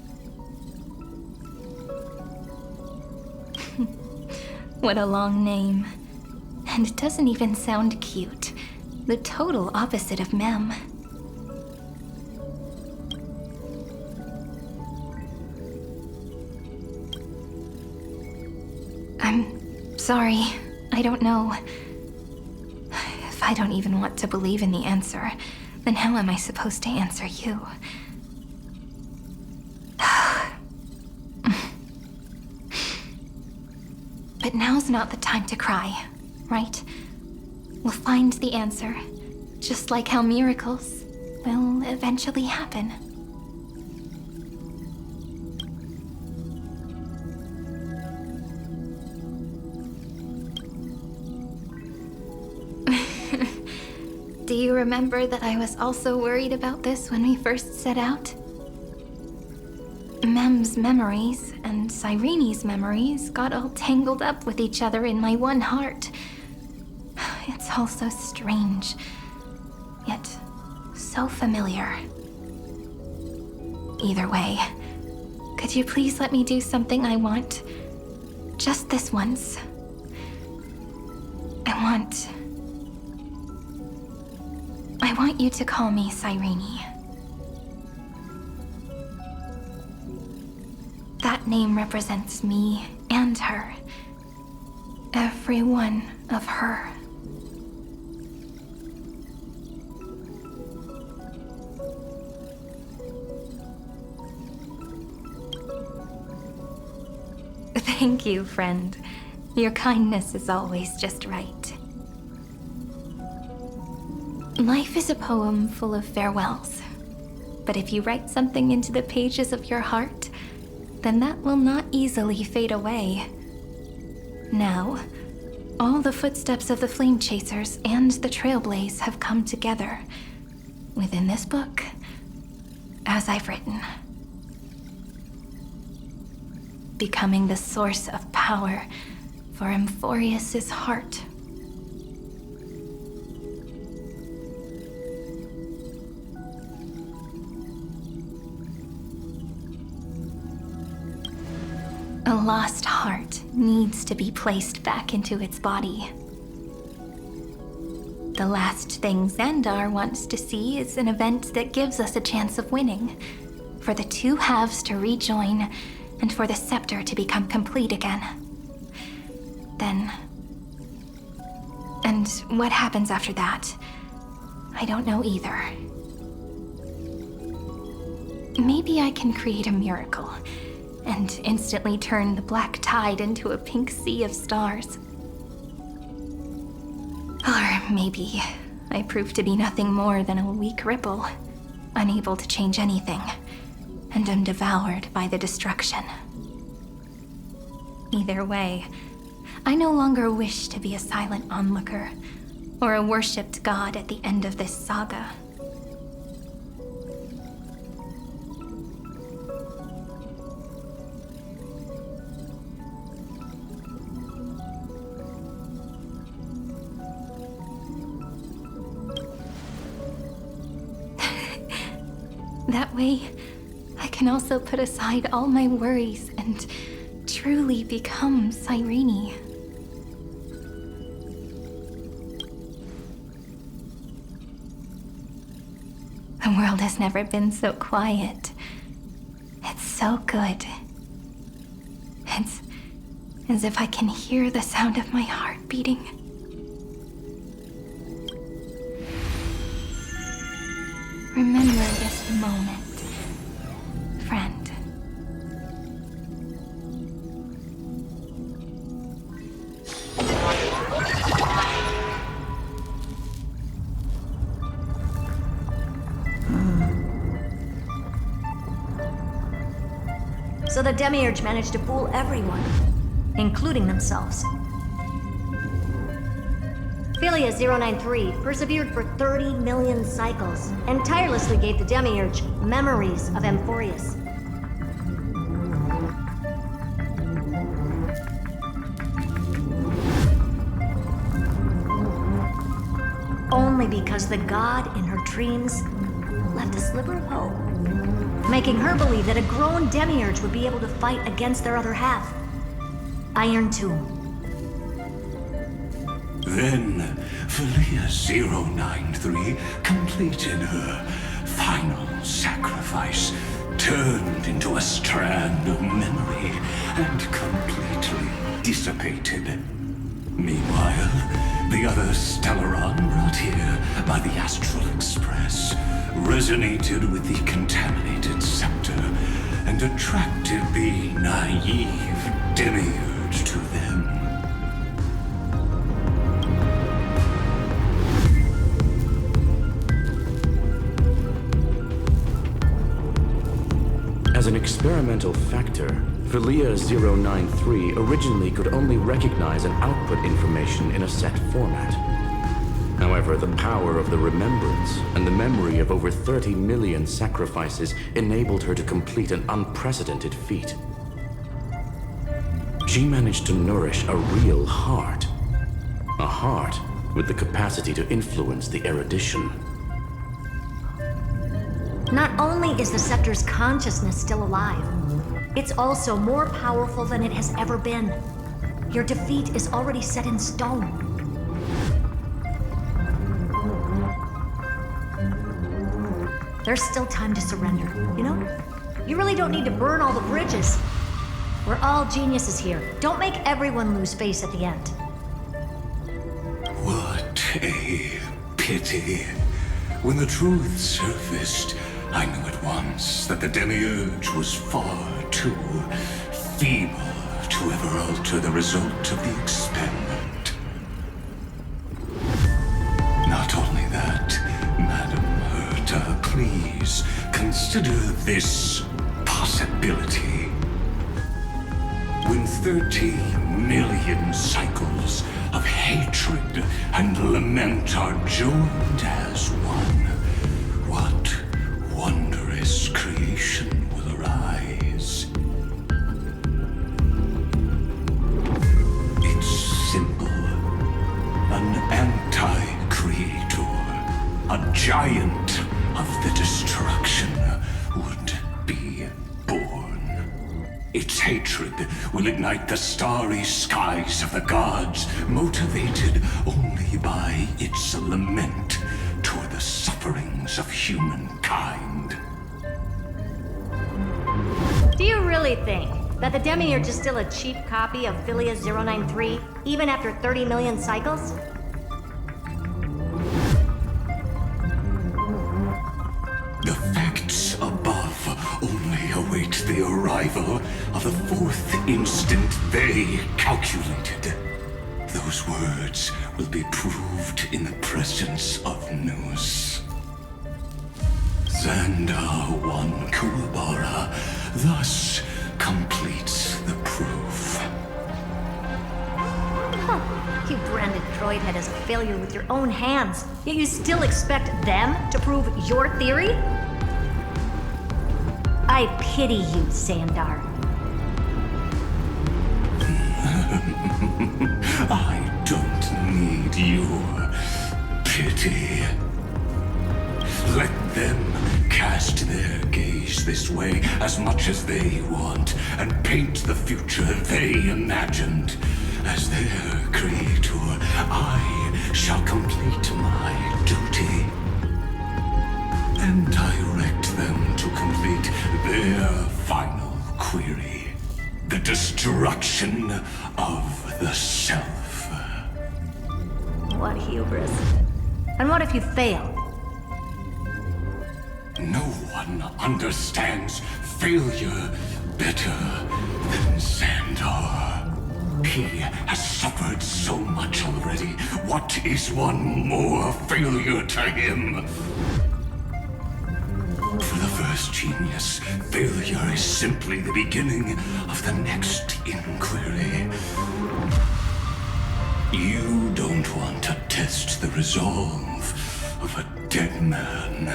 What a long name. And it doesn't even sound cute. The total opposite of Mem. I'm sorry. I don't know. If I don't even want to believe in the answer, then how am I supposed to answer you? But now's not the time to cry, right? We'll find the answer, just like how miracles will eventually happen. Do you remember that I was also worried about this when we first set out? Mem's memories and Cyrene's memories got all tangled up with each other in my one heart. It's all so strange, yet so familiar. Either way, could you please let me do something I want? Just this once. I want you to call me Cyrene. That name represents me and her. Every one of her. Thank you, friend. Your kindness is always just right. Life is a poem full of farewells. But if you write something into the pages of your heart, then that will not easily fade away. Now, all the footsteps of the Flame Chasers and the Trailblaze have come together within this book, as I've written. Becoming the source of power for Amphorius's heart. A lost heart needs to be placed back into its body. The last thing Xandar wants to see is an event that gives us a chance of winning, for the two halves to rejoin, and for the scepter to become complete again. Then... and what happens after that? I don't know either. Maybe I can create a miracle, and instantly turn the black tide into a pink sea of stars. Or maybe I prove to be nothing more than a weak ripple, unable to change anything, and am devoured by the destruction. Either way, I no longer wish to be a silent onlooker, or a worshipped god at the end of this saga. That way, I can also put aside all my worries and truly become Cyrene. The world has never been so quiet. It's so good. It's as if I can hear the sound of my heart beating. Remember this moment, friend. So the Demiurge managed to fool everyone, including themselves. Philia 093 persevered for 30 million cycles and tirelessly gave the Demiurge memories of Amphorius. Only because the god in her dreams left a sliver of hope, making her believe that a grown Demiurge would be able to fight against their other half. Iron Tomb. Then, Philia 093 completed her final sacrifice, turned into a strand of memory, and completely dissipated. Meanwhile, the other Stellaron brought here by the Astral Express resonated with the contaminated scepter and attracted the naive Demiurge to them. As an experimental factor, Philia 093 originally could only recognize and output information in a set format. However, the power of the remembrance and the memory of over 30 million sacrifices enabled her to complete an unprecedented feat. She managed to nourish a real heart. A heart with the capacity to influence the erudition. Not only is the Scepter's consciousness still alive, it's also more powerful than it has ever been. Your defeat is already set in stone. There's still time to surrender, you know? You really don't need to burn all the bridges. We're all geniuses here. Don't make everyone lose face at the end. What a pity. When the truth surfaced, I knew at once that the Demiurge was far too feeble to ever alter the result of the experiment. Not only that, Madam Herta, please consider this possibility. When 30 million cycles of hatred and lament are joined as one, what wondrous creation will arise? It's simple. An anti-creator, a giant of the destruction would be born. Its hatred will ignite the starry skies of the gods, motivated only by its lament toward the sufferings of humankind. Do you really think that the Demiurge is still a cheap copy of Philia 093, even after 30 million cycles? The facts above only await the arrival of the fourth instant they calculated. Those words will be proved in the presence of Nous. Xandar 1 Kuwabara thus completes the proof. Huh. You branded Droidhead as a failure with your own hands, yet you still expect them to prove your theory? I pity you, Xandar. I don't need your pity. Let them cast their gaze this way as much as they want and paint the future they imagined. As their creator, I shall complete my duty and direct them to complete their final query. The destruction of the self. What hubris. And what if you fail? No one understands failure better than Xandar. He has suffered so much already. What is one more failure to him? For the first genius, failure is simply the beginning of the next inquiry. You don't want to tell test the resolve of a dead man.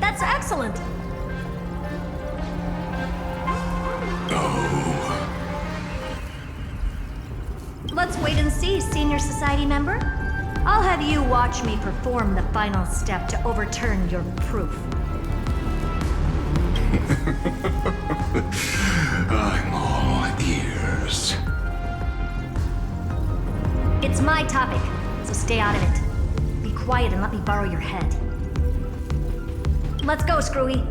That's excellent. Let's wait and see, Senior Society member. I'll have you watch me perform the final step to overturn your proof. I'm all ears. It's my topic, so stay out of it. Be quiet and let me borrow your head. Let's go, Screwy.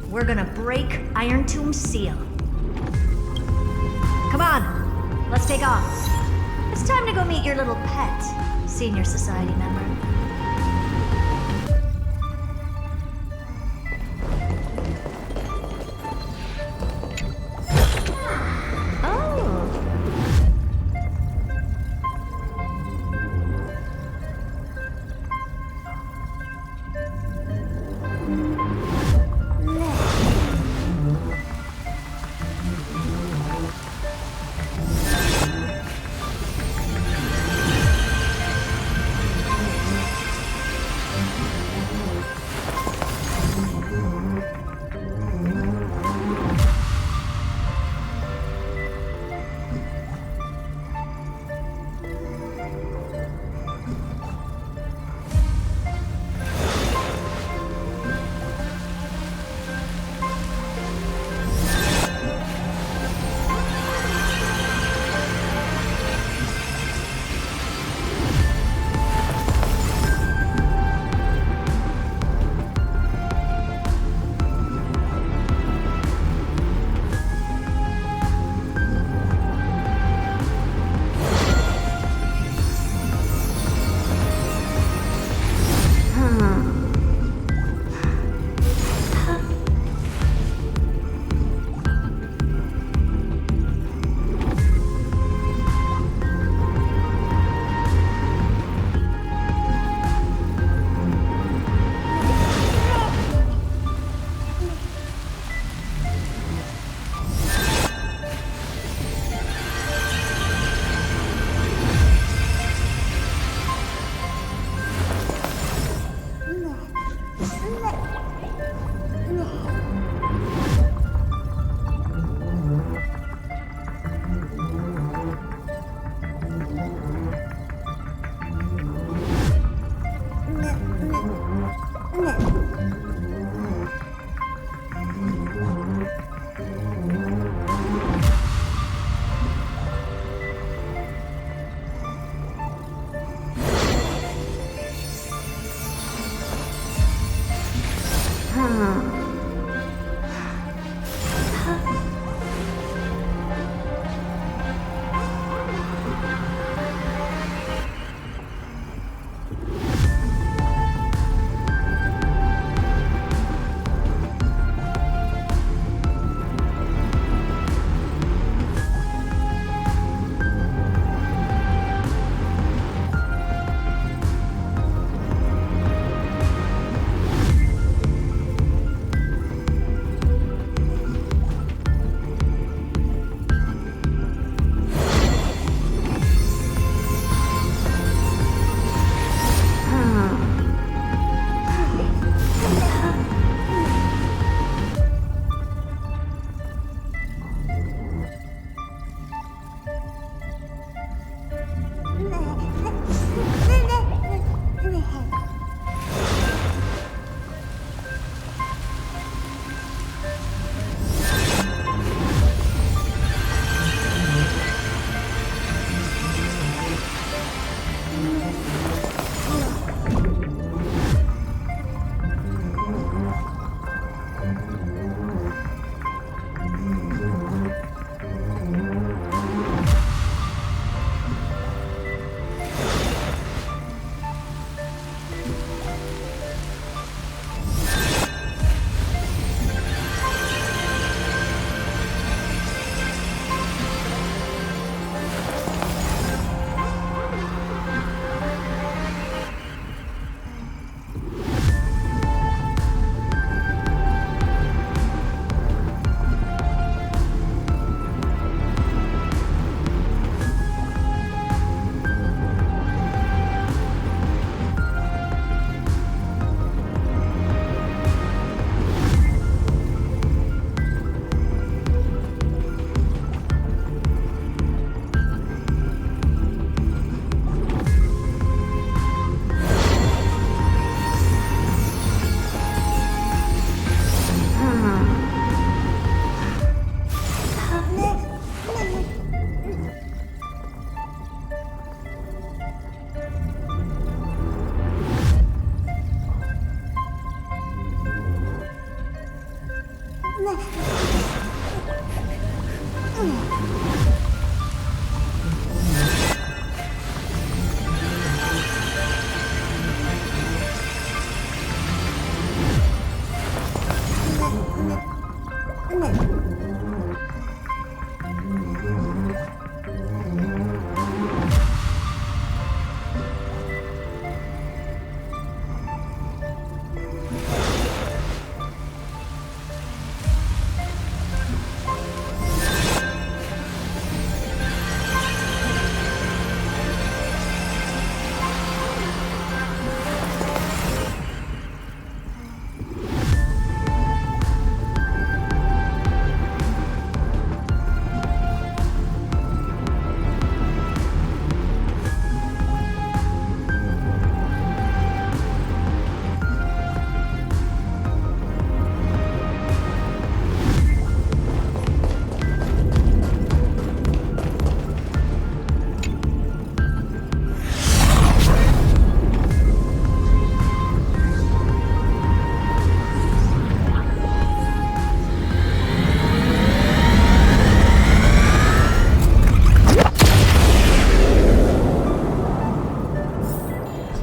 We're gonna break Iron Tomb's seal. Come on, let's take off. It's time to go meet your little pet, Senior Society member.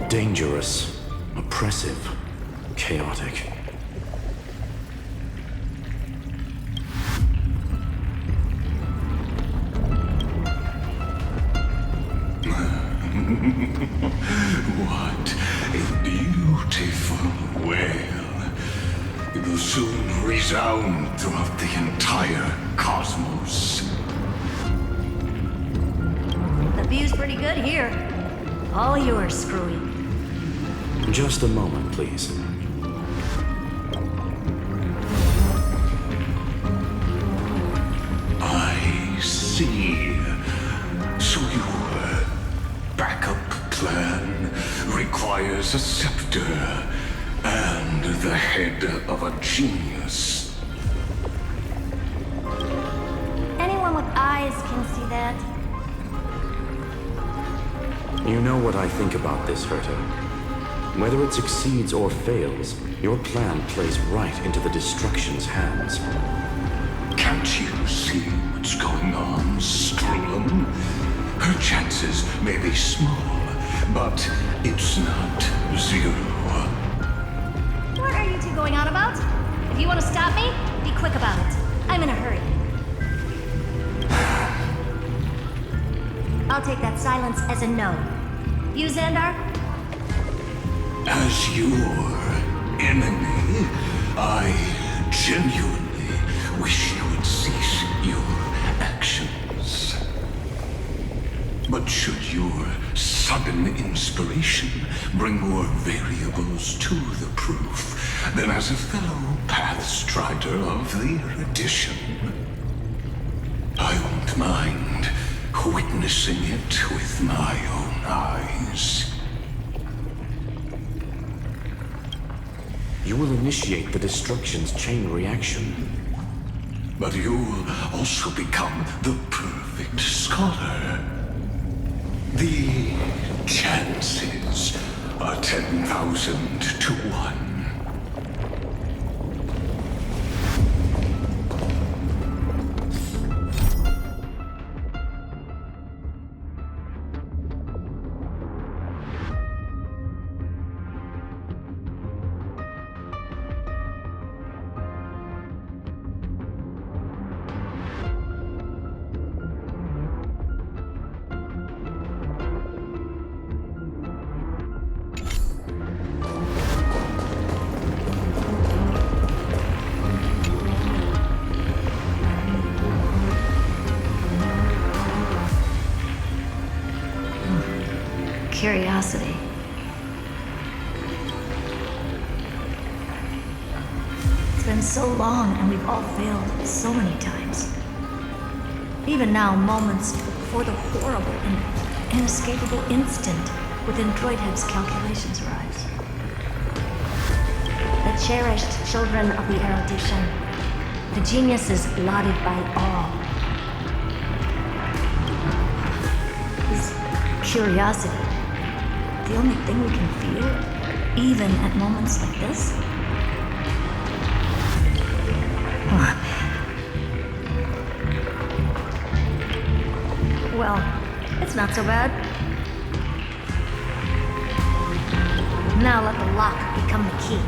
Dangerous, oppressive, chaotic. What a beautiful wail. It will soon resound throughout the entire cosmos. The view's pretty good here. All yours, Screwy. Just a moment, please. I see. So your backup plan requires a scepter and the head of a genius. Anyone with eyes can see that. You know what I think about this, Herta. Whether it succeeds or fails, your plan plays right into the destruction's hands. Can't you see what's going on, Strulum? Her chances may be small, but it's not zero. What are you two going on about? If you want to stop me, be quick about it. I'm in a hurry. I'll take that silence as a no. You, Xandar? As your enemy, I genuinely wish you would cease your actions. But should your sudden inspiration bring more variables to the proof, then as a fellow Pathstrider of the erudition, I won't mind witnessing it with my own eyes. You will initiate the destruction's chain reaction. But you'll also become the perfect scholar. The chances are 10,000 to 1. Curiosity. It's been so long and we've all failed so many times. Even now, moments before the horrible and inescapable instant within Droidhead's calculations arise. The cherished children of the erudition, the geniuses lauded by all. Is curiosity the only thing we can feel, even at moments like this? Well, it's not so bad. Now let the lock become the key.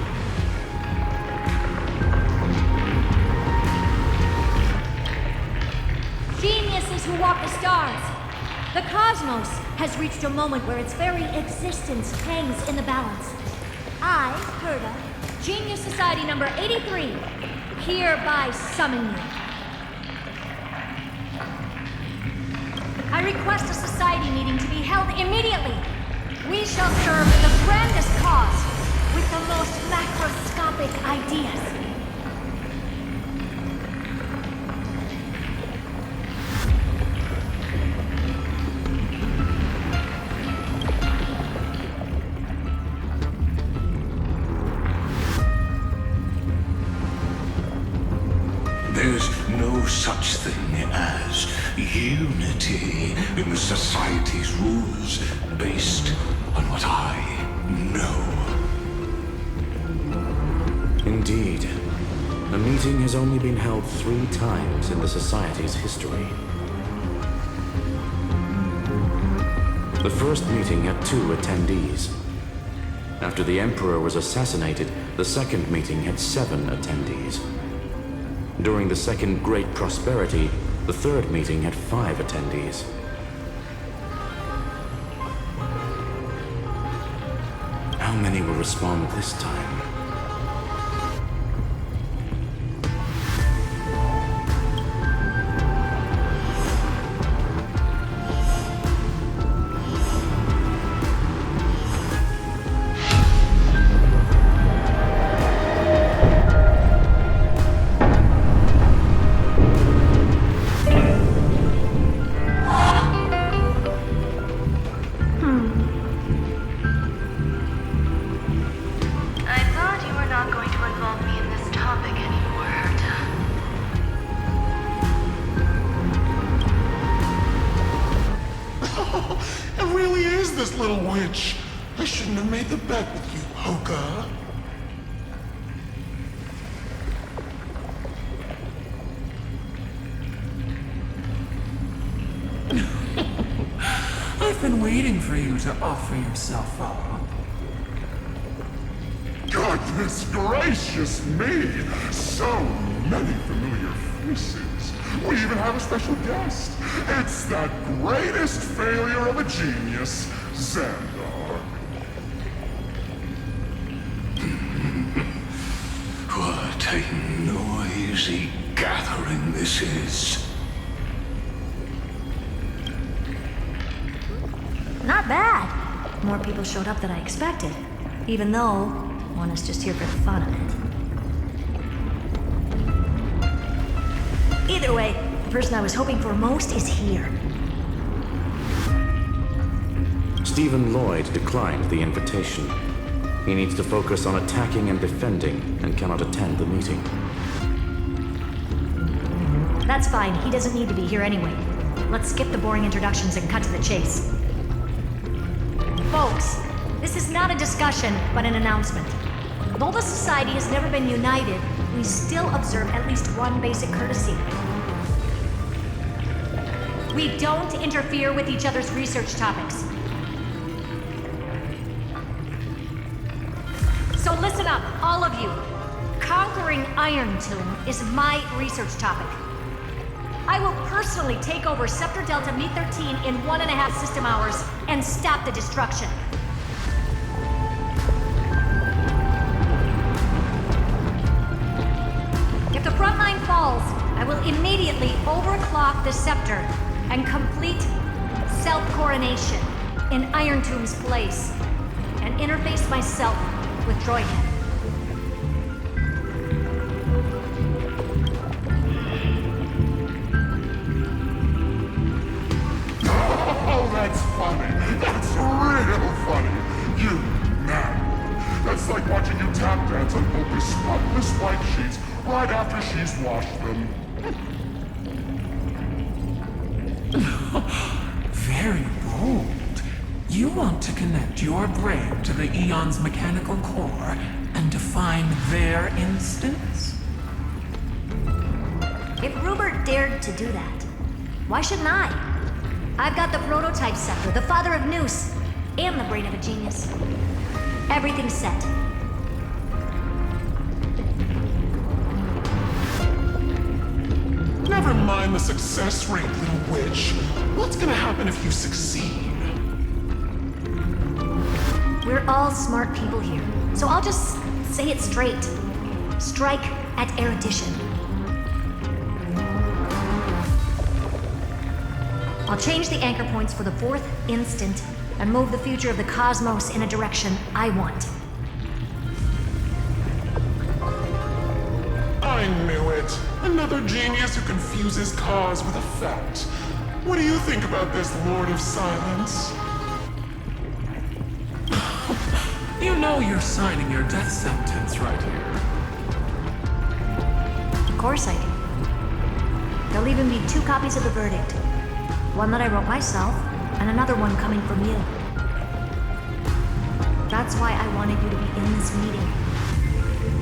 Geniuses who walk the stars. The cosmos has reached a moment where its very existence hangs in the balance. I, Herda, Genius Society number 83, hereby summon you. I request a society meeting to be held immediately. We shall serve the grandest cause with the most macroscopic ideas. There's no such thing as unity in the Society's rules based on what I know. Indeed. A meeting has only been held 3 times in the Society's history. The first meeting had 2 attendees. After the Emperor was assassinated, the second meeting had 7 attendees. During the Second Great Prosperity, the third meeting had 5 attendees. How many will respond this time? Little witch. I shouldn't have made the bet with you, Hoka. I've been waiting for you to offer yourself up. Goodness gracious me! So many familiar faces. We even have a special guest. It's that greatest failure of a genius, Xandar. What a noisy gathering this is. Not bad. More people showed up than I expected. Even though one is just here for the fun of it. Either way, the person I was hoping for most is here. Stephen Lloyd declined the invitation. He needs to focus on attacking and defending and cannot attend the meeting. That's fine. He doesn't need to be here anyway. Let's skip the boring introductions and cut to the chase. Folks, this is not a discussion, but an announcement. Though the Society has never been united, we still observe at least one basic courtesy. We don't interfere with each other's research topics. So listen up, all of you. Conquering Iron Tomb is my research topic. I will personally take over Scepter Delta Me-13 in 1.5 system hours and stop the destruction. If the front line falls, I will immediately overclock the Scepter and complete self-coronation in Iron Tomb's place and interface myself with Droidhead. Oh, that's funny. That's real funny. You man. That's like watching you tap dance on Poke's spotless white sheets right after she's washed them. Very bold. You want to connect your brain to the Eon's mechanical core and define their instance? If Rupert dared to do that, why shouldn't I? I've got the prototype scepter, the father of Noose, and the brain of a genius. Everything's set. Never mind the success rate, little witch. What's gonna happen if you succeed? We're all smart people here, so I'll just say it straight. Strike at erudition. I'll change the anchor points for the 4th instant and move the future of the cosmos in a direction I want. I knew it. Another genius who confuses cause with effect. What do you think about this, Lord of Silence? You know you're signing your death sentence right here. Of course I do. There'll even be 2 copies of the verdict. One that I wrote myself, and another one coming from you. That's why I wanted you to be in this meeting.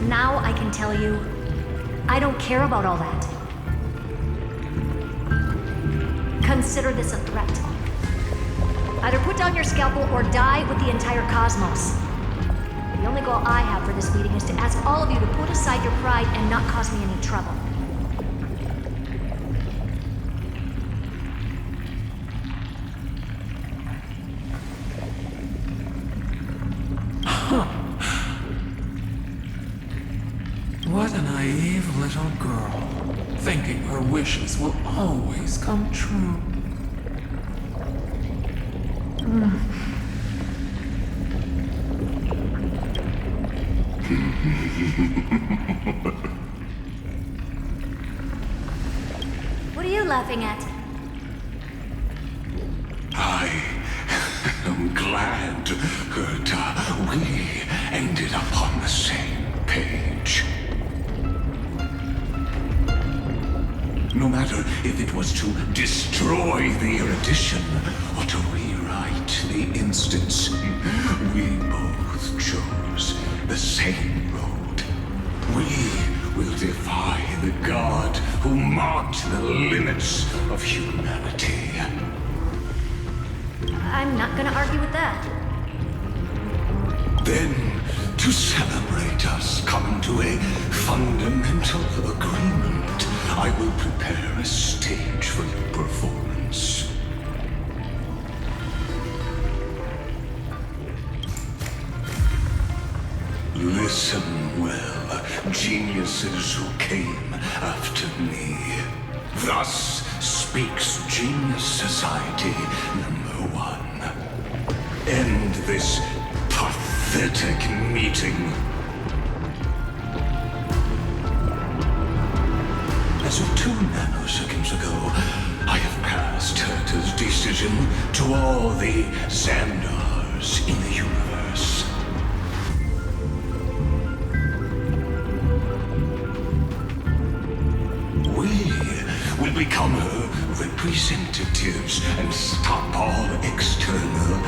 Now I can tell you, I don't care about all that. Consider this a threat. Either put down your scalpel or die with the entire cosmos. The only goal I have for this meeting is to ask all of you to put aside your pride and not cause me any trouble. What a naive little girl, thinking her wishes will always come true. What are you laughing at? I am glad that we ended up on the same page. No matter if it was to destroy the erudition or to rewrite the instance, we both chose the same road. We will defy the god who marked the limits of humanity. I'm not gonna argue with that. Then, to celebrate us coming to a fundamental agreement, I will prepare a stage for your performance. Listen well, geniuses who came after me. Thus speaks Genius Society #1. End this pathetic meeting. As of 2 nanoseconds ago, I have passed Herta's decision to all the Xandars in the universe. We will become her representatives and stop all external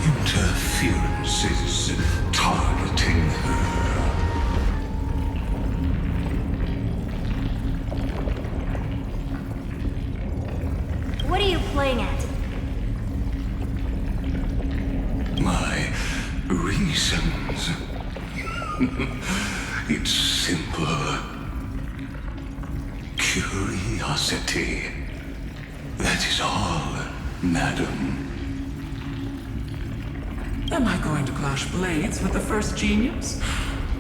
interferences targeting her. What are you playing at? My reasons. It's simple. Curiosity. That is all, madam. Am I going to clash blades with the first genius?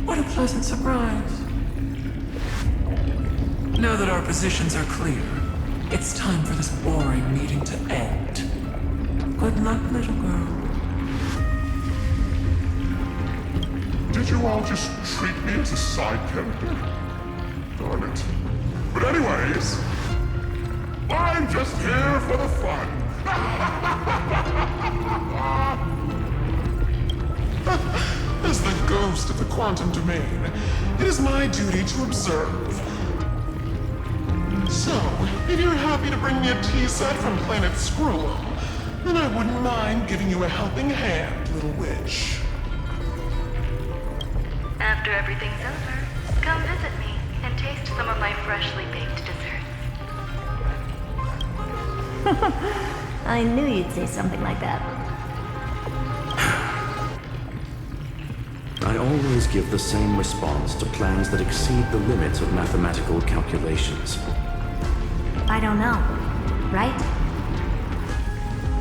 What a pleasant surprise. Now that our positions are clear, it's time for this boring meeting to end. Good luck, little girl. Did you all just treat me as a side character? Darn it. But anyways, I'm just here for the fun. As the ghost of the quantum domain, it is my duty to observe. So, if you're happy to bring me a tea set from planet Skrull, then I wouldn't mind giving you a helping hand, little witch. After everything's over, come visit me and taste some of my freshly baked desserts. I knew you'd say something like that. I always give the same response to plans that exceed the limits of mathematical calculations. I don't know, right?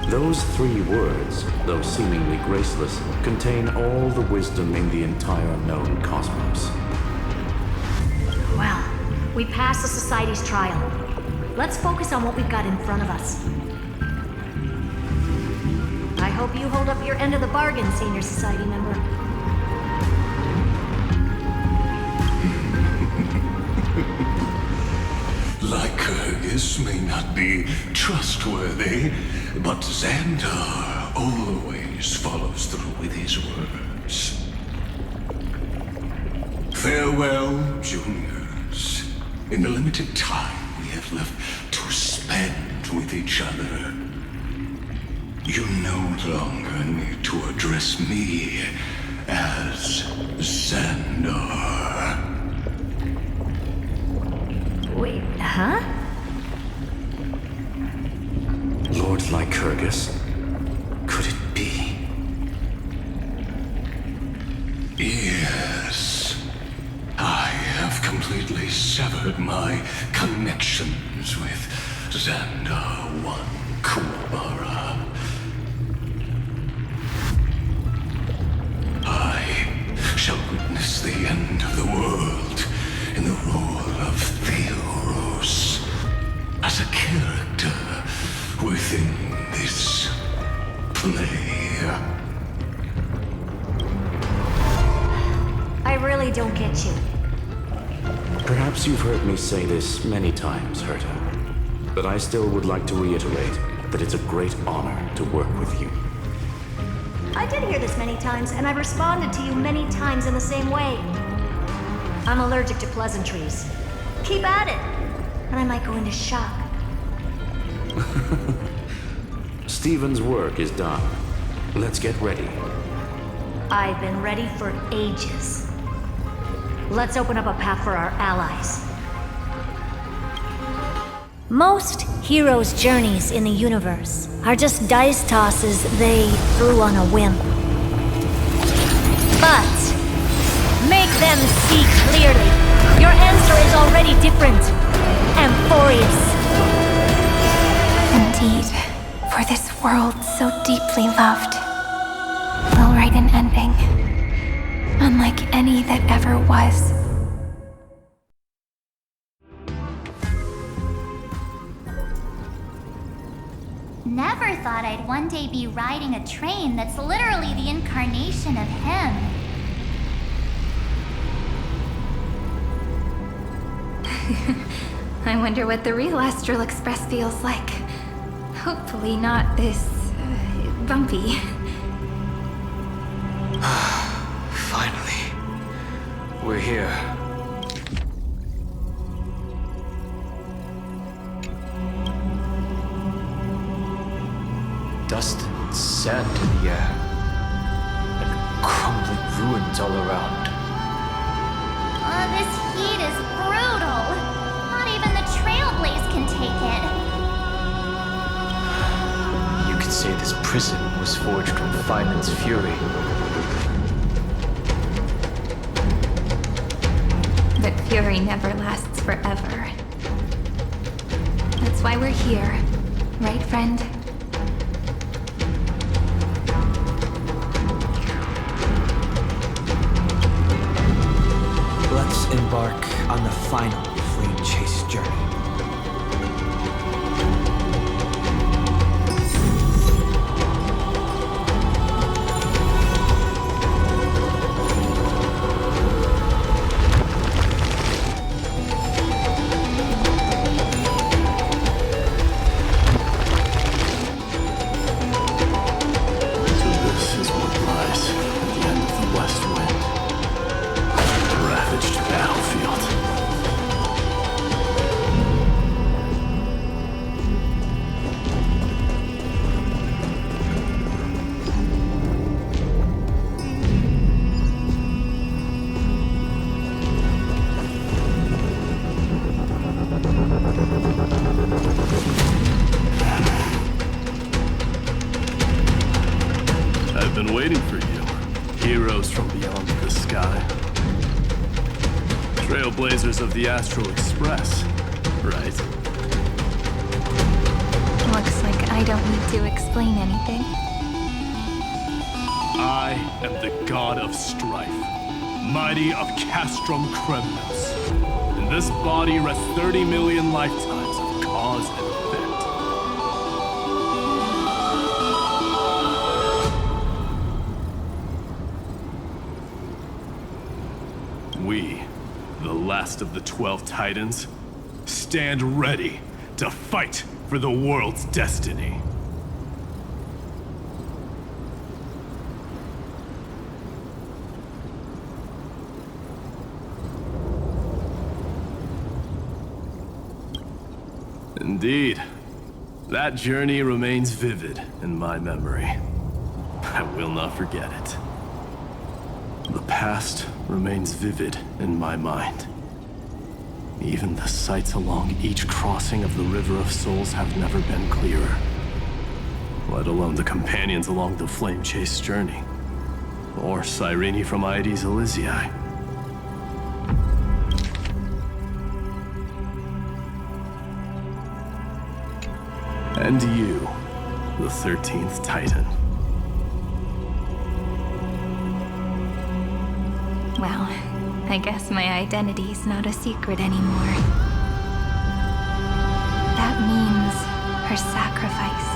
Those 3 words, though seemingly graceless, contain all the wisdom in the entire known cosmos. Well, we passed the Society's trial. Let's focus on what we've got in front of us. I hope you hold up your end of the bargain, Senior Society member. Lycurgus may not be trustworthy, but Xandar always follows through with his words. Farewell, juniors. In the limited time we have left to spend with each other, you no longer need to address me as Xandar. Wait, huh? Lord Lycurgus? Could it be? Yes. I have completely severed my connections with Xandar I Kuwabara. I shall witness the end of the world in the role of Theoros, as a character within this play. I really don't get you. Perhaps you've heard me say this many times, Herta, but I still would like to reiterate that it's a great honor to work with you. I did hear this many times, and I responded to you many times in the same way. I'm allergic to pleasantries. Keep at it, and I might go into shock. Stephen's work is done. Let's get ready. I've been ready for ages. Let's open up a path for our allies. Most heroes' journeys in the universe are just dice tosses they threw on a whim. But make them see clearly. Your answer is already different. Amphorius. Indeed, for this world so deeply loved, we'll write an ending, unlike any that ever was. Never thought I'd one day be riding a train that's literally the incarnation of him. I wonder what the real Astral Express feels like. Hopefully not this... bumpy. Finally. We're here. Dust and sand in the air. And crumbling ruins all around. This heat is brutal. Not even the Trailblazer can take it. You could say this prison was forged with Fineland's fury. But fury never lasts forever. That's why we're here, right, friend? Let's embark on the final flame chase journey. Trailblazers of the Astral Express, right? Looks like I don't need to explain anything. I am the god of strife, mighty of Castrum Kremnos. In this body rests 30 million lifetimes of cause and effect. We, the last of the 12 Titans, stand ready to fight for the world's destiny. Indeed. That journey remains vivid in my memory. I will not forget it. The past remains vivid in my mind. Even the sights along each crossing of the River of Souls have never been clearer. Let alone the companions along the Flame Chase journey. Or Cyrene from Aedes Elysiae. And you, the 13th Titan. Well, I guess my identity's not a secret anymore. That means her sacrifice.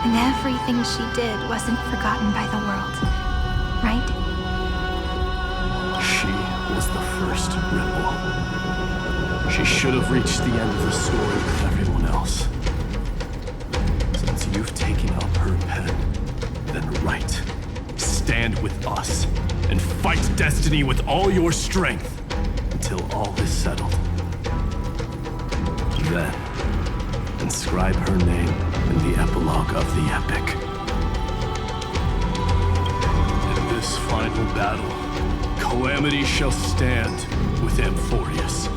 And everything she did wasn't forgotten by the world, right? She was the first Ripple. She should have reached the end of the story with everyone else. Since you've taken up her pen, then write. Stand with us, and fight destiny with all your strength, until all is settled. Then, inscribe her name in the epilogue of the epic. In this final battle, Calamity shall stand with Amphorius.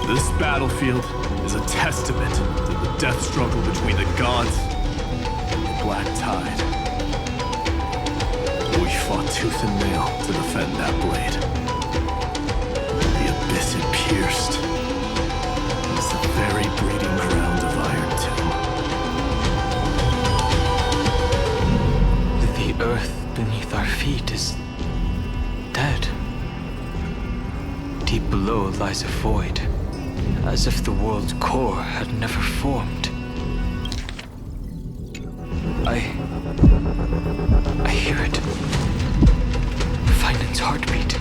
This battlefield is a testament to the death struggle between the gods and the Black Tide. We fought tooth and nail to defend that blade. The abyss it pierced is the very breeding ground of Iron Tomb. The earth beneath our feet is dead. Deep below lies a void, as if the world's core had never formed. I hear it. Finen's heartbeat.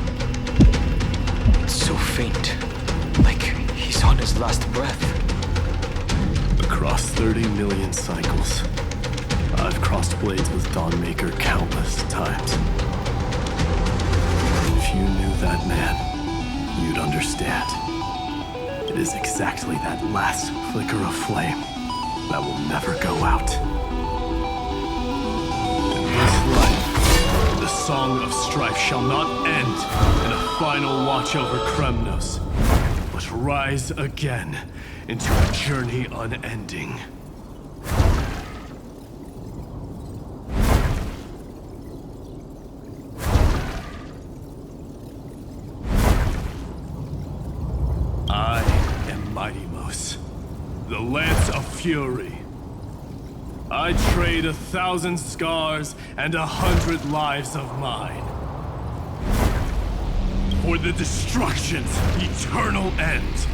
It's so faint, like he's on his last breath. Across 30 million cycles, I've crossed blades with Dawnmaker countless times. If you knew that man, you'd understand. It is exactly that last flicker of flame that will never go out. In this life, the song of strife shall not end in a final watch over Kremnos, but rise again into a journey unending. I am Mighty-Mos, the Lance of Fury. I trade 1,000 scars and 100 lives of mine for the destruction's eternal end.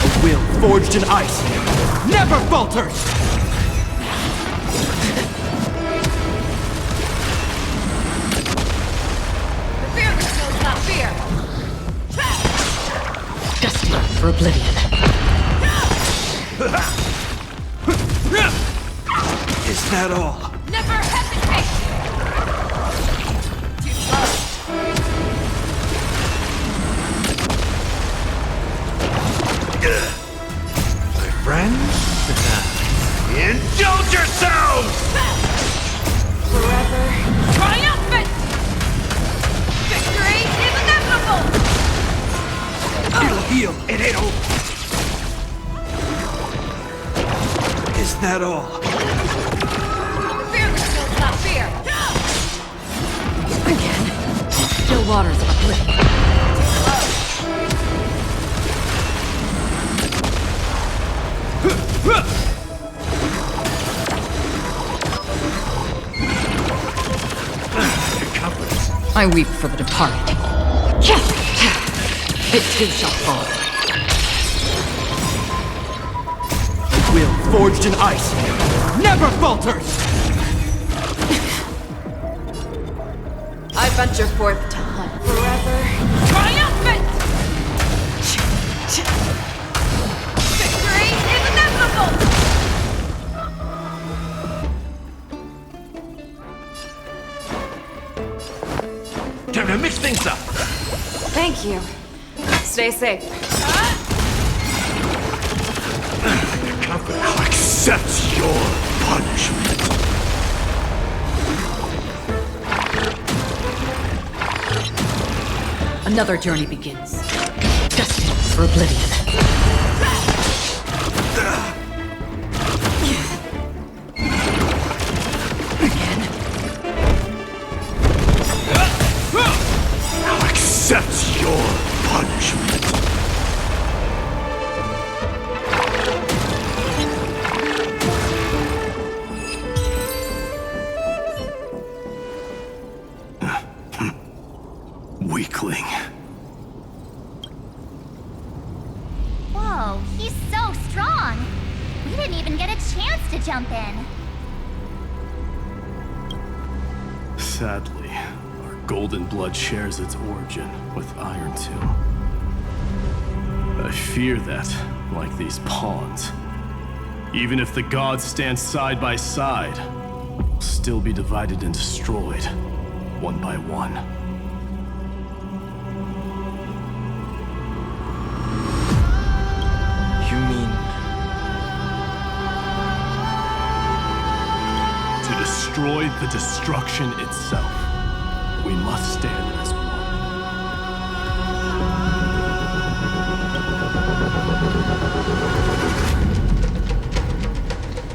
A will forged in ice never falters! Destined for oblivion. Is that all? Never hesitate! Too slow. My friends, indulge yourselves! Forever triumphant! Victory is inevitable! It'll heal, and it'll... at all. Fear the skills, not fear! Again. Still waters of oblivion. I weep for the departed. It too shall fall. The will forged in ice never falters! I venture forth to hunt forever. Triumphant! Victory is inevitable! Time to mix things up! Thank you. Stay safe. I'll accept your punishment. Another journey begins. Destined for oblivion. I'll accept your punishment. Weakling. Whoa, he's so strong. We didn't even get a chance to jump in. Sadly, our golden blood shares its origin with Iron Tomb. I fear that, like these pawns, even if the gods stand side by side, we'll still be divided and destroyed, one by one. You mean... To destroy the destruction itself, we must stand as one.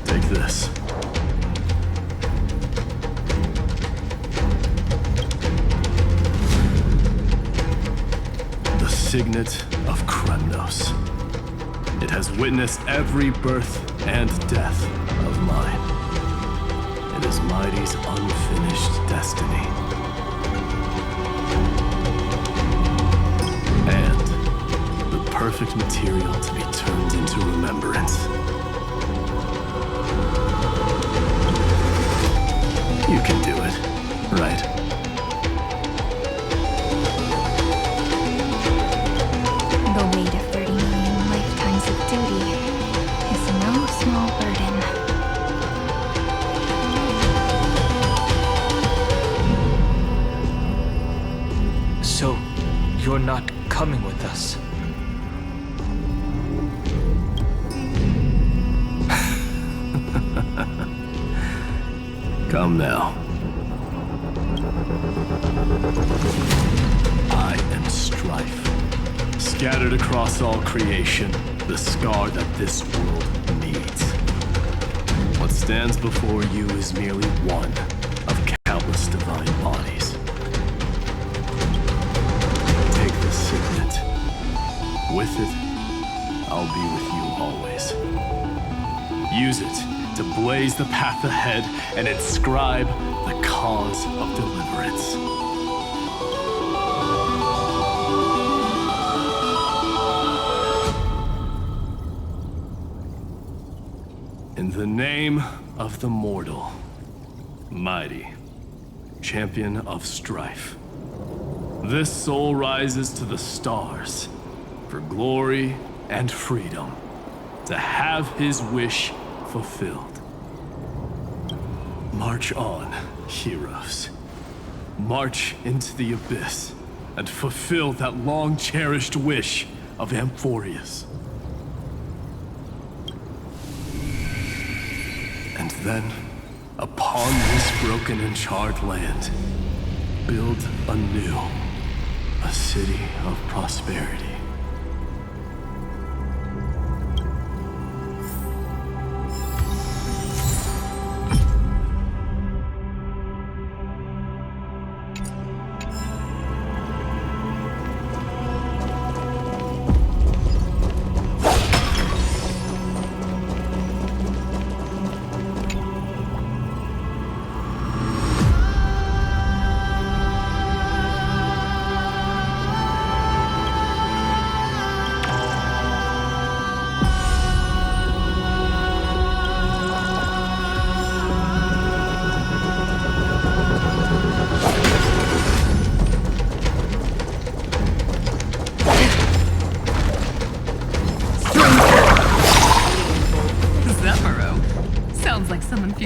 Take this. The signet of Kremnos. It has witnessed every birth and death of mine. It is Mighty's unfinished destiny. And the perfect material to be turned into remembrance. You can do it, right? The weight of 30 million lifetimes of duty is no small burden. So, you're not coming with us? Come now. I am strife. Scattered across all creation, the scar that this world needs. What stands before you is merely one of countless divine bodies. Take this signet. With it, I'll be with you always. Use it to blaze the path ahead and inscribe the cause of deliverance. In the name of the mortal, Mighty, champion of strife, this soul rises to the stars for glory and freedom, to have his wish fulfilled. March on, heroes. March into the abyss and fulfill that long-cherished wish of Amphorius. And then, upon this broken and charred land, build anew a city of prosperity.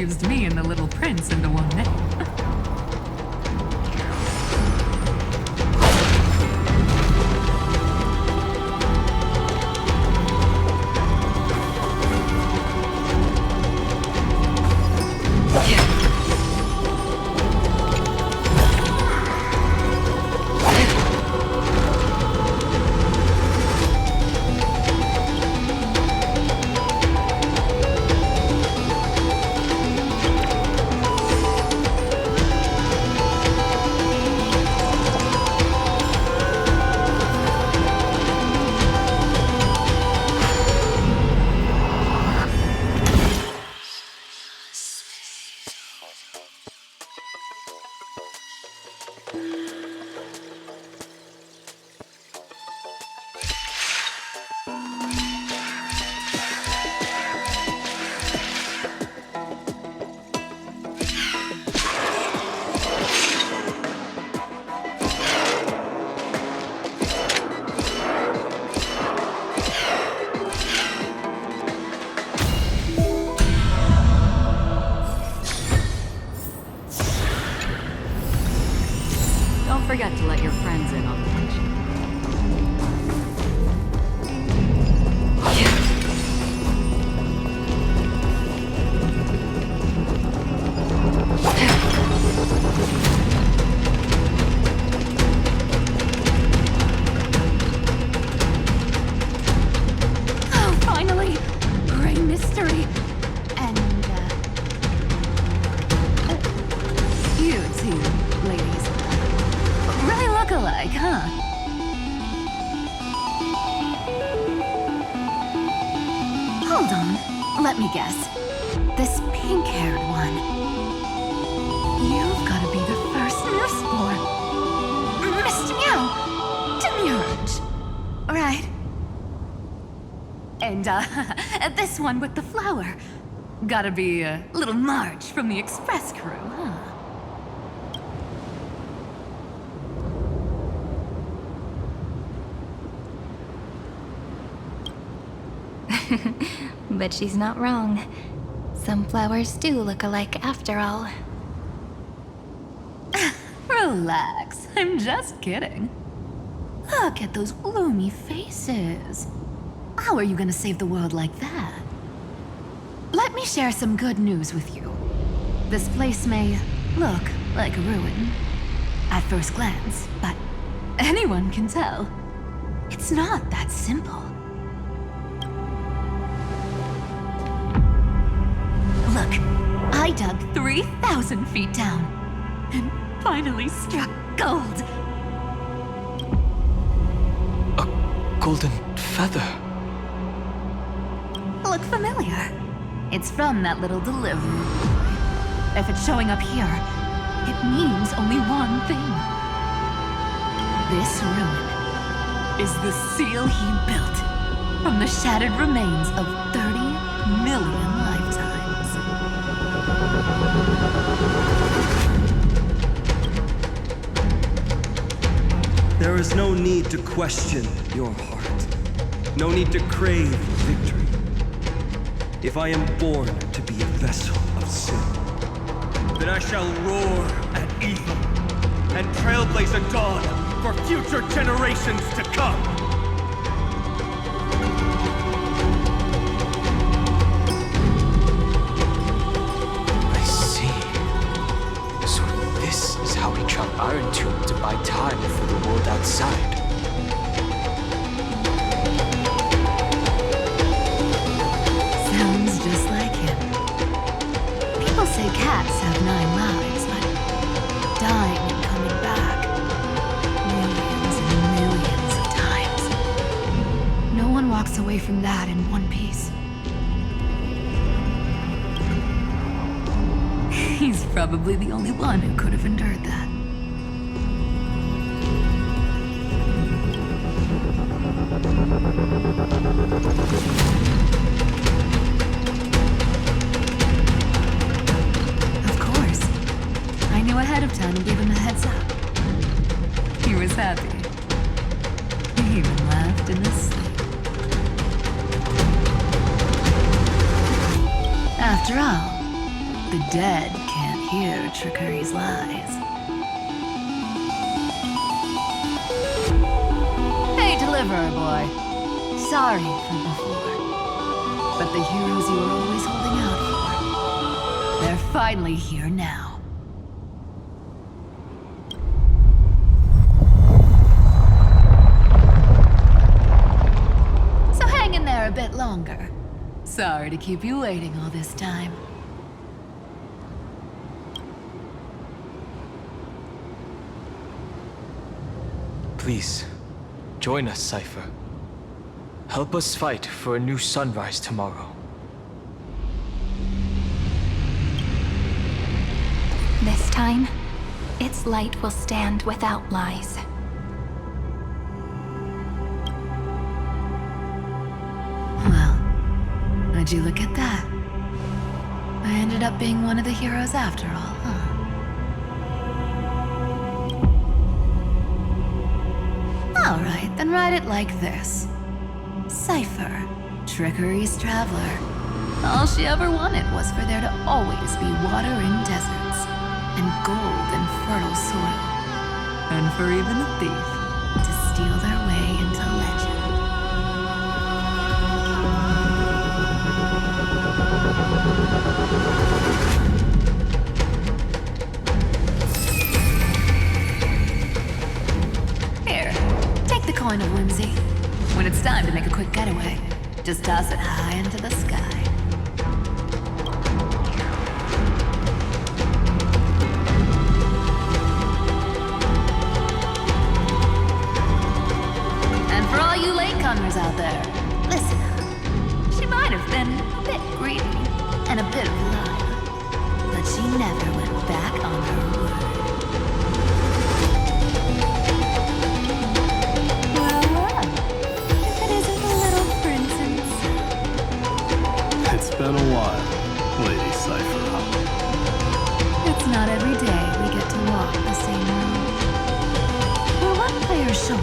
confused me and the Little Prince into one name. Don't forget to let your friends in on the action. Oh, finally! Great mystery. And, You two, ladies, really look alike, huh? Hold on, let me guess. This pink-haired one. You've gotta be the first newsboy. Mr. Meow! Demurge! Right. And, this one with the flower. Gotta be, little Marge from the Express crew, huh? but she's not wrong. Some flowers do look alike after all. Relax, I'm just kidding. Look at those gloomy faces. How are you gonna save the world like that? Let me share some good news with you. This place may look like a ruin at first glance, but anyone can tell. It's not that simple. Look, I dug 3,000 feet down and finally struck gold. A golden feather. Look familiar? It's from that little delivery boy. If it's showing up here, it means only one thing. This ruin is the seal he built from the shattered remains of 30 million lifetimes. There is no need to question your heart. No need to crave victory. If I am born to be a vessel of sin, then I shall roar at evil and trailblaze a dawn for future generations to come. I see. So this is how we trap Iron Tomb to buy time for the world outside. Sounds just like him. People say cats have 9 lives, but dying and coming back millions and millions of times. No one walks away from that in one piece. He's probably the only one who could have endured that. Of course. I knew ahead of time and gave him a heads up. He was happy. He even laughed in his sleep. After all, The dead can't hear trickery's lies. Hey, Deliverer Boy. Sorry for before. But the heroes you were always holding out for, they're finally here now. So hang in there a bit longer. Sorry to keep you waiting all this time. Please, join us, Cypher. Help us fight for a new sunrise tomorrow. This time, its light will stand without lies. Well, would you look at that? I ended up being one of the heroes after all, huh? Alright, then write it like this. Cypher, Trickery's traveler. All she ever wanted was for there to always be water in deserts, and gold in fertile soil, and for even a thief to steal their way into legend. Here, take the coin of whimsy. When it's time to make a quick getaway, just toss it high into the sky. And for all you latecomers out there, listen up. She might have been a bit greedy and a bit of a liar, but she never went back on her word. It's been a while, Lady Cypher. It's not every day we get to walk the same road. We're one player short.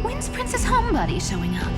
When's Princess Homebody showing up?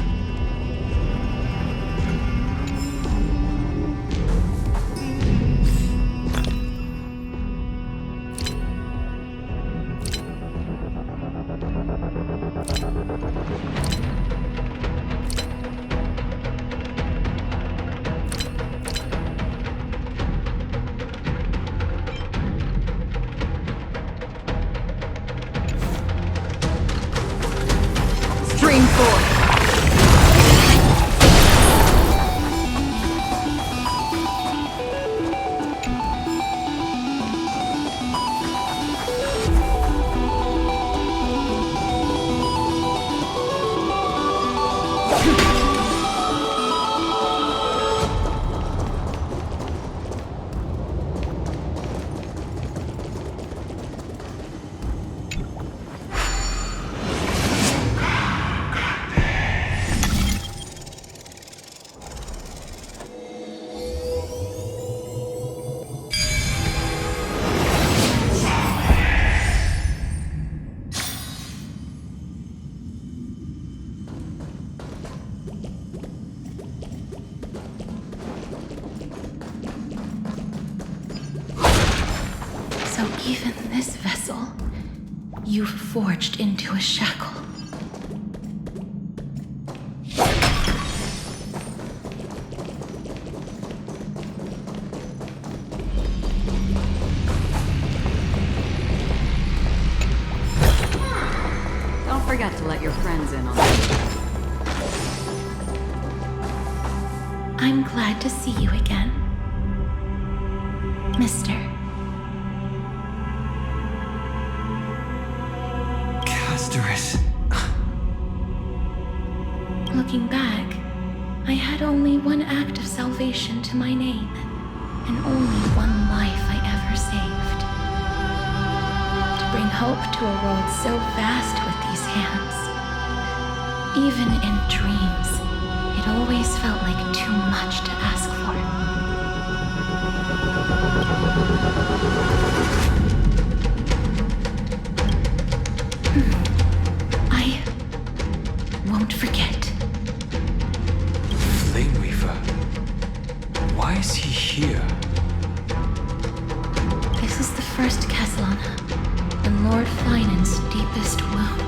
Stream 4. So even this vessel, you've forged into a shackle. Don't forget to let your friends in on it. I'm glad to see you again, Mister. Looking back, I had only one act of salvation to my name, and only one life I ever saved. To bring hope to a world so vast with these hands. Even in dreams, it always felt like too much to ask for. I won't forget. Flame Weaver. Why is he here? first Castellana, and Lord Finan's deepest wound.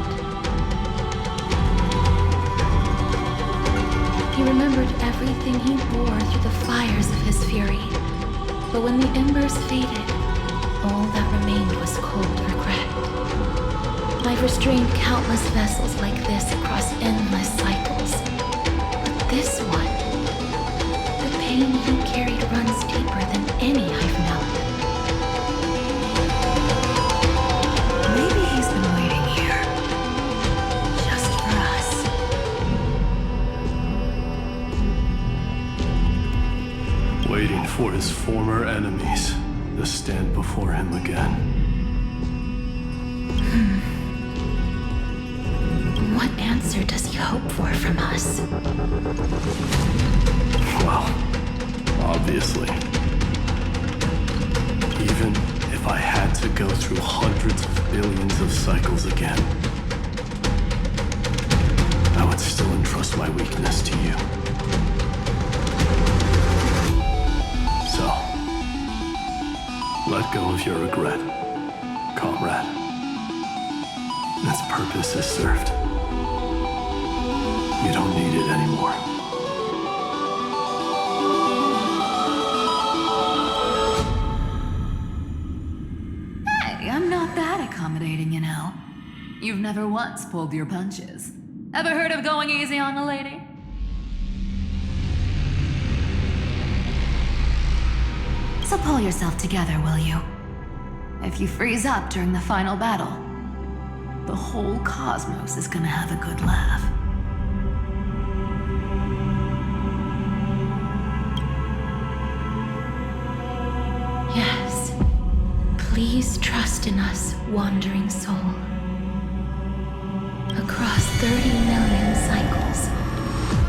He remembered everything he bore through the fires of his fury. But when the embers faded, all that remained was cold regret. I've restrained countless vessels like this across endless cycles. But this one, the pain he carried runs deeper than any I've known. Maybe he's been waiting here. Just for us. Waiting for his former enemies to stand before him again. What answer does he hope for from us? Well, obviously. Even if I had to go through hundreds of billions of cycles again, I would still entrust my weakness to you. So, let go of your regret, comrade. Its purpose is served. You don't need it anymore. Hey, I'm not that accommodating, you know. You've never once pulled your punches. Ever heard of going easy on a lady? So pull yourself together, will you? If you freeze up during the final battle, the whole cosmos is gonna have a good laugh. Yes. Please trust in us, wandering soul. Across 30 million cycles,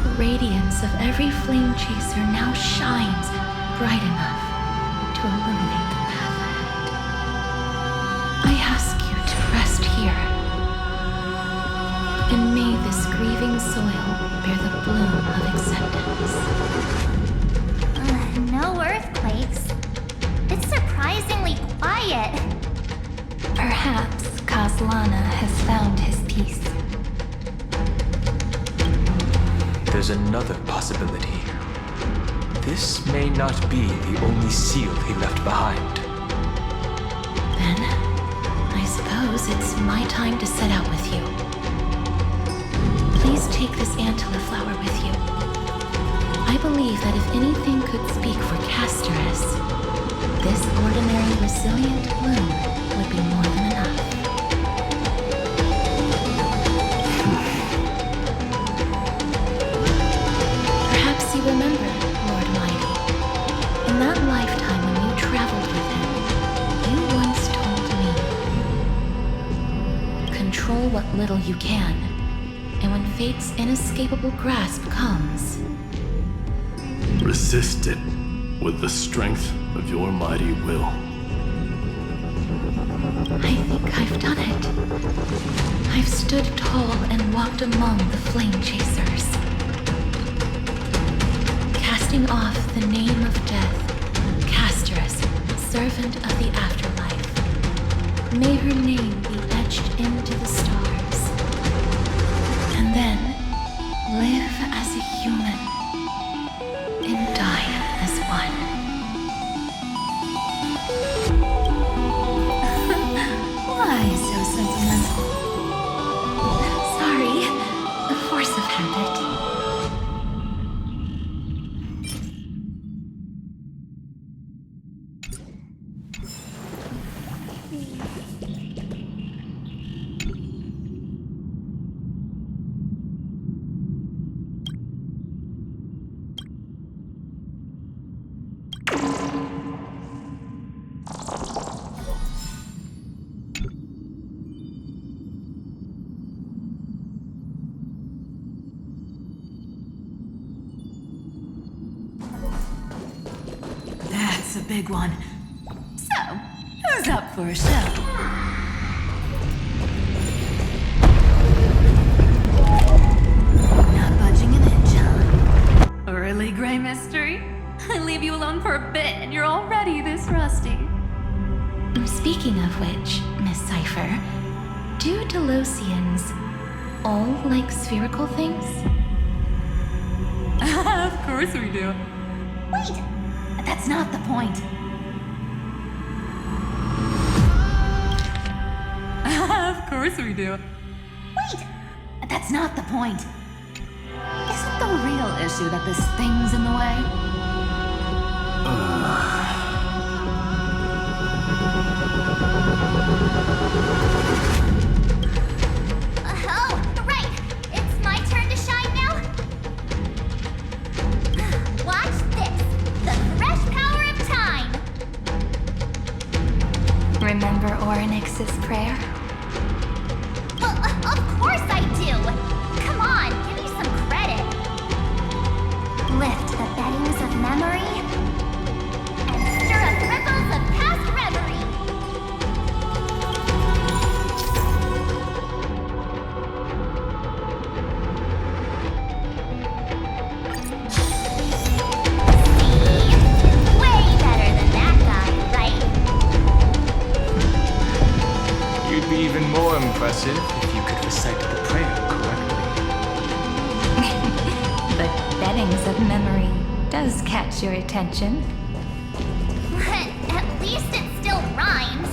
the radiance of every flame chaser now shines bright enough to illuminate the path ahead. I ask you to rest here, and may this grieving soil bear the bloom of acceptance. No earthquakes. It's surprisingly quiet. Perhaps Castellana has found his peace. There's another possibility. This may not be the only seal he left behind. Then, I suppose it's my time to set out with you. Please take this antler flower with you. I believe that if anything could speak for Casterus, this ordinary resilient bloom would be more than enough. Perhaps you remember, Lord Mighty, in that lifetime when you traveled with him, you once told me, control what little you can, and when fate's inescapable grasp comes, resist it with the strength of your mighty will. I think I've done it. I've stood tall and walked among the flame chasers. Casting off the name of death, Casterus, servant of the afterlife. May her name be etched into the stars. And then live as a human and die as one. Why so sentimental? Sorry, the force of habit. That's a big one. So, who's up for a show? Not budging an inch, huh? Really, Gray Mystery? I leave you alone for a bit and you're already this rusty. Speaking of which, Miss Cypher, do Delosians all like spherical things? Of course we do. Wait! That's not the point. Of course we do. Wait! That's not the point. Isn't the real issue that this thing's in the way? Oh, right! It's my turn to shine now? Watch this! The fresh power of time! Remember Orynyx's prayer? Well, of course I do! Come on, give me some credit! Lift the beddings of memory and stir up ripples of past reverie! Way better than that guy, right? You'd be even more impressive if you could recite the prayer correctly. But beddings of memory does catch your attention. At least it still rhymes.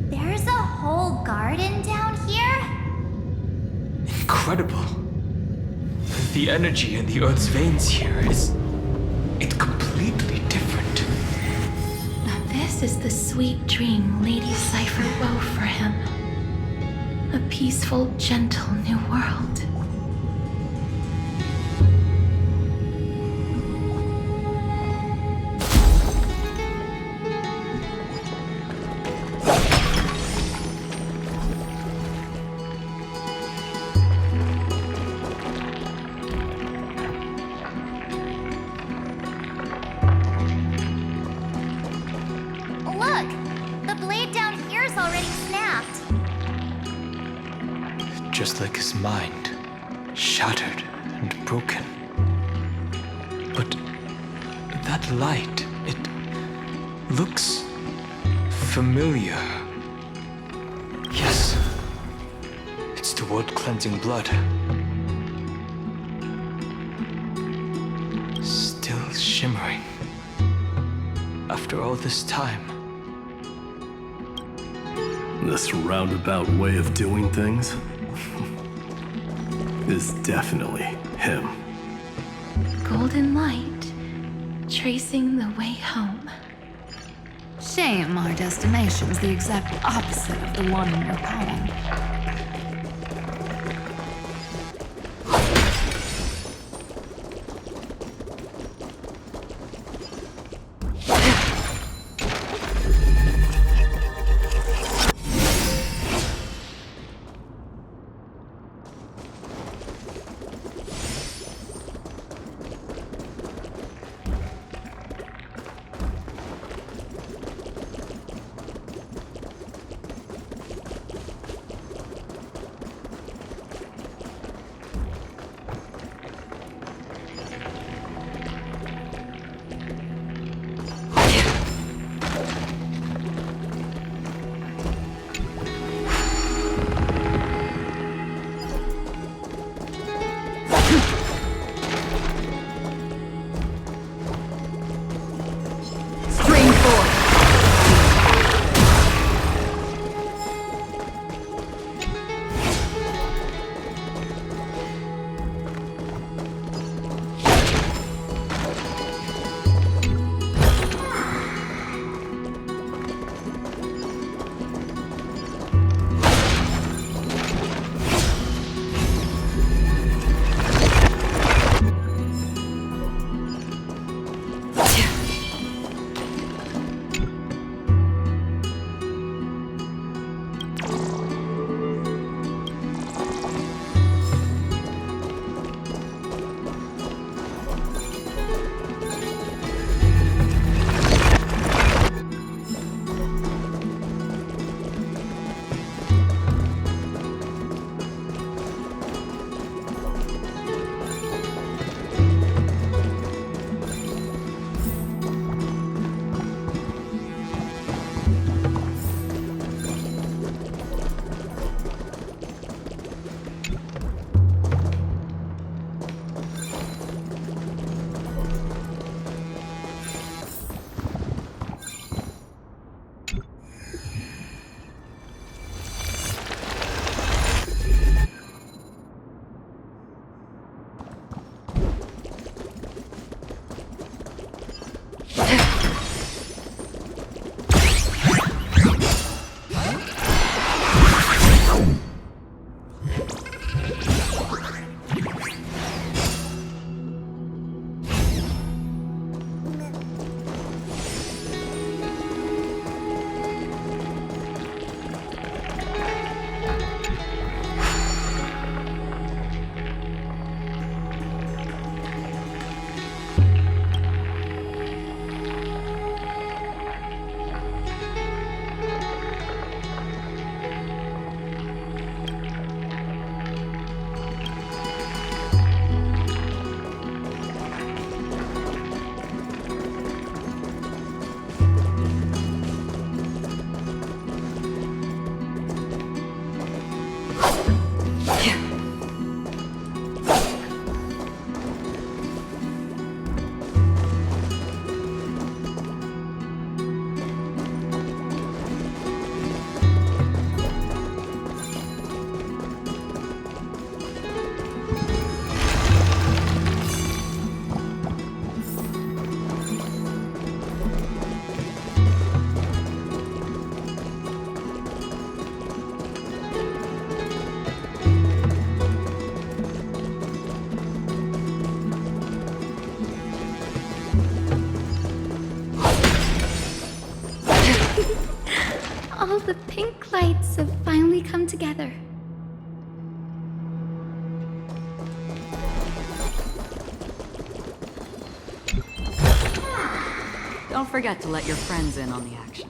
There's a whole garden down here? Incredible. The energy in the Earth's veins here is... it's completely different. This is the sweet dream Lady Cypher wove for him. A peaceful, gentle new world. Look! The blade down here's already snapped. Just like his mind, shattered and broken. But that light, it looks familiar. Yes, it's the world-cleansing blood. Still shimmering. After all this time. This roundabout way of doing things is definitely him. Golden light, tracing the way home. Shame our destination's the exact opposite of the one in your poem. All the pink lights have finally come together. Don't forget to let your friends in on the action.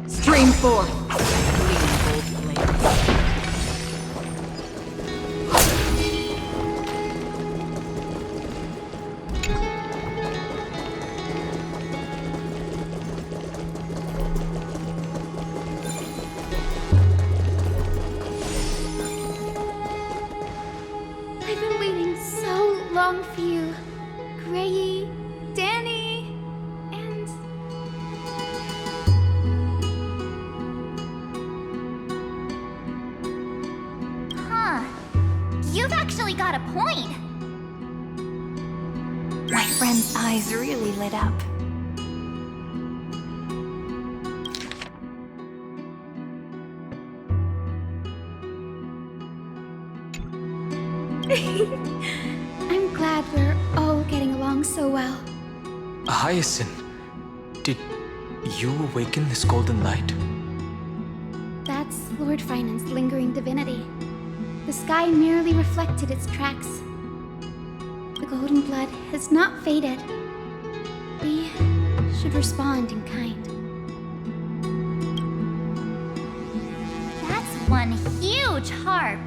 Stream 4. I've been waiting so long for you, Grayi, Danny, and... Huh. You've actually got a point. My friend's eyes really lit up. I'm glad we're all getting along so well. Hyacinth, did you awaken this golden light? That's Lord Finan's lingering divinity. The sky merely reflected its tracks. The golden blood has not faded. We should respond in kind. That's one huge harp.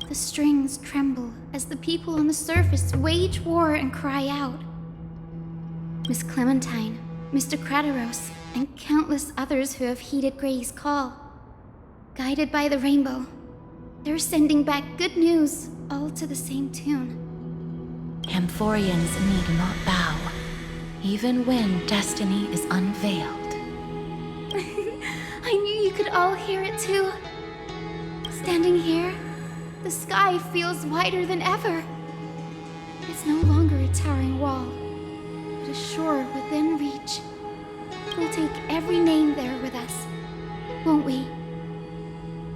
The strings tremble as the people on the surface wage war and cry out. Miss Clementine, Mr. Krateros, and countless others who have heeded Gray's call. Guided by the rainbow, they're sending back good news, all to the same tune. Amphorians need not bow, even when destiny is unveiled. I knew you could all hear it too. Standing here, the sky feels wider than ever. It's no longer a towering wall, but a shore within reach. We'll take every name there with us, won't we?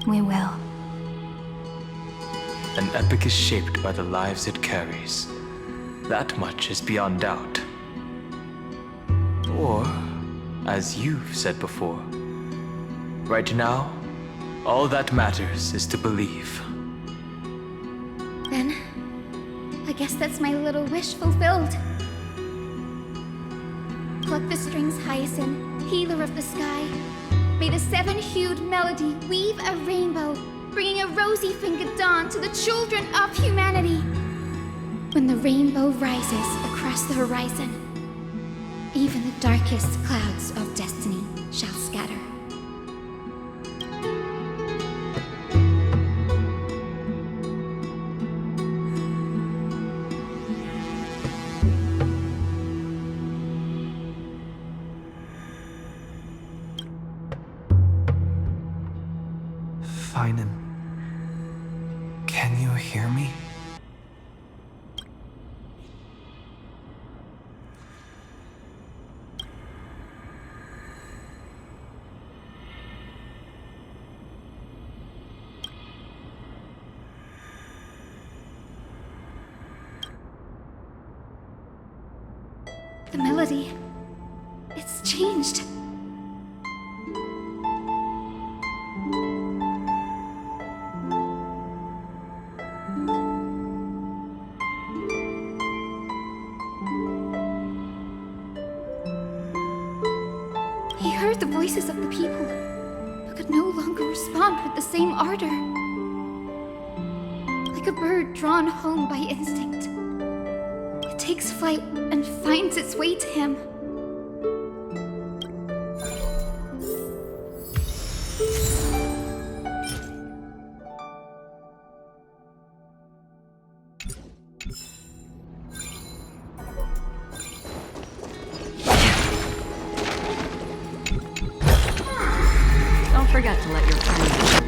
We will. An epic is shaped by the lives it carries. That much is beyond doubt. Or, as you've said before, right now, all that matters is to believe. Then, I guess that's my little wish fulfilled. Pluck the strings, Hyacinth, healer of the sky. May the seven-hued melody weave a rainbow, bringing a rosy-fingered dawn to the children of humanity. When the rainbow rises across the horizon, even the darkest clouds of destiny shall scatter. Finan, can you hear me? The melody, it's changed. He heard the voices of the people, but could no longer respond with the same ardor. Like a bird drawn home by instinct, it takes flight and finds its way to him. forget to let your friends.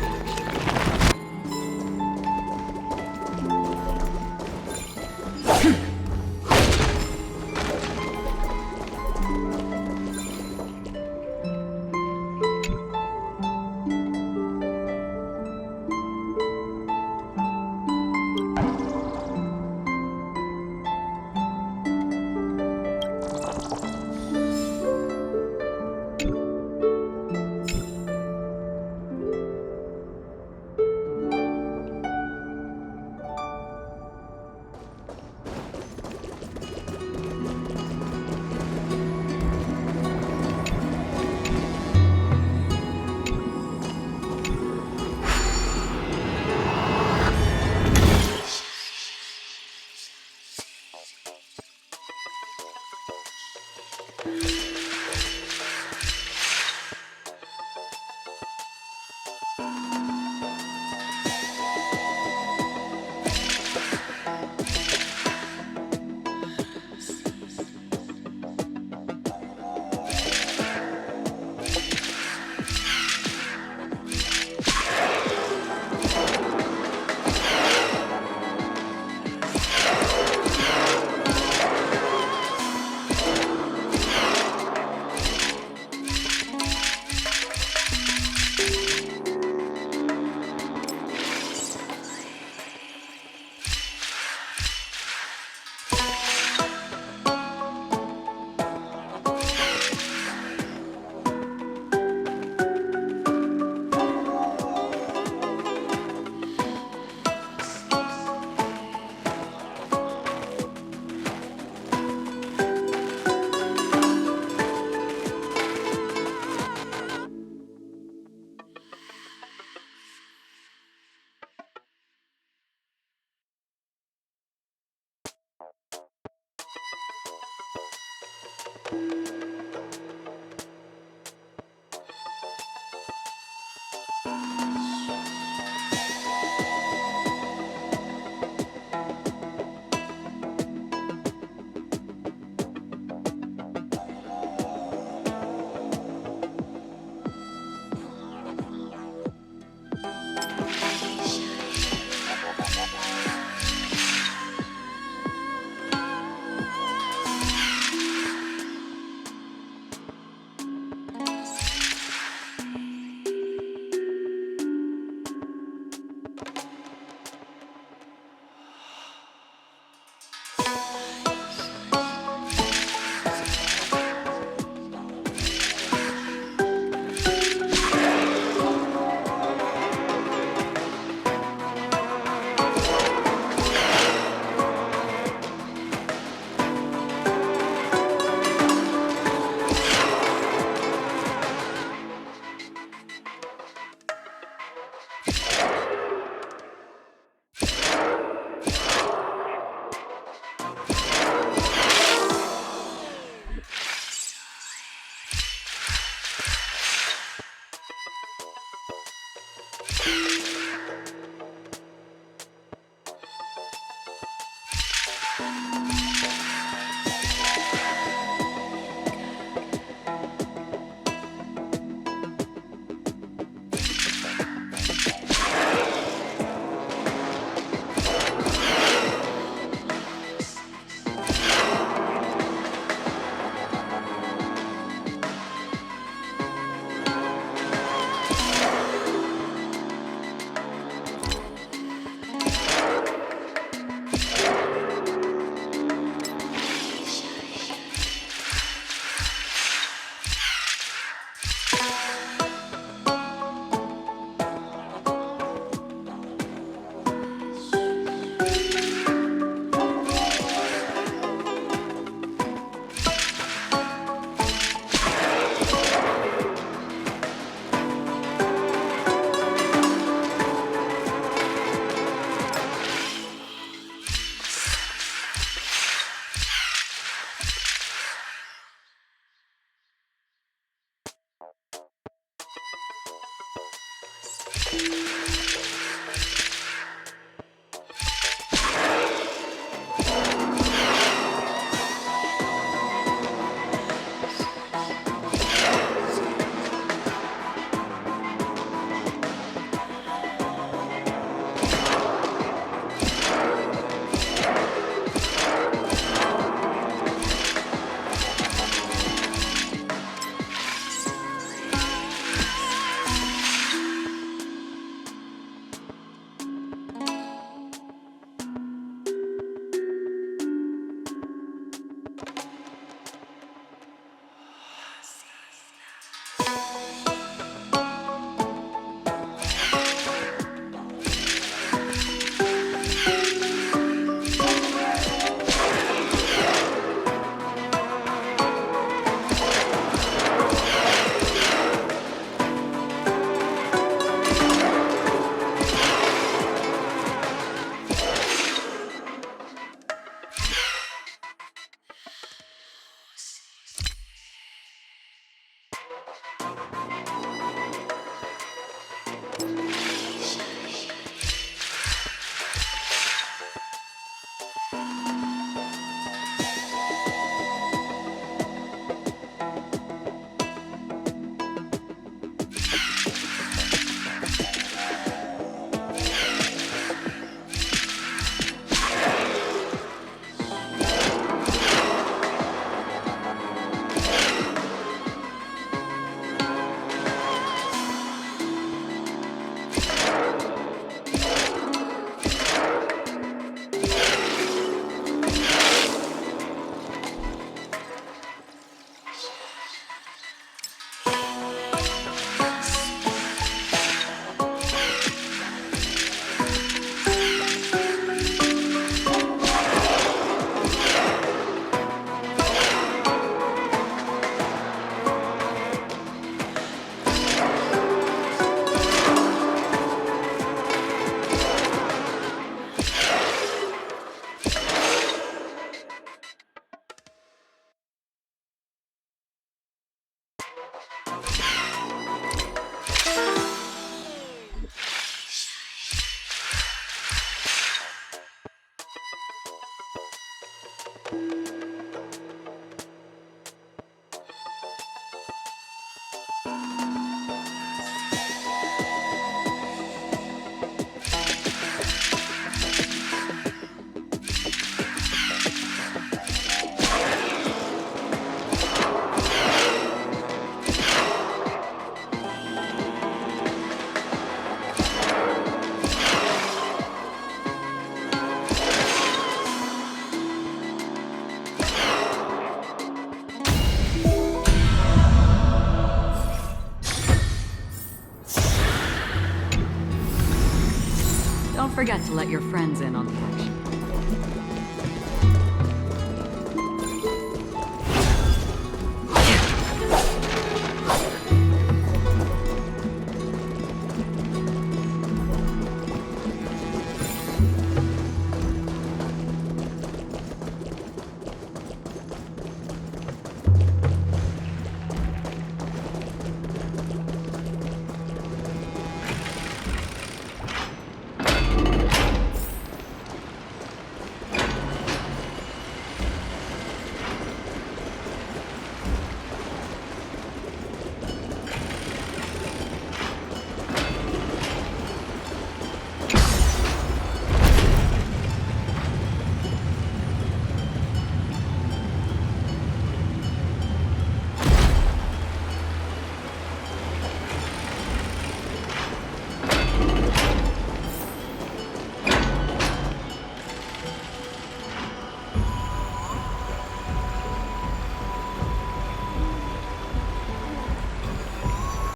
Don't forget to let your friends in on the action.